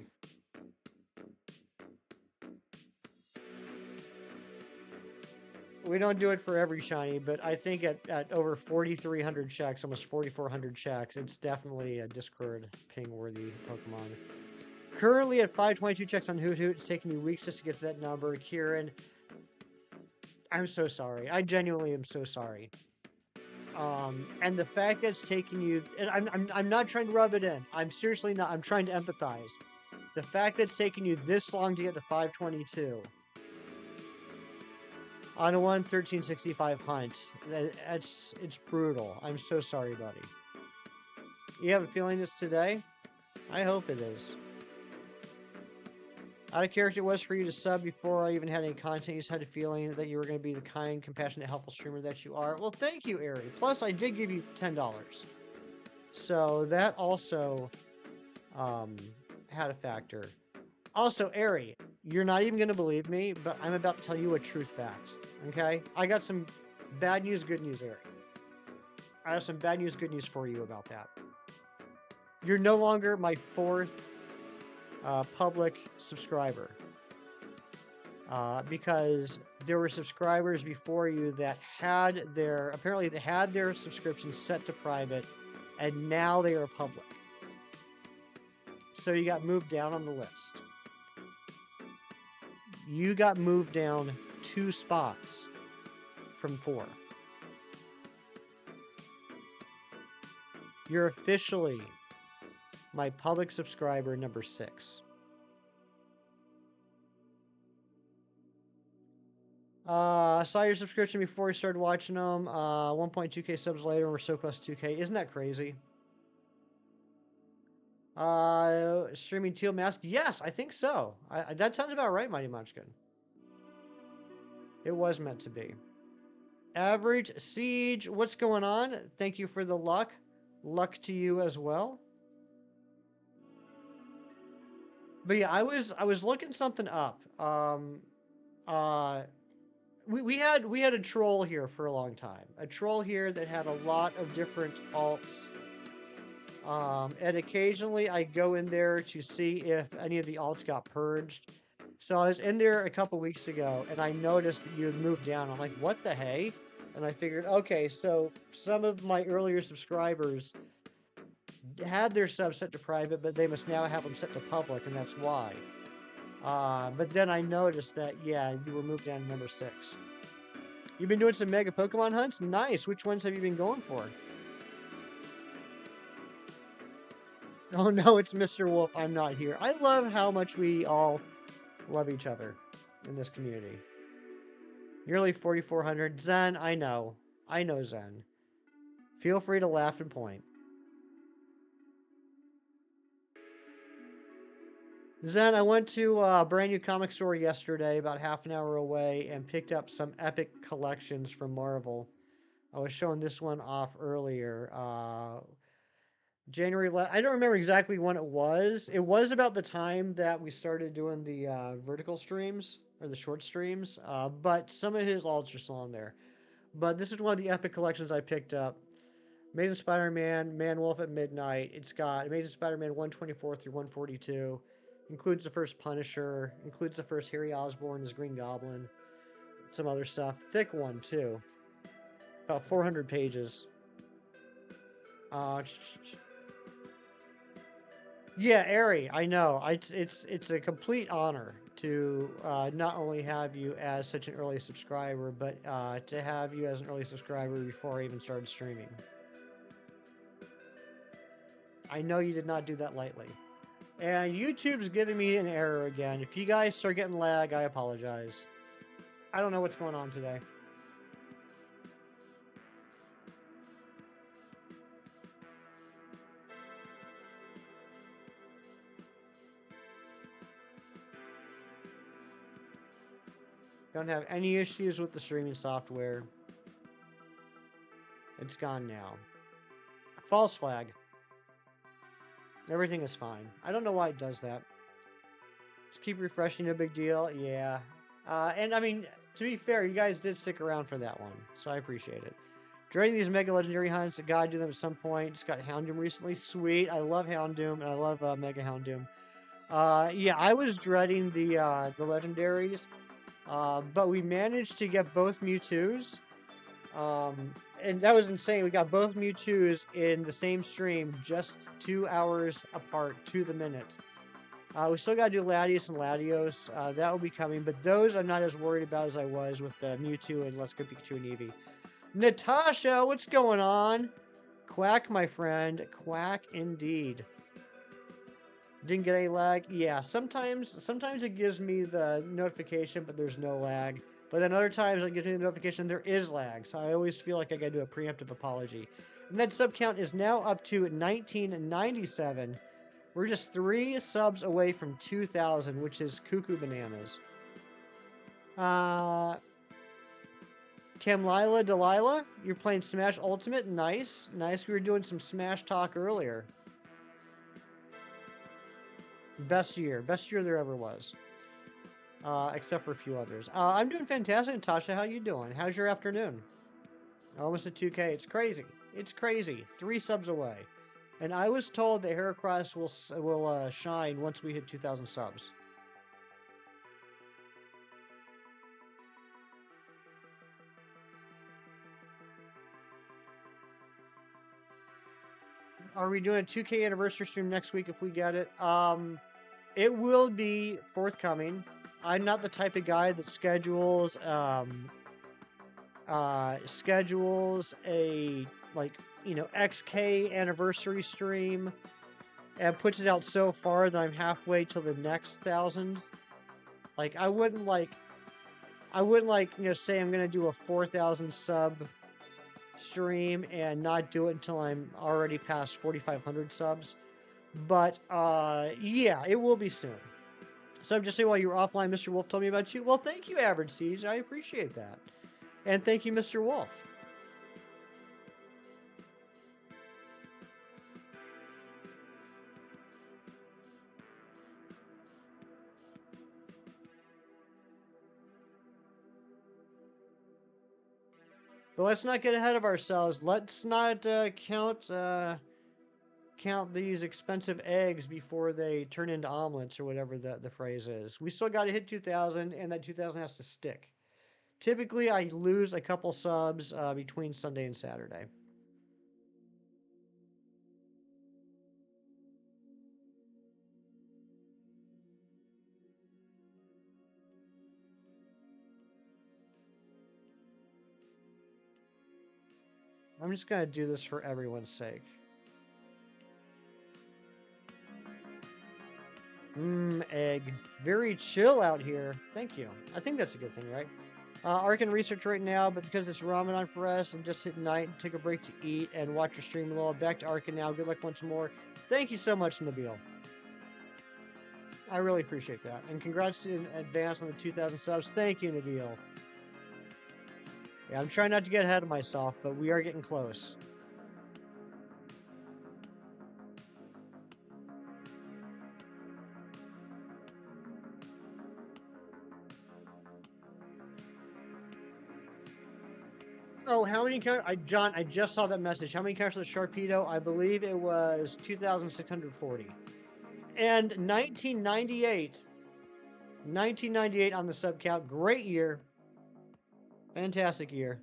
[SPEAKER 2] We don't do it for every shiny, but I think at over 4,300 checks, almost 4,400 checks, it's definitely a Discord ping worthy Pokemon. Currently at 522 checks on Hoot Hoot. It's taking me weeks just to get to that number. Kieran, I'm so sorry. I genuinely am so sorry. And the fact that it's taking you, and I'm not trying to rub it in. I'm seriously not. I'm trying to empathize. The fact that it's taking you this long to get to 522 on a 1/1365 hunt, it's brutal. I'm so sorry, buddy. You have a feeling it's today? I hope it is. Out of character it was for you to sub before I even had any content. You just had a feeling that you were going to be the kind, compassionate, helpful streamer that you are. Well, thank you, Ari. Plus, I did give you $10. So that also had a factor. Also, Ari, you're not even going to believe me, but I'm about to tell you a truth fact. Okay? I got some bad news, good news, Ari. I have some bad news, good news for you about that. You're no longer my fourth public subscriber, because there were subscribers before you that had their subscriptions set to private, and now they are public. So you got moved down on the list. You got moved down 2 spots from 4. You're officially my public subscriber number 6. I saw your subscription before you started watching them. 1.2k subs later, and we're so close to 2k. Isn't that crazy? Streaming Teal Mask? Yes, I think so. That sounds about right, Mighty Munchkin. It was meant to be. Average Siege, what's going on? Thank you for the luck. Luck to you as well. But yeah, I was looking something up. Uh, we had a troll here for a long time. A troll here that had a lot of different alts. And occasionally I go in there to see if any of the alts got purged. So I was in there a couple weeks ago and I noticed that you had moved down. I'm like, what the hey? And I figured, okay, so some of my earlier subscribers had their subs set to private, but they must now have them set to public, and that's why. But then I noticed that, yeah, you were moved down to number 6. You've been doing some mega Pokemon hunts? Nice. Which ones have you been going for? Oh no, it's Mr. Wolf. I'm not here. I love how much we all love each other in this community. Nearly 4,400. Zen, I know. I know Zen. Feel free to laugh and point. Zen, I went to a brand new comic store yesterday, about half an hour away, and picked up some epic collections from Marvel. I was showing this one off earlier. I don't remember exactly when it was. It was about the time that we started doing the vertical streams or the short streams, but some of his alts are still on there. But this is one of the epic collections I picked up. Amazing Spider-Man, Man Wolf at Midnight. It's got Amazing Spider-Man 124 through 142. Includes the first Punisher. Includes the first Harry Osborn as Green Goblin. Some other stuff. Thick one too. About 400 pages. Uh, Yeah, Ari, I know. It's a complete honor to not only have you as such an early subscriber, but to have you as an early subscriber before I even started streaming. I know you did not do that lightly. And YouTube's giving me an error again. If you guys start getting lag, I apologize. I don't know what's going on today. Don't have any issues with the streaming software. It's gone now. False flag. Everything is fine. I don't know why it does that. Just keep refreshing, no big deal. Yeah. And I mean, to be fair, you guys did stick around for that one, so I appreciate it. Dreading these mega legendary hunts. I gotta do them at some point. Just got Houndoom recently. Sweet. I love Houndoom, and I love Mega Houndoom. Yeah, I was dreading the legendaries, but we managed to get both Mewtwo's. And that was insane. We got both Mewtwo's in the same stream, just 2 hours apart to the minute. We still got to do Latios and Latios. That will be coming, but those I'm not as worried about as I was with Mewtwo and Let's Go Pikachu and Eevee. Natasha, what's going on? Quack, my friend. Quack indeed. Didn't get any lag? Yeah, sometimes it gives me the notification, but there's no lag. But then other times it gives me the notification there is lag. So I always feel like I gotta do a preemptive apology. And that sub count is now up to 1997. We're just 3 subs away from 2,000, which is cuckoo bananas. Camlila Delilah, you're playing Smash Ultimate? Nice. Nice. We were doing some Smash talk earlier. Best year there ever was. Except for a few others. I'm doing fantastic, Natasha. How you doing? How's your afternoon? Almost at 2K. It's crazy. It's crazy. 3 subs away. And I was told that Heracross will shine once we hit 2,000 subs. Are we doing a 2K anniversary stream next week if we get it? It will be forthcoming. I'm not the type of guy that schedules a XK anniversary stream and puts it out so far that I'm halfway till the next 1,000. Like I wouldn't say I'm gonna do a 4,000 sub stream and not do it until I'm already past 4,500 subs. But yeah, it will be soon. So I'm just saying while you were offline, Mr. Wolf told me about you. Well, thank you, Average Siege. I appreciate that. And thank you, Mr. Wolf. But let's not get ahead of ourselves. Let's not count these expensive eggs before they turn into omelets or whatever the phrase is. We still got to hit 2,000, and that 2,000 has to stick. Typically, I lose a couple subs between Sunday and Saturday. I'm just going to do this for everyone's sake. Egg. Very chill out here. Thank you. I think that's a good thing, right? Arc and research right now, but because it's Ramadan for us, and just hit night and take a break to eat and watch your stream a little. Back to Arc now. Good luck once more. Thank you so much, Nabil. I really appreciate that. And congrats in advance on the 2,000 subs. Thank you, Nabil. Yeah, I'm trying not to get ahead of myself, but we are getting close. Oh, how many characters? John, I just saw that message. How many characters for the Sharpedo? I believe it was 2,640. And 1998. 1998 on the sub count. Great year. Fantastic year.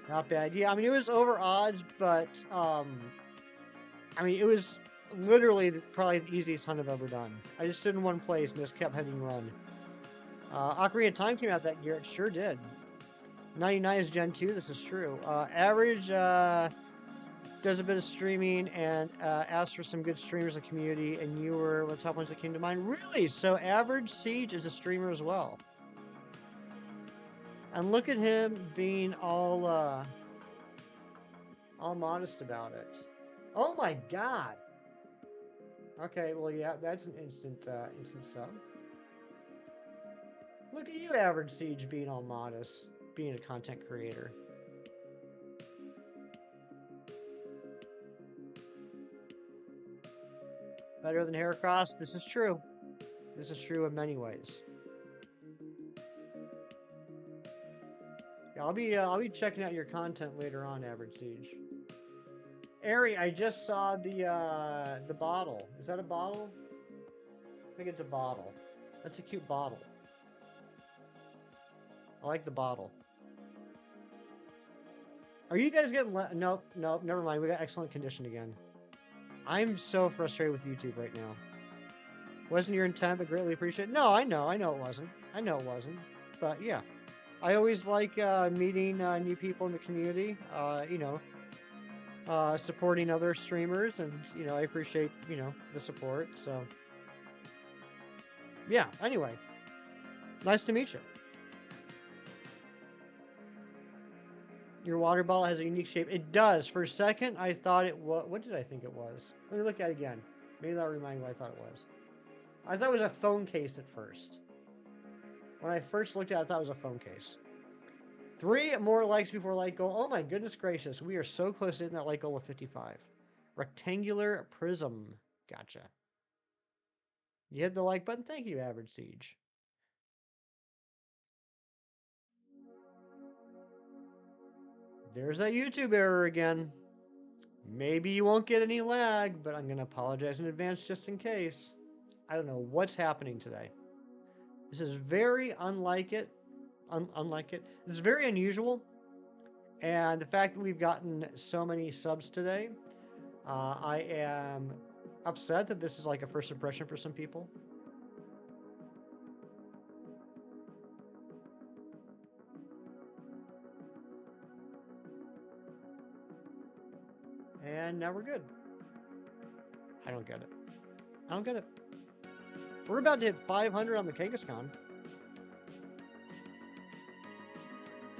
[SPEAKER 2] Not bad. Yeah, I mean, it was over odds, but, I mean, it was literally probably the easiest hunt I've ever done. I just stood in one place and just kept hitting run. Ocarina of Time came out that year. It sure did. 99 is Gen 2. This is true. Average does a bit of streaming and asked for some good streamers in the community, and you were one of the top ones that came to mind. Really? So Average Siege is a streamer as well. And look at him being all modest about it. Oh my god! Okay, well, yeah, that's an instant sub. Look at you, Average Siege, being all modest, being a content creator. Better than Heracross? This is true. This is true in many ways. Yeah, I'll be checking out your content later on, Average Siege. Ari, I just saw the bottle. Is that a bottle? I think it's a bottle. That's a cute bottle. I like the bottle. Are you guys getting... Nope, never mind. We got excellent condition again. I'm so frustrated with YouTube right now. Wasn't your intent, but greatly appreciate it. No, I know it wasn't. I know it wasn't. But yeah. I always like meeting new people in the community, you know, supporting other streamers, and, you know, I appreciate, you know, the support, so. Yeah, anyway. Nice to meet you. Your water bottle has a unique shape. It does. For a second, I thought it was... What did I think it was? Let me look at it again. Maybe that'll remind me what I thought it was. I thought it was a phone case at first. When I first looked at it, I thought it was a phone case. 3 more likes before like goal. Oh my goodness gracious. We are so close to hitting that like goal of 55. Rectangular prism. Gotcha. You hit the like button. Thank you, Average Siege. There's that YouTube error again. Maybe you won't get any lag, but I'm going to apologize in advance just in case. I don't know what's happening today. This is very unlike it. Unlike it. This is very unusual. And the fact that we've gotten so many subs today, I am upset that this is like a first impression for some people. And now we're good. I don't get it. I don't get it. We're about to hit 500 on the Kangaskhan.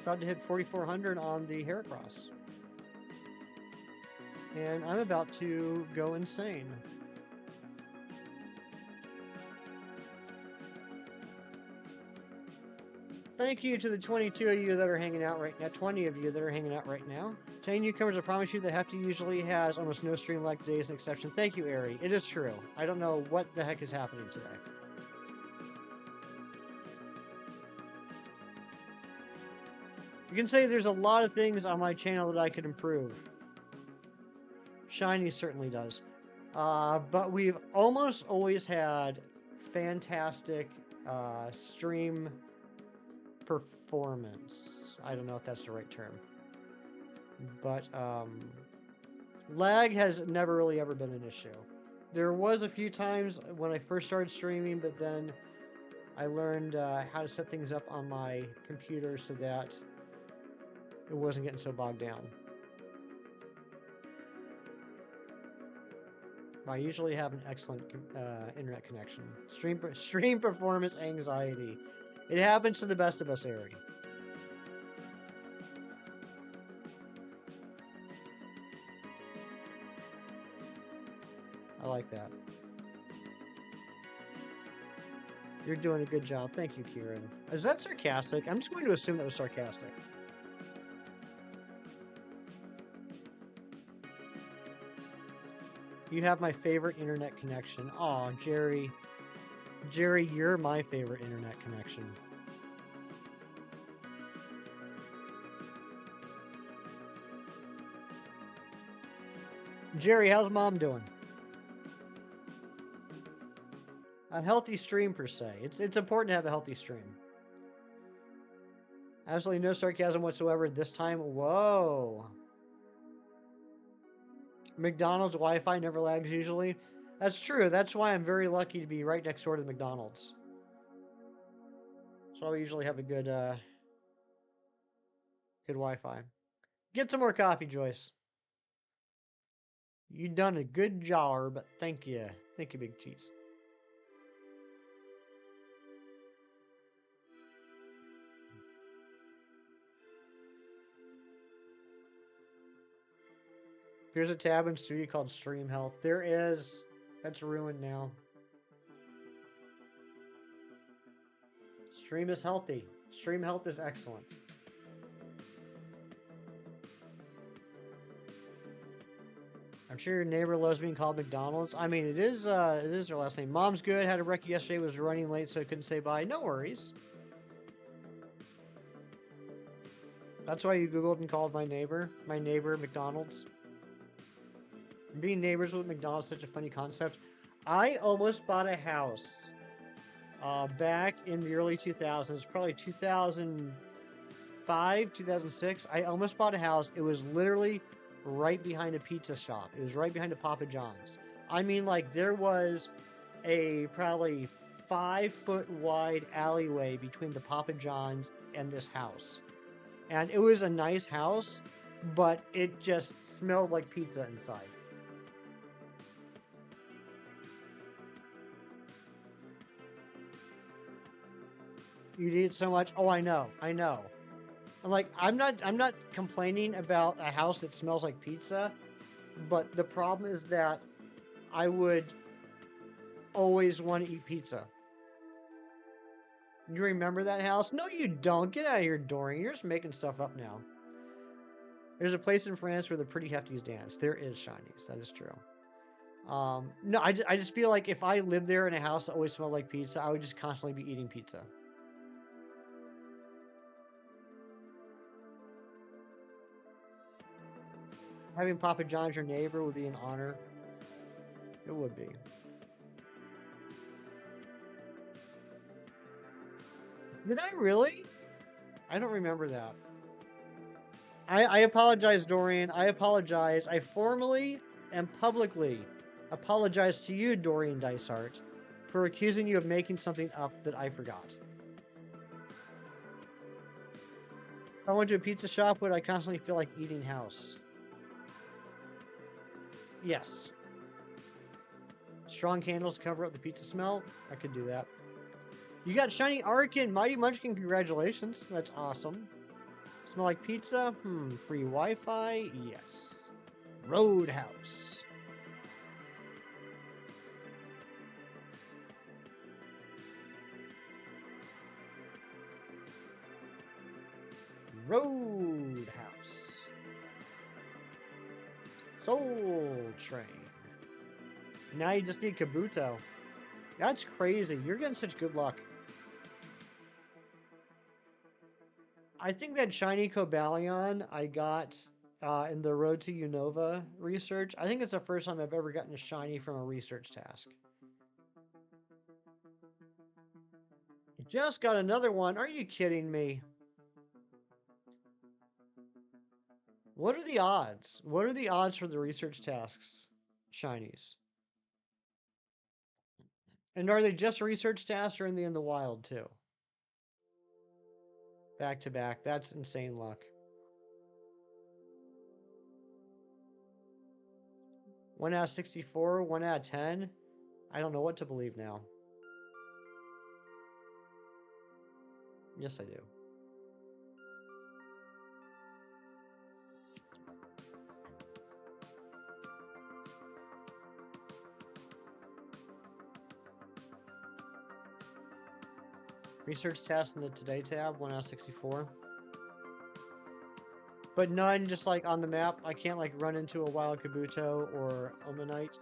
[SPEAKER 2] About to hit 4,400 on the Heracross. And I'm about to go insane. Thank you to the 22 of you that are hanging out right now, 20 of you that are hanging out right now. 10 newcomers, I promise you, the Hefty usually has almost no stream like today is an exception. Thank you, Ari. It is true. I don't know what the heck is happening today. You can say there's a lot of things on my channel that I could improve. Shiny certainly does. But we've almost always had fantastic stream performance. I don't know if that's the right term. But lag has never really ever been an issue. There was a few times when I first started streaming, but then I learned how to set things up on my computer so that it wasn't getting so bogged down. I usually have an excellent internet connection. Stream performance anxiety. It happens to the best of us, Ari. I like that. You're doing a good job. Thank you, Kieran. Is that sarcastic? I'm just going to assume that was sarcastic. You have my favorite internet connection. Aw, Jerry. Jerry, you're my favorite internet connection. Jerry, how's mom doing? A healthy stream, per se. It's important to have a healthy stream. Absolutely no sarcasm whatsoever this time. Whoa. McDonald's Wi-Fi never lags usually. That's true. That's why I'm very lucky to be right next door to the McDonald's. So I usually have a good Wi-Fi. Get some more coffee, Joyce. You done a good job. Thank you. Thank you, Big Cheese. There's a tab in Studio called Stream Health. There is. That's ruined now. Stream is healthy. Stream health is excellent. I'm sure your neighbor loves being called McDonald's. I mean, it is their last name. Mom's good. Had a wreck yesterday. Was running late, so I couldn't say bye. No worries. That's why you Googled and called my neighbor McDonald's. Being neighbors with McDonald's is such a funny concept. I almost bought a house back in the early 2000s, probably 2005, 2006. I almost bought a house. It was literally right behind a pizza shop. It was right behind a Papa John's. I mean, like, there was a probably 5-foot wide alleyway between the Papa John's and this house. And it was a nice house, but it just smelled like pizza inside. You need it so much. Oh, I know. I'm like, I'm not complaining about a house that smells like pizza, but the problem is that I would always want to eat pizza. You remember that house? No, you don't. Get out of here, Dorian. You're just making stuff up now. There's a place in France where the pretty hefties dance. There is, Shinies. That is true. No, I just feel like if I lived there in a house that always smelled like pizza, I would just constantly be eating pizza. Having Papa John's your neighbor would be an honor. It would be. Did I really? I don't remember that. I apologize, Dorian. I apologize. I formally and publicly apologize to you, Dorian Dysart, for accusing you of making something up that I forgot. If I went to a pizza shop, would I constantly feel like eating house? Yes. Strong candles cover up the pizza smell. I could do that. You got Shiny Arkin, Mighty Munchkin, congratulations. That's awesome. Smell like pizza? Free Wi-Fi? Yes. Roadhouse. Roadhouse. Soul Train. Now you just need Kabuto. That's crazy. You're getting such good luck. I think that shiny Cobalion I got in the Road to Unova research, I think it's the first time I've ever gotten a shiny from a research task. Just got another one. Are you kidding me? What are the odds? What are the odds for the research tasks? Shinies. And are they just research tasks or in the wild too? Back to back. That's insane luck. 1 out of 64, 1 out of 10. I don't know what to believe now. Yes, I do. Research task in the Today tab, 1 out of 64. But none just like on the map. I can't like run into a wild Kabuto or Omanite.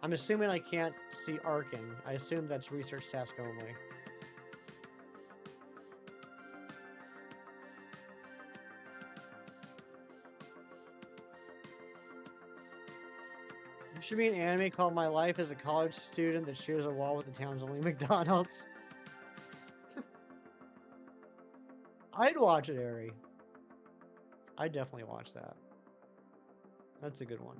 [SPEAKER 2] I'm assuming I can't see Arkin. I assume that's research task only. There should be an anime called My Life as a College Student that shares a wall with the town's only McDonald's. I'd watch it, Ari. I'd definitely watch that. That's a good one.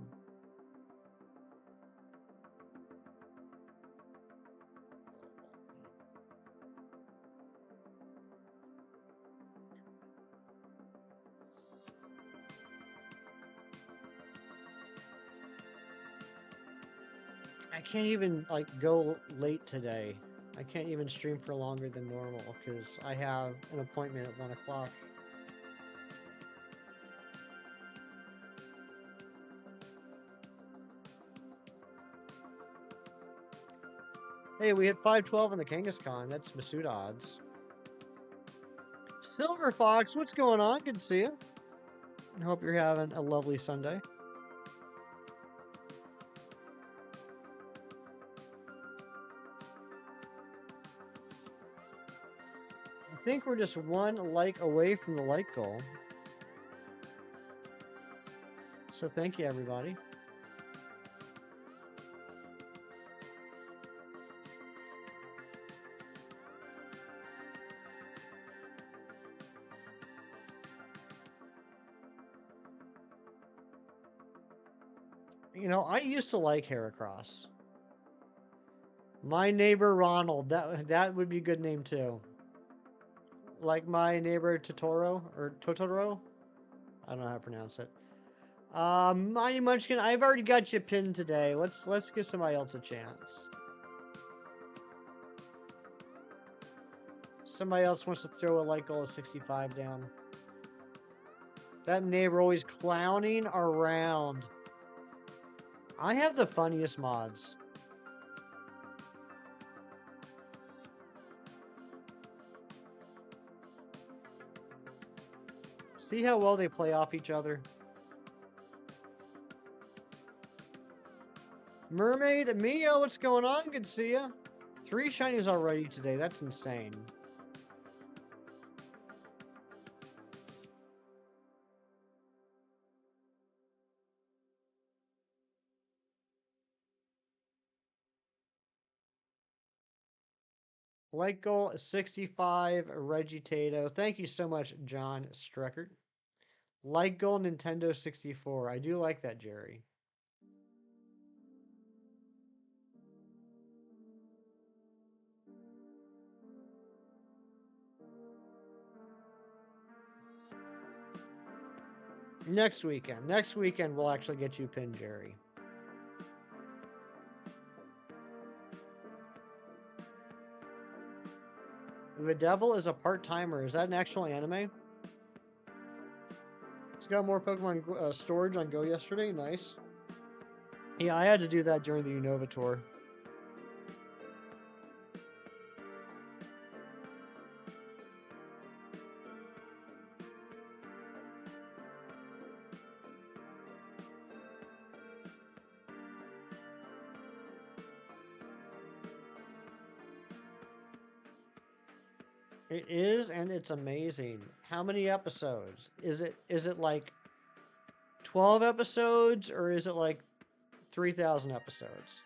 [SPEAKER 2] I can't even like go late today. I can't even stream for longer than normal because I have an appointment at 1 o'clock. Hey, we hit 512 on the Kangaskhan. That's Masood odds. Silver Fox, what's going on? Good to see you. I hope you're having a lovely Sunday. I think we're just 1 like away from the like goal. So thank you, everybody. You know, I used to like Heracross. My neighbor Ronald, that would be a good name too. Like my neighbor Totoro or Totoro. I don't know how to pronounce it. Mighty Munchkin, I've already got you pinned today. Let's give somebody else a chance. Somebody else wants to throw a like goal of 65 down. That neighbor always clowning around. I have the funniest mods. See how well they play off each other? Mermaid, Mio, what's going on? Good to see ya. 3 shinies already today. That's insane. Like goal 65, Regitato. Thank you so much, John Streckert. Like goal Nintendo 64. I do like that, Jerry. Next weekend. Next weekend we'll actually get you pinned, Jerry. The Devil is a part-timer. Is that an actual anime? It's got more Pokemon storage on Go yesterday. Nice. Yeah, I had to do that during the Unova tour. It is, and it's amazing. How many episodes? Is it like 12 episodes or is it like 3,000 episodes?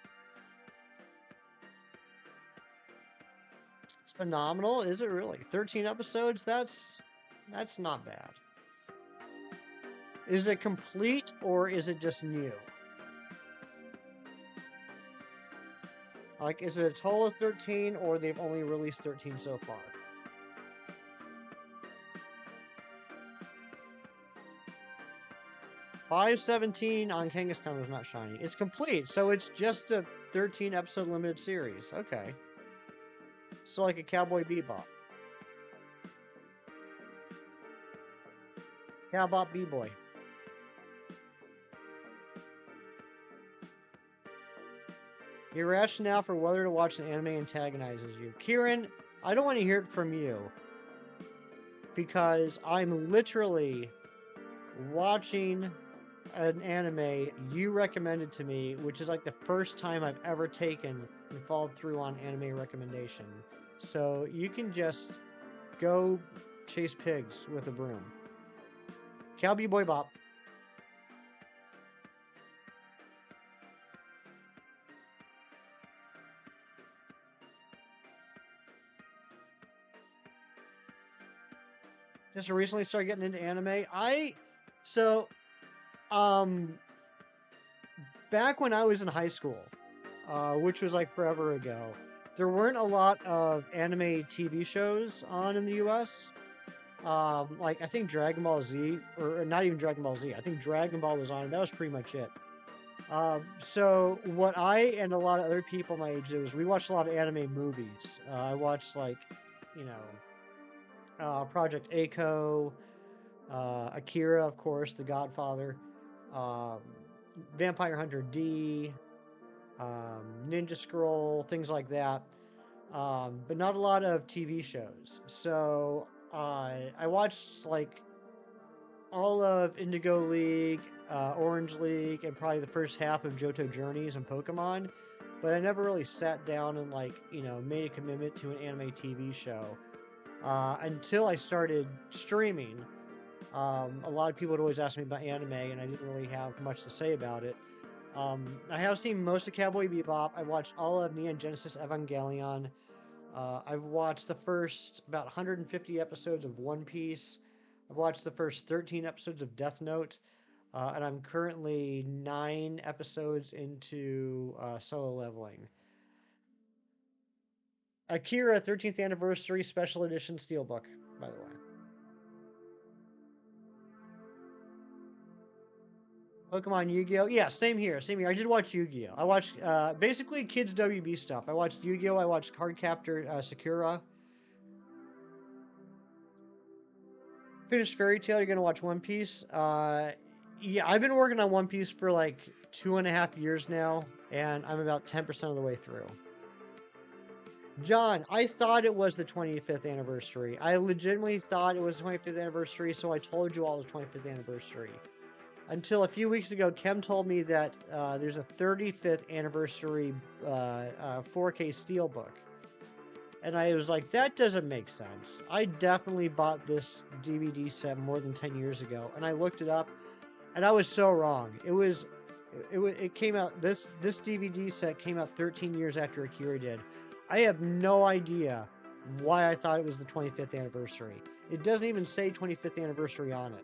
[SPEAKER 2] It's phenomenal. Is it really? 13 episodes? That's not bad. Is it complete or is it just new? Like, is it a total of 13 or they've only released 13 so far? $5.17 on Kangaskhan was not shiny. It's complete, so it's just a 13 episode limited series. Okay. So like a Cowboy Bebop. Cowbop B-Boy. Your rationale for whether to watch an anime antagonizes you. Kieran, I don't want to hear it from you. Because I'm literally watching an anime you recommended to me, which is like the first time I've ever taken and followed through on anime recommendation. So you can just go chase pigs with a broom. Cowboy Boy Bop. Just recently started getting into anime. Back when I was in high school, which was like forever ago, there weren't a lot of anime TV shows on in the US. Like I think Dragon Ball Z, or not even Dragon Ball Z. I think Dragon Ball was on, and that was pretty much it. So what I and a lot of other people my age did was we watched a lot of anime movies. I watched like, you know, Project Echo, Akira, of course, The Godfather, um, Vampire Hunter D, Ninja Scroll, things like that. But not a lot of TV shows. So I watched like all of Indigo League, Orange League, and probably the first half of Johto Journeys and Pokemon. But I never really sat down and like, you know, made a commitment to an anime TV show until I started streaming. A lot of people would always ask me about anime, and I didn't really have much to say about it. I have seen most of Cowboy Bebop. I watched all of Neon Genesis Evangelion. I've watched the first about 150 episodes of One Piece. I've watched the first 13 episodes of Death Note. And I'm currently 9 episodes into Solo Leveling. Akira 13th Anniversary Special Edition Steelbook, by the way. Pokemon, Yu-Gi-Oh! Yeah, same here, same here. I did watch Yu-Gi-Oh! I watched basically kids WB stuff. I watched Yu-Gi-Oh! I watched Cardcaptor Sakura. Finished Fairy Tail. You're gonna watch One Piece. Yeah, I've been working on One Piece for like 2.5 years now, and I'm about 10% of the way through. John, I thought it was the 25th anniversary. I legitimately thought it was the 25th anniversary, so I told you all it was 25th anniversary. Until a few weeks ago, Kem told me that there's a 35th anniversary 4K Steelbook. And I was like, that doesn't make sense. I definitely bought this DVD set more than 10 years ago. And I looked it up, and I was so wrong. It came out, this DVD set came out 13 years after Akira did. I have no idea why I thought it was the 25th anniversary. It doesn't even say 25th anniversary on it.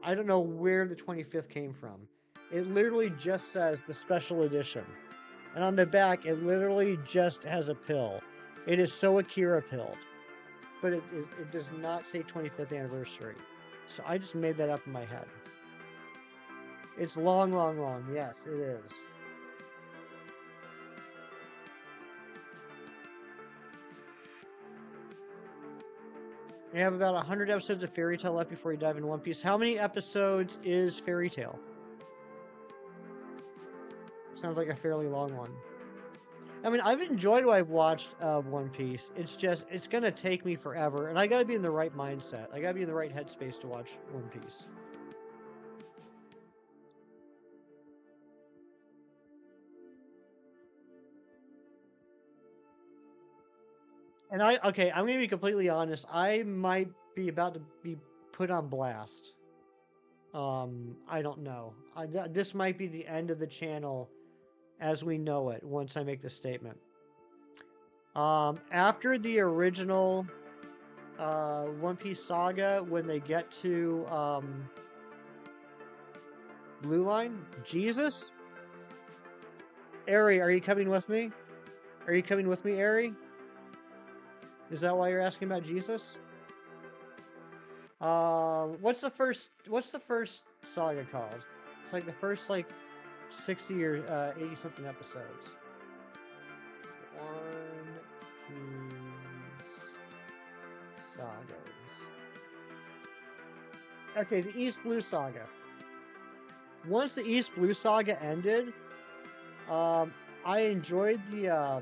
[SPEAKER 2] I don't know where the 25th came from. It literally just says the special edition. And on the back, it literally just has a pill. It is so Akira pilled. But it does not say 25th anniversary. So I just made that up in my head. It's long, long, long. Yes, it is. You have about 100 episodes of Fairy Tail left before you dive into One Piece. How many episodes is Fairy Tail? Sounds like a fairly long one. I mean, I've enjoyed what I've watched of One Piece. It's just, it's going to take me forever. And I got to be in the right mindset. I got to be in the right headspace to watch One Piece. And okay, I'm gonna be completely honest. I might be about to be put on blast. I don't know. This might be the end of the channel as we know it once I make this statement. After the original One Piece saga, when they get to Blue Line, Jesus? Ari, are you coming with me? Are you coming with me, Ari? Is that why you're asking about Jesus? What's the first saga called? It's like the first 60 or 80 something episodes. One Piece sagas. Okay, the East Blue Saga. Once the East Blue Saga ended, I enjoyed the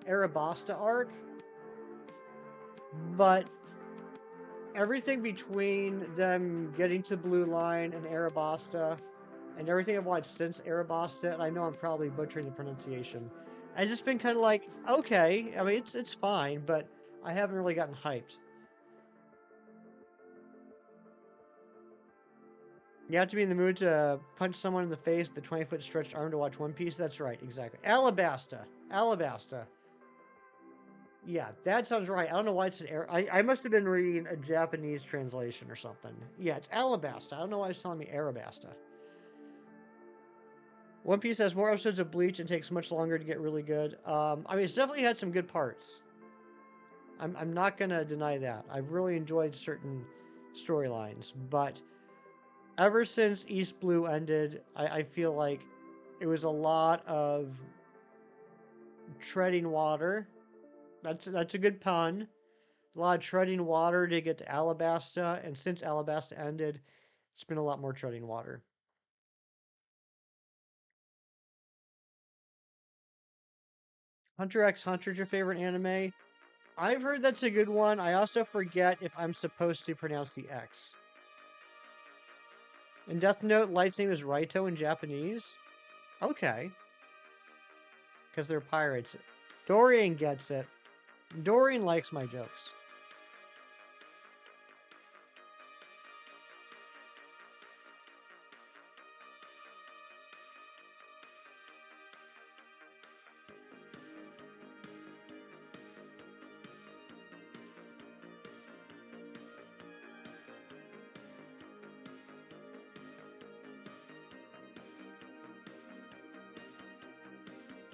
[SPEAKER 2] Arabasta arc, but everything between them getting to Blue Line and Arabasta, and everything I've watched since Arabasta, and I know I'm probably butchering the pronunciation, I've just been kind of like, okay, I mean, it's fine, but I haven't really gotten hyped. You have to be in the mood to punch someone in the face with a 20-foot stretched arm to watch One Piece? That's right, exactly. Alabasta. Alabasta. Yeah, that sounds right. I don't know why it's an I must have been reading a Japanese translation or something. Yeah, it's Alabasta. I don't know why it's telling me Arabasta. One Piece has more episodes of Bleach and takes much longer to get really good. I mean, it's definitely had some good parts. I'm not going to deny that. I've really enjoyed certain storylines, but ever since East Blue ended, I feel like it was a lot of treading water. That's a good pun. A lot of treading water to get to Alabasta, and since Alabasta ended, it's been a lot more treading water. Hunter x Hunter's your favorite anime? I've heard that's a good one. I also forget if I'm supposed to pronounce the X. In Death Note, Light's name is Raito in Japanese? Okay. Because they're pirates. Dorian gets it. Dorian likes my jokes.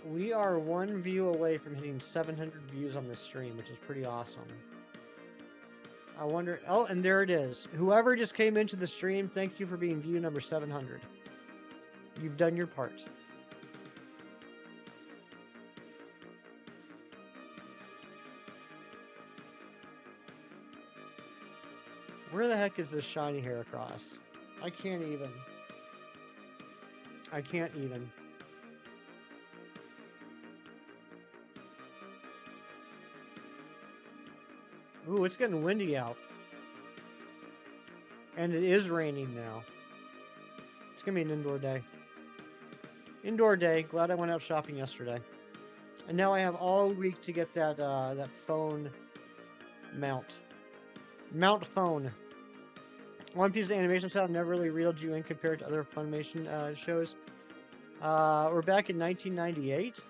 [SPEAKER 2] We are one view away from hitting 700 views on this stream, which is pretty awesome. I wonder... Oh, and there it is. Whoever just came into the stream, thank you for being view number 700. You've done your part. Where the heck is this shiny Heracross? I can't even. I can't even. Ooh, it's getting windy out. And it is raining now. It's gonna be an indoor day. Indoor day. Glad I went out shopping yesterday. And now I have all week to get that that phone mount. Mount phone. One Piece of animation style never really reeled you in compared to other Funimation shows. We're back in 1998.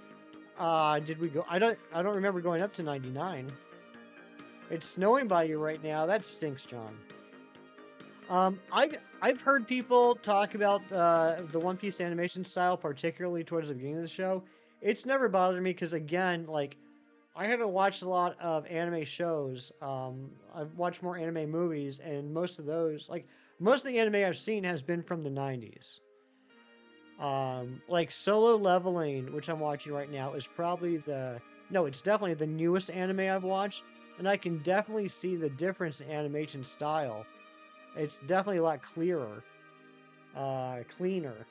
[SPEAKER 2] Did we go? I don't remember going up to 99. It's snowing by you right now. That stinks, John. I've heard people talk about the One Piece animation style, particularly towards the beginning of the show. It's never bothered me because, again, like, I haven't watched a lot of anime shows. I've watched more anime movies, and most of those, like, most of the anime I've seen has been from the 90s. Like, Solo Leveling, which I'm watching right now, is probably it's definitely the newest anime I've watched, and I can definitely see the difference in animation style. It's definitely a lot clearer, cleaner.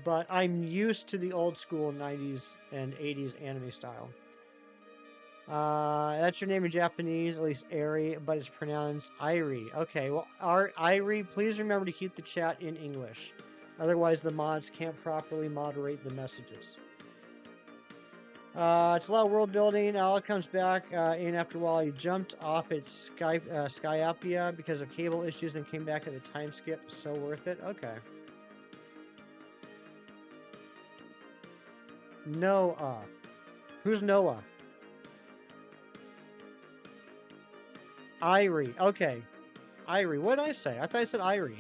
[SPEAKER 2] But I'm used to the old school 90s and 80s anime style. That's your name in Japanese, at least Ari, but it's pronounced Irie. Okay, well, Irie, please remember to keep the chat in English. Otherwise, the mods can't properly moderate the messages. It's a lot of world building. Al comes back in after a while. He jumped off its Skyapia because of cable issues and came back at the time skip. So worth it. Okay. Noah. Who's Noah? Irie. Okay. Irie. What did I say? I thought I said Irie.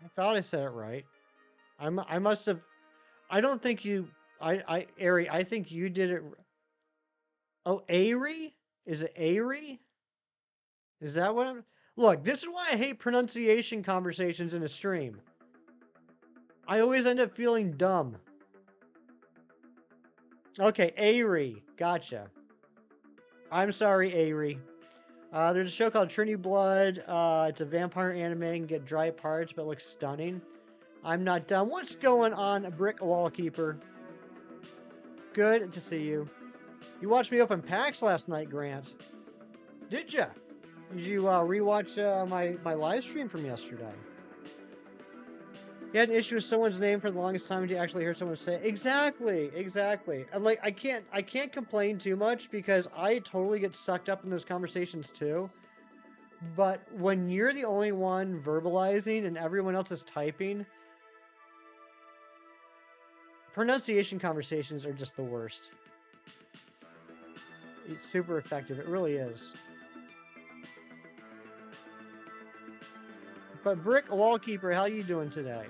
[SPEAKER 2] I thought I said it right. I must have. I don't think you. Ari, I think you did it. Oh, Ari? Is it Ari? Is that what I'm. Look, this is why I hate pronunciation conversations in a stream. I always end up feeling dumb. Okay, Ari. Gotcha. I'm sorry, Ari. There's a show called Trinity Blood. It's a vampire anime. You can get dry parts, but it looks stunning. I'm not done. What's going on, Brick Wallkeeper? Good to see you. You watched me open packs last night, Grant. Did ya? Did you rewatch my live stream from yesterday? You had an issue with someone's name for the longest time. You actually heard someone say exactly. And like I can't complain too much because I totally get sucked up in those conversations too. But when you're the only one verbalizing and everyone else is typing, pronunciation conversations are just the worst. It's super effective. It really is. But Brick Wallkeeper, how you doing today?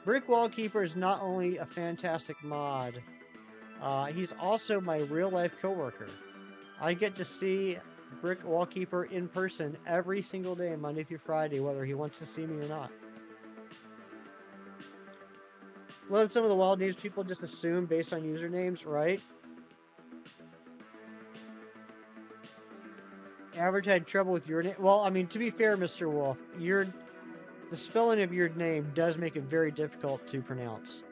[SPEAKER 2] Brick Wallkeeper is not only a fantastic mod, he's also my real-life coworker. I get to see Brick Wallkeeper in person every single day, Monday through Friday, whether he wants to see me or not. Look at some of the wild names people just assume based on usernames, right? Average had trouble with your name. Well, I mean, to be fair, Mr. Wolf, the spelling of your name does make it very difficult to pronounce.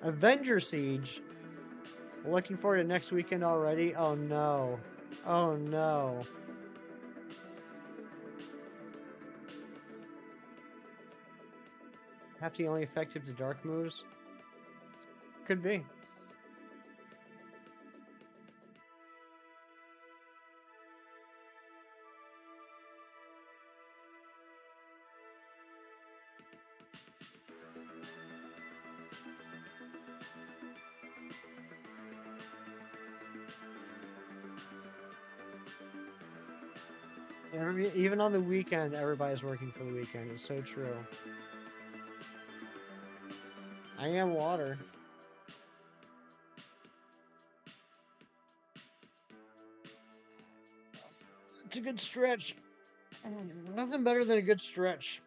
[SPEAKER 2] Avenger Siege. Looking forward to next weekend already. Oh no. Oh no. Hefty only effective to dark moves? Could be. Even on the weekend, everybody's working for the weekend. It's so true. I am water. It's a good stretch. Nothing better than a good stretch.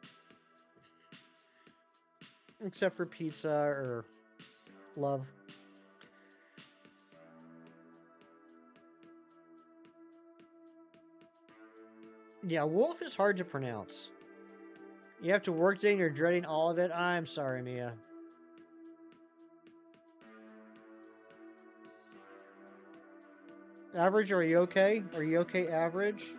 [SPEAKER 2] Except for pizza or love. Yeah, wolf is hard to pronounce. You have to work day and you're dreading all of it. I'm sorry, Mia. Average, are you okay? Are you okay, average?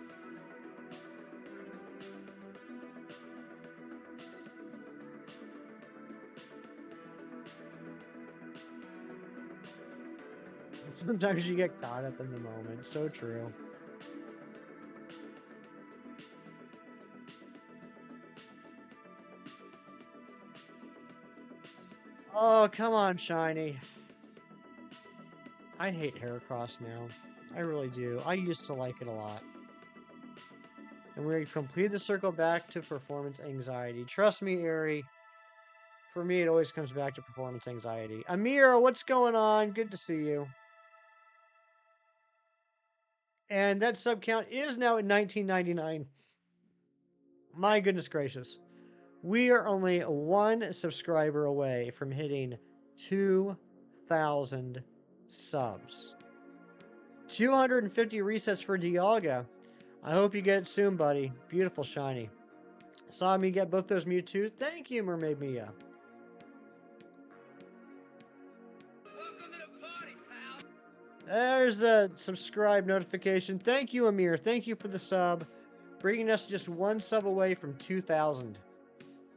[SPEAKER 2] Sometimes you get caught up in the moment. So true. Oh, come on, Shiny. I hate Heracross now. I really do. I used to like it a lot. And we complete the circle back to performance anxiety. Trust me, Ari. For me, it always comes back to performance anxiety. Amir, what's going on? Good to see you. And that sub count is now at 1999. My goodness gracious. We are only one subscriber away from hitting 2,000 subs. 250 resets for Dialga. I hope you get it soon, buddy. Beautiful shiny. Saw me get both those Mewtwo. Thank you, Mermaid Mia.
[SPEAKER 3] Welcome to the party, pal.
[SPEAKER 2] There's the subscribe notification. Thank you, Amir. Thank you for the sub. Bringing us just one sub away from 2,000,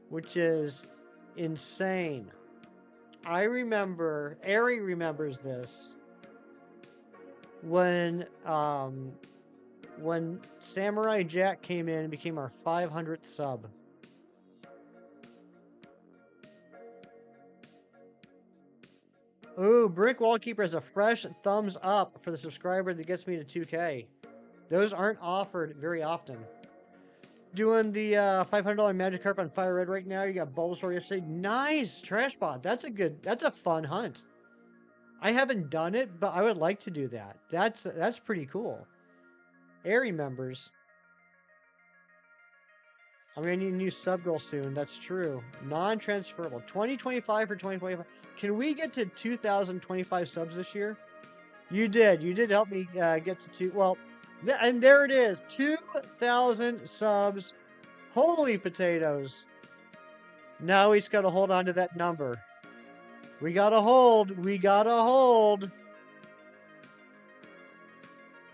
[SPEAKER 2] which is insane. I remember, Ari remembers this, when Samurai Jack came in and became our 500th sub. Ooh, Brick Wallkeeper has a fresh thumbs up for the subscriber that gets me to 2K. Those aren't offered very often. Doing the $500 Magikarp on Fire Red right now. You got Bulbasaur yesterday. Nice! Trashbot. That's a fun hunt. I haven't done it, but I would like to do that. That's pretty cool. Airy members. I'm gonna need a new sub goal soon. That's true. Non-transferable. 2025 for 2025. Can we get to 2,025 subs this year? You did. You did help me get to two. Well, and there it is. 2,000 subs. Holy potatoes. Now we just got to hold on to that number. We got to hold. We got to hold.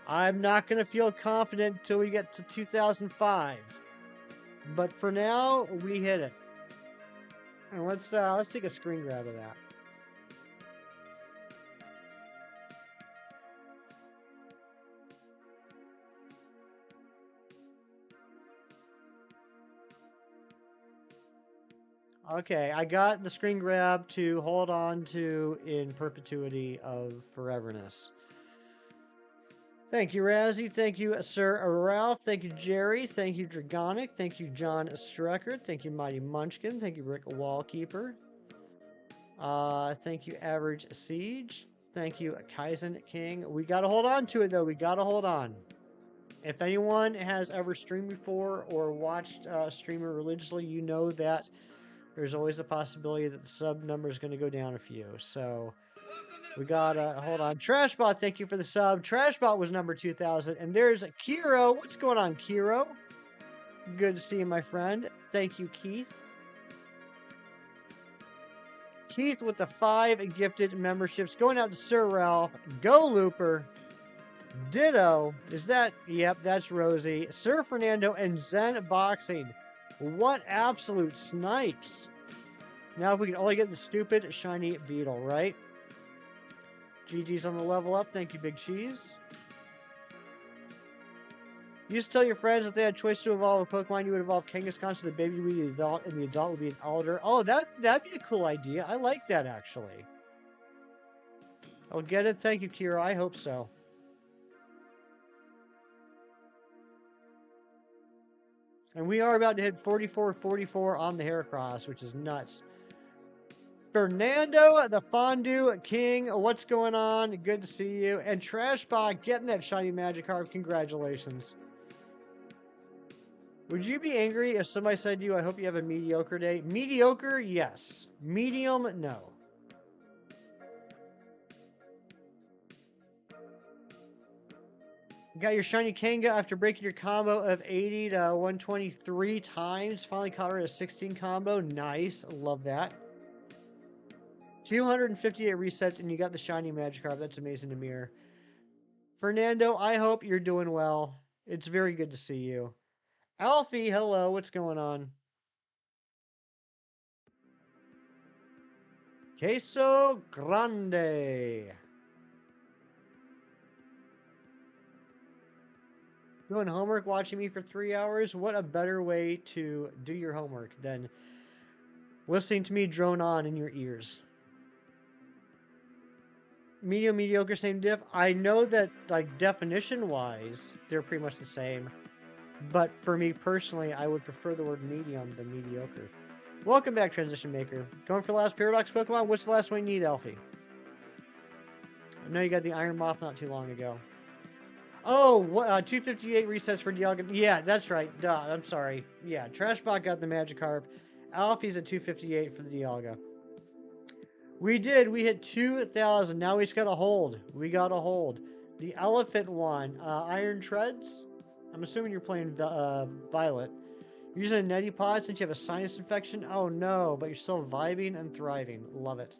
[SPEAKER 2] I'm not going to feel confident until we get to 2005. But for now, we hit it. And let's take a screen grab of that. Okay, I got the screen grab to hold on to in perpetuity of foreverness. Thank you, Razzie. Thank you, Sir Ralph. Thank you, Jerry. Thank you, Dragonic. Thank you, John Strecker. Thank you, Mighty Munchkin. Thank you, Rick Wallkeeper. Thank you, Average Siege. Thank you, Kaizen King. We got to hold on to it, though. We got to hold on. If anyone has ever streamed before or watched a streamer religiously, you know that there's always a possibility that the sub number is going to go down a few. So we gotta hold on. Trashbot, thank you for the sub. Trashbot was number 2,000. And there's Kiro. What's going on, Kiro? Good to see you, my friend. Thank you, Keith. Keith with the 5 gifted memberships. Going out to Sir Ralph. Go Looper. Ditto. Is that? Yep, that's Rosie. Sir Fernando and Zen Boxing. What absolute snipes. Now if we can only get the stupid shiny beetle, right? GG's on the level up. Thank you, Big Cheese. You used to tell your friends if they had a choice to evolve a Pokemon, you would evolve Kangaskhan so the baby would be the adult and the adult would be an Alder. Oh, that'd be a cool idea. I like that, actually. I'll get it. Thank you, Kira. I hope so. And we are about to hit 44-44 on the Heracross, which is nuts. Fernando, the Fondue King, what's going on? Good to see you. And Trashbot getting that shiny Magikarp. Congratulations. Would you be angry if somebody said to you, I hope you have a mediocre day? Mediocre, yes. Medium, no. You got your shiny Kanga after breaking your combo of 80 to 123 times. Finally caught her at a 16 combo. Nice. Love that. 258 resets and you got the shiny Magikarp. That's amazing to mirror. Fernando, I hope you're doing well. It's very good to see you. Alfie, hello. What's going on? Queso Grande. Doing homework, watching me for 3 hours? What a better way to do your homework than listening to me drone on in your ears. Medium, mediocre, same diff. I know that, like, definition-wise, they're pretty much the same. But for me personally, I would prefer the word medium than mediocre. Welcome back, Transition Maker. Going for the last Paradox Pokemon? What's the last one you need, Elfie? I know you got the Iron Moth not too long ago. Oh, 258 resets for Dialga. Yeah, that's right. Duh, I'm sorry. Yeah, Trashbot got the Magikarp. Alfie's at 258 for the Dialga. We did. We hit 2,000. Now we just got to hold. We got to hold. The elephant one. Iron Treads. I'm assuming you're playing Violet. You're using a neti pod since you have a sinus infection? Oh no, but you're still vibing and thriving. Love it.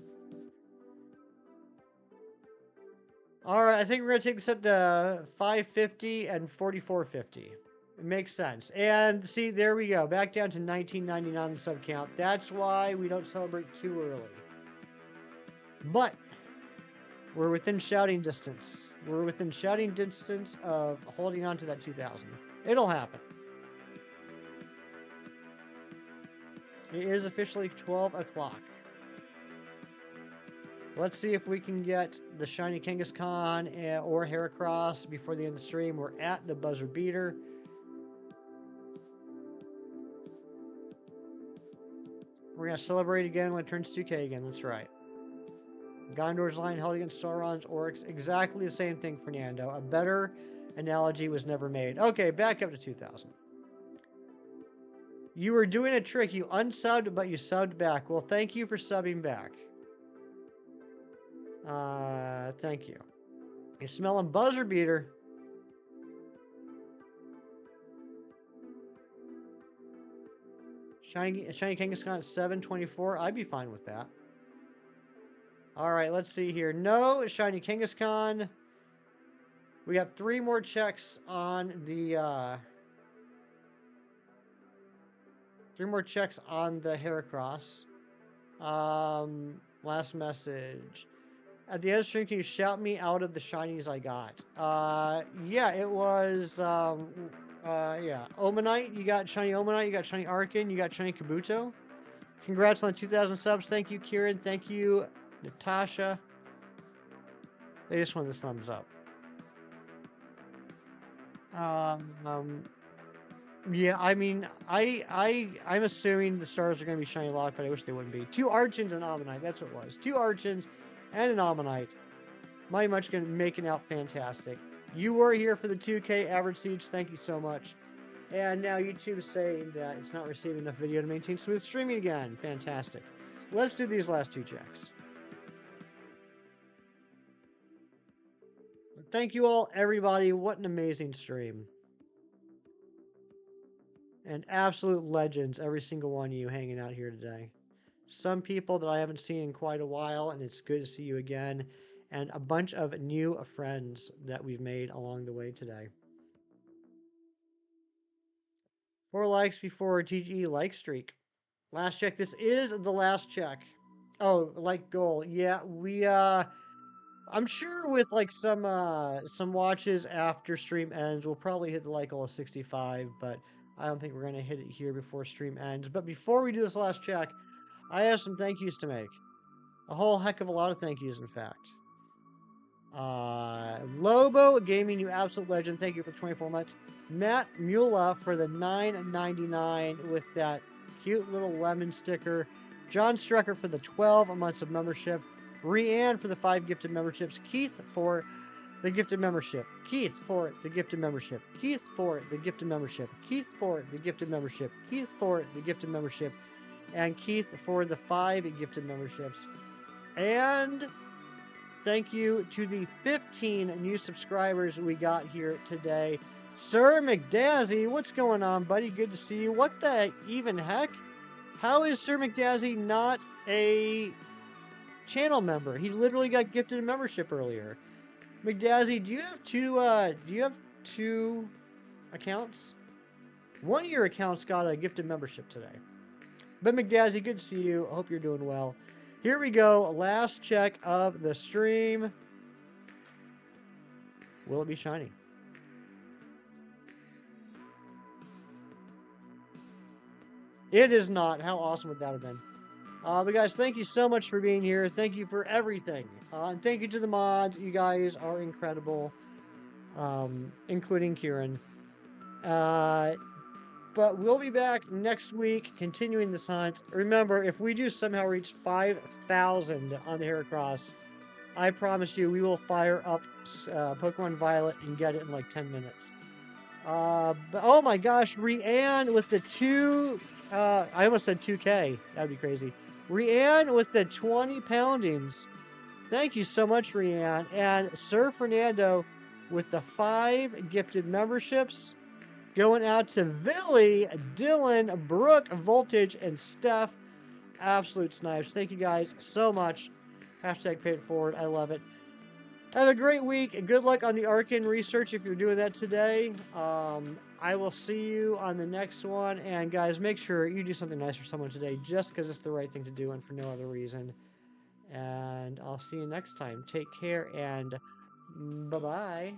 [SPEAKER 2] All right, I think we're going to take this up to 550 and 4450. It makes sense. And see, there we go. Back down to 1999 on the sub count. That's why we don't celebrate too early. But we're within shouting distance. We're within shouting distance of holding on to that 2000. It'll happen. It is officially 12 o'clock. Let's see if we can get the shiny Kangaskhan or Heracross before the end of the stream. We're at the buzzer beater. We're going to celebrate again when it turns 2K again. That's right. Gondor's line held against Sauron's Oryx. Exactly the same thing, Fernando. A better analogy was never made. Okay, back up to 2000. You were doing a trick. You unsubbed, but you subbed back. Well, thank you for subbing back. Thank you. You're smelling buzzer beater. Shiny Kangaskhan at 724. I'd be fine with that. All right, let's see here. No shiny Kangaskhan. We got 3 more checks on the 3 more checks on the Heracross. Last message. At the end of the stream, can you shout me out of the shinies I got? Yeah, it was, yeah. Omanite, you got shiny Omanite, you got shiny Arkin, you got shiny Kabuto. Congrats on the 2,000 subs. Thank you, Kieran. Thank you, Natasha. They just want this thumbs up. Yeah, I mean, I'm assuming the stars are going to be shiny lock, but I wish they wouldn't be. 2 Archons and Ammonite, that's what it was. 2 Archons and an Ammonite. Mighty Much going to making out fantastic. You were here for the 2K average siege. Thank you so much. And now YouTube's saying that it's not receiving enough video to maintain smooth streaming again. Fantastic. Let's do these last 2 checks. Thank you all, everybody. What an amazing stream. And absolute legends, every single one of you hanging out here today. Some people that I haven't seen in quite a while, and it's good to see you again. And a bunch of new friends that we've made along the way today. 4 likes before TGE like streak. Last check. This is the last check. Oh, like goal. Yeah, we I'm sure with like some watches after stream ends, we'll probably hit the like goal of 65, but I don't think we're gonna hit it here before stream ends. But before we do this last check, I have some thank yous to make. A whole heck of a lot of thank yous, in fact. Lobo Gaming, you absolute legend. Thank you for the 24 months. Matt Mula for the $9.99 with that cute little lemon sticker. John Strecker for the 12 months of membership. Rianne for the 5 gifted memberships. Keith for the gifted membership. Keith for the gifted membership. Keith for the gifted membership. Keith for the gifted membership. Keith for the gifted membership. And Keith for the 5 gifted memberships. And thank you to the 15 new subscribers we got here today. Sir McDazzy, what's going on, buddy? Good to see you. What the even heck? How is Sir McDazzy not a channel member? He literally got gifted a membership earlier. McDazzy, do you have two accounts? One of your accounts got a gifted membership today. But McDazzy, good to see you. I hope you're doing well. Here we go. Last check of the stream. Will it be shiny? It is not. How awesome would that have been? But guys, thank you so much for being here. Thank you for everything. And thank you to the mods. You guys are incredible. Including Kieran. But we'll be back next week, continuing this hunt. Remember, if we do somehow reach 5,000 on the Heracross, I promise you we will fire up Pokemon Violet and get it in like 10 minutes. But oh my gosh, Rianne with the I almost said 2K. That'd be crazy. Rianne with the 20 poundings. Thank you so much, Rianne. And Sir Fernando with the 5 gifted memberships. Going out to Villy, Dylan, Brooke, Voltage, and Steph. Absolute snipes. Thank you guys so much. Hashtag paid it forward. I love it. Have a great week. Good luck on the Arcane research if you're doing that today. I will see you on the next one. And guys, make sure you do something nice for someone today just because it's the right thing to do and for no other reason. And I'll see you next time. Take care and bye-bye.